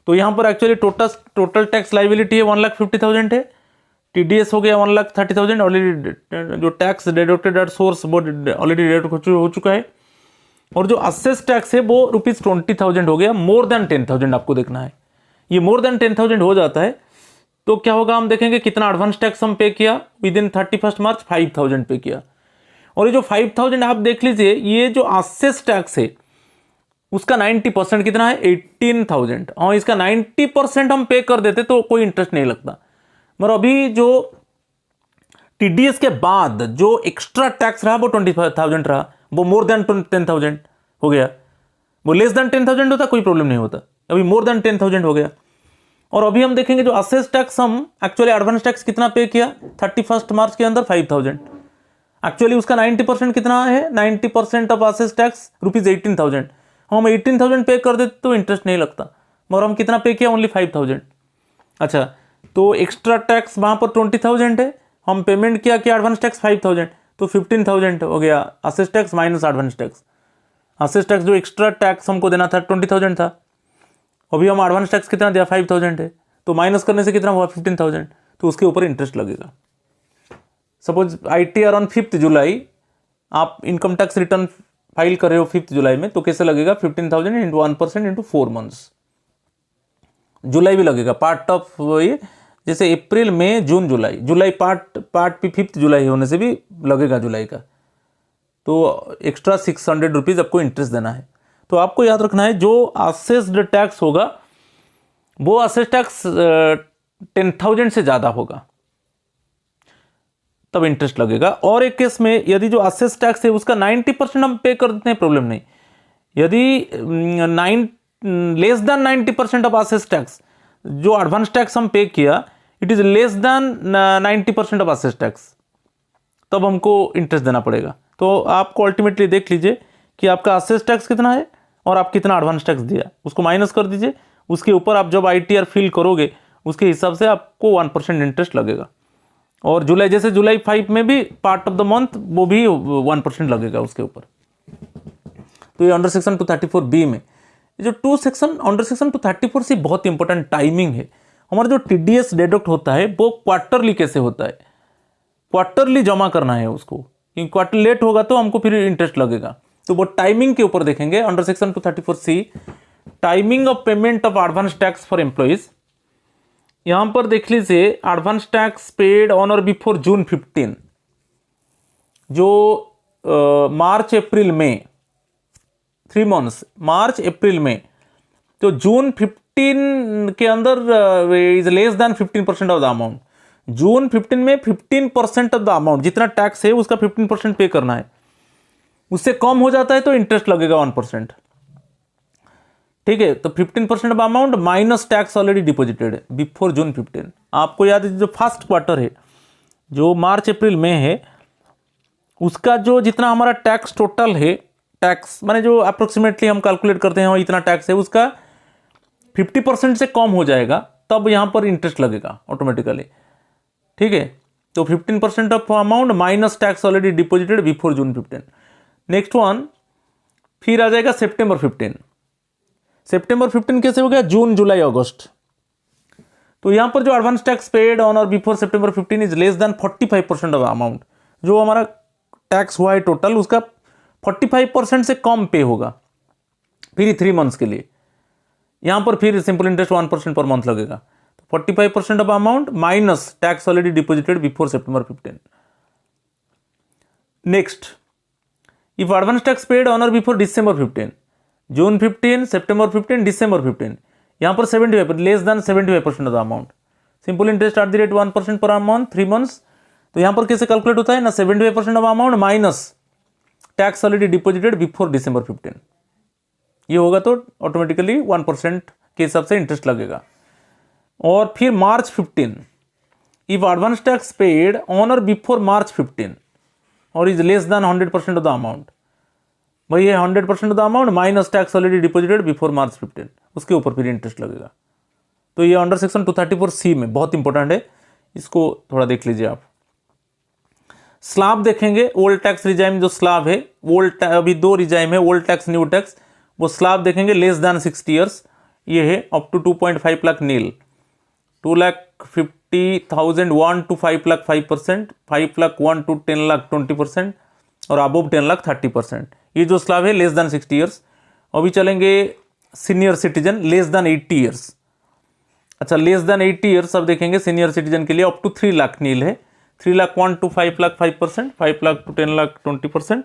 Speaker 1: तो यहाँ पर एक्चुअली टोटल टैक्स लाइबिलिटी है 1,50,000 है, TDS हो गया 1,30,000। ऑलरेडी जो टैक्स डिडक्टेड एट सोर्स वो ऑलरेडी डिडक्ट हो चुका है। और जो असेस टैक्स है वो ₹20,000 हो गया। मोर देन 10,000 आपको देखना है। ये मोर देन 10,000 हो जाता है तो क्या होगा, हम देखेंगे कितना एडवांस टैक्स हम पे किया विद इन 31 मार्च 5,000 पे किया। और ये जो 5,000 आप देख लीजिए, ये जो असेस टैक्स है उसका 90% कितना है 18,000। और इसका 90% हम पे कर देते तो कोई इंटरेस्ट नहीं लगता। मगर अभी जो TDS के बाद जो एक्स्ट्रा टैक्स रहा वो 25,000 रहा, वो मोर देन 10,000 हो गया। वो लेस देन 10,000 होता कोई प्रॉब्लम नहीं होता, अभी मोर देन 10,000 हो गया। और अभी हम देखेंगे जो असेस टैक्स हम एक्चुअली एडवांस टैक्स कितना पे किया 31 मार्च के अंदर 5,000। एक्चुअली उसका 90% कितना है, 90% ऑफ असेस टैक्स ₹18,000। हम 18,000 पे कर देते तो इंटरेस्ट नहीं लगता, मगर हम कितना पे किया, ओनली 5,000। अच्छा, तो एक्स्ट्रा टैक्स वहाँ पर 20,000 है, हम पेमेंट किया कि एडवांस टैक्स 5,000, तो 15,000 हो गया assess tax minus advance tax. Assess tax जो एक्स्ट्रा टैक्स हमको देना था 20,000 था, अभी हम एडवांस टैक्स कितना दिया 5,000 है, तो माइनस करने से कितना हुआ 15,000, तो उसके ऊपर इंटरेस्ट लगेगा। सपोज ITR ऑन 5 जुलाई आप इनकम टैक्स रिटर्न फाइल कर रहे हो 5 जुलाई में, तो कैसे लगेगा 15,000 इंटू 1% इंटू 4 मंथ्स। जुलाई भी लगेगा पार्ट ऑफ ये, जैसे अप्रैल मई जून जुलाई पार्ट 5 जुलाई होने से भी लगेगा जुलाई का। तो एक्स्ट्रा ₹600 आपको इंटरेस्ट देना है। तो आपको याद रखना है जो असेस्ड टैक्स होगा वो असेस टैक्स 10,000 से ज़्यादा होगा तब इंटरेस्ट लगेगा। और एक केस में यदि जो असेस टैक्स है उसका 90% हम पे कर देते हैं, प्रॉब्लम नहीं। यदि less than 90% of assess tax, जो एडवांस टैक्स हम पे किया it is less then 90% of assess tax, तब हमको इंटरेस्ट देना पड़ेगा। तो आपको अल्टीमेटली देख लीजिए कि आपका असेस टैक्स कितना है और आप कितना एडवांस टैक्स दिया, उसको माइनस कर दीजिए। उसके ऊपर आप जब ITR फिल करोगे उसके हिसाब से आपको 1% इंटरेस्ट लगेगा। और जुलाई, जैसे जुलाई 5 में भी पार्ट ऑफ द मंथ वो भी 1% लगेगा उसके ऊपर। तो ये अंडर सेक्शन 234B में जो अंडर सेक्शन 234C बहुत इंपॉर्टेंट टाइमिंग है। हमारा जो TDS डिडक्ट होता है वो क्वार्टरली कैसे होता है, क्वार्टरली जमा करना है उसको, क्योंकि क्वार्टर लेट होगा तो हमको फिर इंटरेस्ट लगेगा। तो वो टाइमिंग के ऊपर देखेंगे under section 234C, timing of payment of advance tax for employees. यहां पर देख लीजिए एडवांस टैक्स पेड ऑन और बिफोर जून 15, जो मार्च अप्रैल में 3 मंथ्स, मार्च अप्रैल में, तो जून 15 के अंदर is less than 15% of the amount. June 15 में 15% ऑफ द अमाउंट, जितना टैक्स है उसका 15% पे करना है। उससे कम हो जाता है तो इंटरेस्ट लगेगा 1%। ठीक है, तो 15% of amount minus tax already deposited before June 15। आपको याद है जो फर्स्ट क्वार्टर है जो मार्च अप्रैल में है, उसका जो जितना हमारा टैक्स टोटल है, टैक्स माने जो अप्रोक्सीमेटली हम कैलकुलेट करते हैं इतना टैक्स है, उसका 50% से कम हो जाएगा, तब यहां पर इंटरेस्ट लगेगा ऑटोमेटिकली। ठीक है, तो 15% of amount minus tax already deposited before June 15। Next one फिर आ जाएगा सितंबर 15। सितंबर 15 कैसे हो गया, जून जुलाई अगस्त। तो यहां पर जो एडवांस टैक्स पेड ऑन और before September 15 is less then 45% of amount. जो हमारा टैक्स हुआ है टोटल उसका 45% से कम पे होगा फिर 3 मंथ्स के लिए। यहां पर फिर सिंपल इंटरेस्ट 1% पर मंथ लगेगा। 45% of amount minus tax already deposited before September 15। Next, if advance tax paid on और बिफोर डिसंबर 15, जून 15, सितंबर 15, डिसंबर 15, यहां पर 75 less than 75% of the amount, simple interest eight the rate 1% per month 3 months. तो यहां पर कैसे calculate होता है ना, 75% of amount minus tax already deposited before December 15, ये होगा तो ऑटोमेटिकली 1% के हिसाब से इंटरेस्ट लगेगा। और फिर March 15, if advance tax paid on और बिफोर मार्च 15 और is less than 100% of the amount, भाई ये 100% the amount minus tax already deposited before March 15, उसके ऊपर फिर इंटरेस्ट लगेगा। तो ये अंडर सेक्शन 234C में बहुत इंपॉर्टेंट है, इसको थोड़ा देख लीजिए आप। स्लैब देखेंगे, ओल्ड टैक्स रिजाइम जो स्लैब है, अभी 2 रिजाइम है, ओल्ड टैक्स न्यू टैक्स। वो स्लैब देखेंगे लेस देन 60 ईयर्स, ये है up to 2.5 lakh nil, 2,50,000 1 to 5 lakh 5%, 5 lakh 1 to 10 lakh 20% और अबव 10 लाख 30%। ये जो स्लैब है लेस देन 60 ईयर्स। अभी चलेंगे senior citizen less than 80 years. अच्छा, लेस देन 80 ईयर्स अब देखेंगे सीनियर सिटीजन के लिए अप टू 3 लाख नील है, 3 lakh 1 to 5 lakh 5%, 5 lakh to 10 lakh 20%,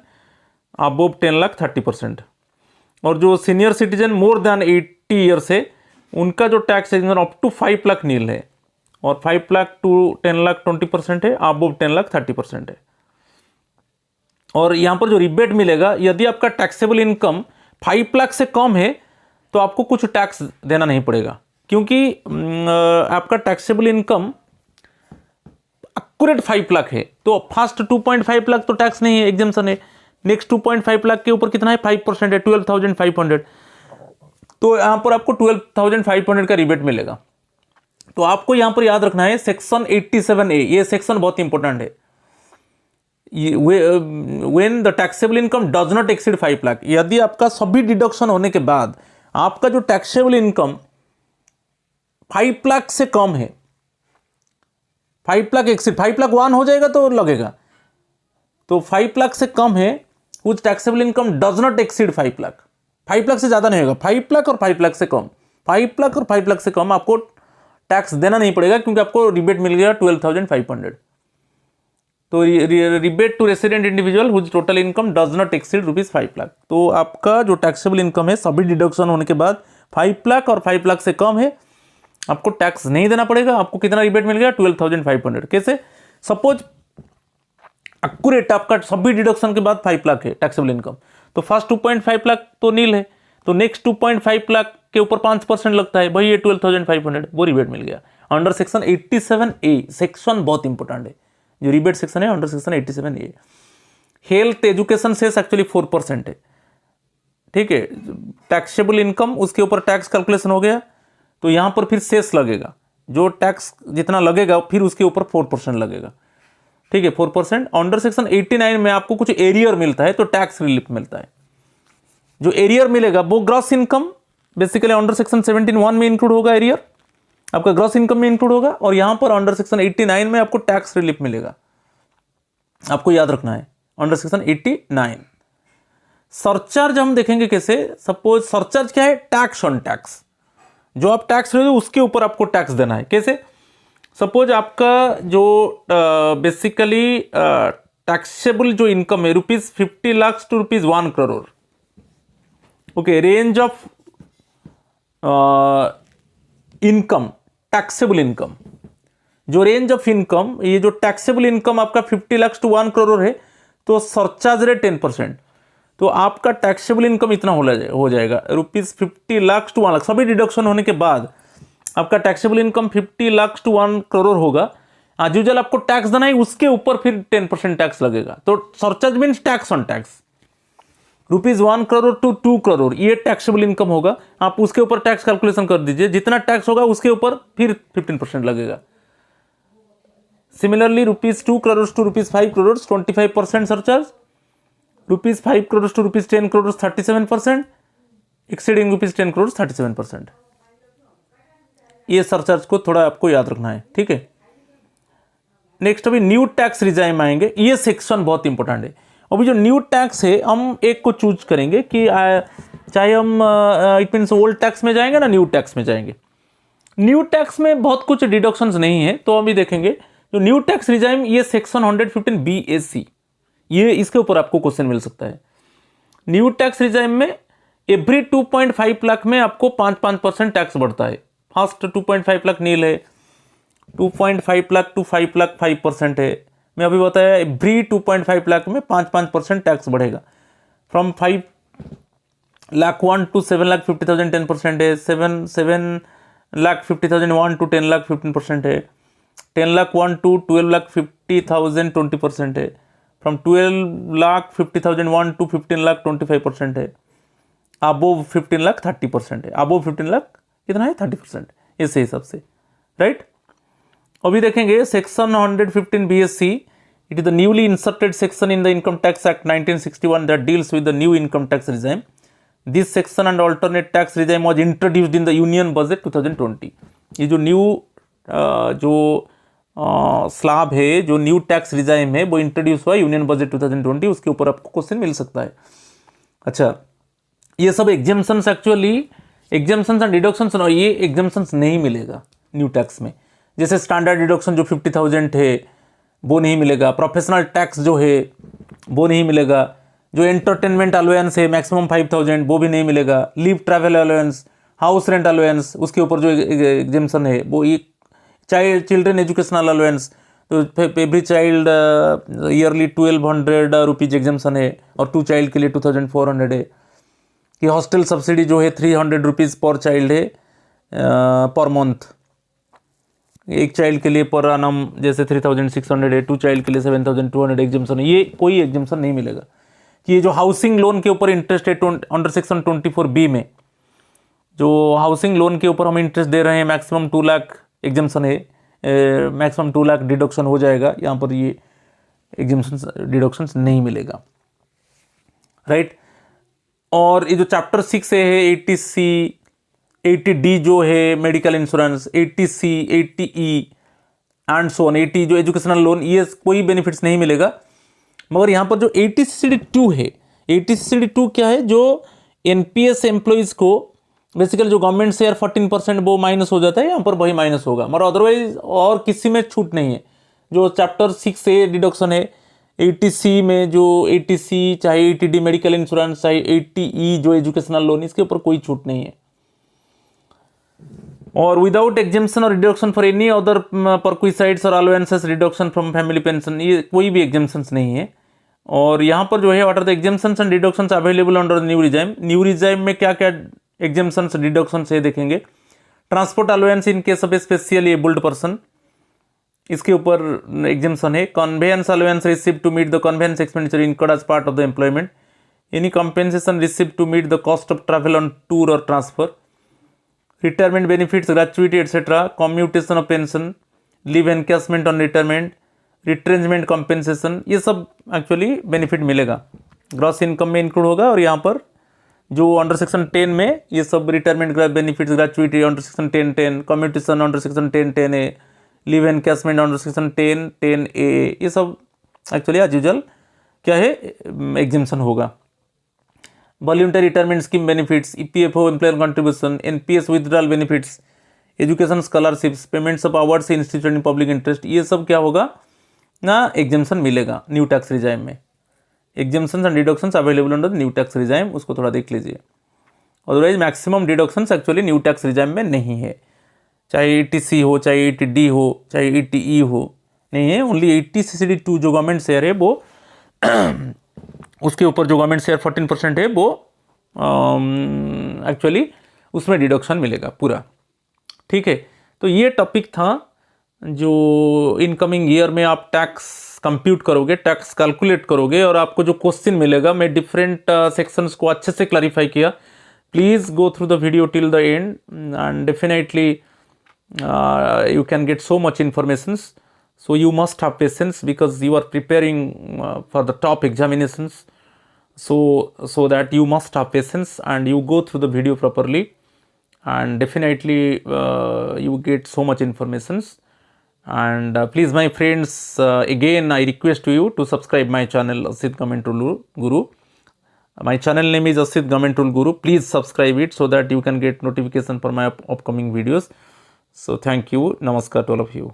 Speaker 1: above 10 lakh 30%। और जो senior citizen more than 80 years है उनका जो टैक्स है अप टू 5 लाख नील है और 5 लाख to 10 लाख 20% है, अबव 10 लाख 30% है। और यहाँ पर जो रिबेट मिलेगा, यदि आपका टैक्सेबल इनकम 5 लाख से कम है तो आपको कुछ टैक्स देना नहीं पड़ेगा, क्योंकि आपका टैक्सेबल इनकम एक्यूरेट 5 लाख है तो फर्स्ट 2.5 लाख तो टैक्स नहीं है, एग्जाम्पशन है। नेक्स्ट 2.5 लाख के ऊपर कितना है, 5% है, 12,500। तो यहाँ पर आपको 12,500 का रिबेट मिलेगा। तो आपको यहाँ पर याद रखना है सेक्शन 87A, ये सेक्शन बहुत इंपॉर्टेंट है। When the taxable income does not exceed 5 lakh, यदि आपका सभी डिडक्शन होने के बाद आपका जो टैक्सेबल इनकम 5 लाख से कम है, 5 लाख एक्सीड, 5 लाख 1 हो जाएगा तो लगेगा, तो 5 लाख से कम है, कुछ taxable income does not exceed 5 lakh, 5 lakh से ज्यादा नहीं होगा, 5 लाख और 5 लाख से कम, 5 लाख और 5 लाख से कम आपको टैक्स देना नहीं पड़ेगा, क्योंकि आपको रिबेट मिल गया 12,500। तो rebate to resident individual whose total income does not exceed ₹5 lakh. तो आपका जो टैक्सेबल इनकम है सभी डिडक्शन होने के बाद 5 लाख और 5 लाख से कम है, आपको टैक्स नहीं देना पड़ेगा। आपको कितना रिबेट मिल गया, 12,500। कैसे, सपोज एक्यूरेट आपका सभी डिडक्शन के बाद 5 लाख है टैक्सेबल इनकम, तो फर्स्ट 2.5 लाख तो नील है, तो नेक्स्ट 2.5 लाख के ऊपर 5% लगता है, भाई ये 12,500, वो रिबेट मिल गया अंडर सेक्शन 87A। सेक्शन बहुत इंपॉर्टेंट है, जो रिबेट सेक्शन है under section 87A। Health education cess actually 4% है, ठीक है। टैक्सेबल इनकम उसके ऊपर टैक्स कैलकुलेशन हो गया, तो यहां पर फिर सेस लगेगा, जो टैक्स जितना लगेगा फिर उसके ऊपर 4% लगेगा, ठीक है, 4%। अंडर सेक्शन 89 में आपको कुछ एरियर मिलता है तो टैक्स रिलीफ मिलता है। जो एरियर मिलेगा वो gross income basically under section 17(1) में इंक्लूड होगा, एरियर आपका ग्रॉस इनकम में इंक्लूड होगा, और यहां पर अंडर सेक्शन 89 में आपको टैक्स रिलीफ मिलेगा। आपको याद रखना है अंडर सेक्शन 89। सरचार्ज हम देखेंगे कैसे, सपोज सरचार्ज क्या है, टैक्स ऑन टैक्स, जो आप टैक्स रहे हो उसके ऊपर आपको टैक्स देना है। कैसे, सपोज आपका जो बेसिकली टैक्सेबल जो इनकम है ₹50 lakh to ₹1 crore, okay, range of income, taxable income, जो रेंज ऑफ इनकम, ये जो टैक्सेबल इनकम आपका 50 लाख टू 1 करोड़ है, तो सरचार्ज रेट 10%, तो आपका टैक्सेबल इनकम इतना हो जाएगा ₹50 लाख टू 1 लाख, सभी डिडक्शन होने के बाद आपका taxable income 50 lakh to 1 crore होगा। एज यूजुअल आपको टैक्स देना है, उसके ऊपर फिर 10% टैक्स लगेगा, तो surcharge means tax on tax. ₹1 crore to 2 crore ये टैक्सेबल इनकम होगा, आप उसके ऊपर टैक्स कैलकुलेशन कर दीजिए, जितना टैक्स होगा उसके ऊपर फिर 15% लगेगा। Similarly ₹2 crore to ₹5 crore 25% surcharge, ₹5 crore to ₹10 crore 37%, exceeding ₹10 crore 37%। ये सरचार्ज को थोड़ा आपको याद रखना है, ठीक है। नेक्स्ट अभी न्यू टैक्स रिजाइम आएंगे, ये सेक्शन बहुत इंपॉर्टेंट है। अभी जो न्यू टैक्स है हम एक को चूज करेंगे कि चाहे हम इट मीन्स ओल्ड टैक्स में जाएंगे ना न्यू टैक्स में जाएंगे। न्यू टैक्स में बहुत कुछ डिडक्शंस नहीं है, तो अभी देखेंगे जो न्यू टैक्स रिजाइम, ये सेक्शन 115BAC, ये इसके ऊपर आपको क्वेश्चन मिल सकता है। न्यू टैक्स रिजाइम में एवरी 2.5 लाख में आपको 5% टैक्स बढ़ता है। फर्स्ट 2.5 लाख नील है, 2.5 लाख टू 5 लाख 5% है। मैं अभी बताया एवरी 2.5 लाख में 5% टैक्स बढ़ेगा। फ्रॉम 5 लाख 1 टू 7 लाख 50,000 10% है, 7 लाख 50,000 1 टू 10 लाख 15% है, 10 लाख 1 टू 12 लाख 50,000 20% है, फ्रॉम 12,50,001 to 15 लाख 25% है, अबोव 15 लाख 30% है, अबोव 15 लाख कितना है 30%, इस हिसाब से, राइट। अभी देखेंगे section 115 BSC, it is the newly inserted section in the income tax act 1961 that deals with the new income tax regime. This section and alternate tax regime was introduced in the union budget 2020। ये जो new slab है, जो new tax regime है, वो introduce हुआ union budget 2020, उसके ऊपर आपको क्वेश्चन मिल सकता है। अच्छा, ये सब exemptions, actually exemptions and deductions, ये एग्जेम्पशंस नहीं मिलेगा न्यू टैक्स में। जैसे स्टैंडर्ड डिडक्शन जो 50,000 है वो नहीं मिलेगा, प्रोफेशनल टैक्स जो है वो नहीं मिलेगा, जो एंटरटेनमेंट अलाउंस है मैक्सिमम 5,000 वो भी नहीं मिलेगा, leave travel allowance, house rent allowance, उसके ऊपर जो एग्जेम्पशन है वो एक चिल्ड्रन एजुकेशनल अलाउंस, तो every child yearly 1,200 rupees exemption है, और 2 चाइल्ड के लिए 2,400 है। कि हॉस्टल सब्सिडी जो है 300 रुपीज़ पर चाइल्ड है पर मंथ, एक चाइल्ड के लिए पर एनम जैसे 3,600 है, 2 चाइल्ड के लिए 7,200 एग्जेम्पशन है। ये कोई एग्जेम्पशन नहीं मिलेगा। कि ये जो हाउसिंग लोन के ऊपर इंटरेस्ट है अंडर सेक्शन 24B में, जो हाउसिंग लोन के ऊपर हम इंटरेस्ट दे रहे हैं, मैक्सिमम 2 लाख एग्जेम्पशन है, मैक्सिमम 2 लाख डिडक्शन हो जाएगा, यहाँ पर ये एग्जेम्पशन डिडक्शंस नहीं मिलेगा, राइट। और ये जो चैप्टर 6 है 80C 80D जो है medical insurance, 80C 80E and so on, 80 जो एजुकेशनल लोन, ये कोई बेनिफिट्स नहीं मिलेगा। मगर यहाँ पर जो 80CCD2 है, 80CCD2 क्या है, जो NPS एम्प्लॉइज को बेसिकली जो गवर्नमेंट शेयर 14% वो माइनस हो जाता है, यहाँ पर वही माइनस होगा, मगर अदरवाइज और किसी में छूट नहीं है। जो चैप्टर 6A डिडक्शन है 80C में, जो 80C चाहे 80D मेडिकल इंश्योरेंस, चाहे 80E जो एजुकेशनल लोन, इसके ऊपर कोई छूट नहीं है। और विदाउट एग्जेम्पशन और रिडक्शन फॉर एनी अदर परक्विसाइड्स और allowances, reduction from family pension, ये कोई भी एग्जेम्पशंस नहीं है। और यहाँ पर जो है what are the exemptions and deductions available under new regime. New regime में क्या क्या एग्जेम्पशंस डिडक्शंस है देखेंगे। Transport allowance in case of a specially abled person, इसके ऊपर एग्जेम्पशन है। Conveyance allowance receive to meet the conveyance expenditure incurred as part of the employment, any compensation receive to meet the cost of travel on tour और transfer, retirement benefits, gratuity etcetera, commutation of pension, leave encashment on retirement, retrenchment compensation, ये सब actually benefit मिलेगा, gross income में include होगा। और यहाँ पर जो अंडर सेक्शन 10 में ये सब retirement benefits, gratuity under section 10(10), commutation under section 10(10)(A), leave encashment under section 10(10)(A), ये सब एक्चुअली एज यूजुअल क्या है एग्जेम्पशन होगा। Voluntary retirement scheme benefits, EPFO employer contribution, NPS withdrawal benefits, education scholarships, payments of awards institute in public interest, ये सब क्या होगा ना एग्जेम्पशन मिलेगा न्यू टैक्स रिजाइम में। Exemptions and deductions available under new tax regime, उसको थोड़ा देख लीजिए। Otherwise maximum deductions actually new tax regime में नहीं है, चाहे 80C हो, चाहे 80D हो, चाहे 80E हो, नहीं है। ओनली 80CCD2 जो गवर्नमेंट शेयर है वो उसके ऊपर जो गवर्नमेंट शेयर 14% है वो एक्चुअली उसमें डिडक्शन मिलेगा पूरा, ठीक है। तो ये टॉपिक था जो इनकमिंग ईयर में आप टैक्स कंप्यूट करोगे, टैक्स कैलकुलेट करोगे, और आपको जो क्वेश्चन मिलेगा, मैं डिफरेंट सेक्शंस को अच्छे से क्लैरिफाई किया। Please go through the video till the end and definitely you can get so much informations, so you must have patience because you are preparing for the top examinations, so that you must have patience and you go through the video properly, and definitely you get so much informations. And please my friends, again I request to you to subscribe my channel Asit Government Rule Guru. My channel name is Asit Government Rule Guru. Please subscribe it so that you can get notification for my upcoming videos. So thank you. Namaskar to all of you.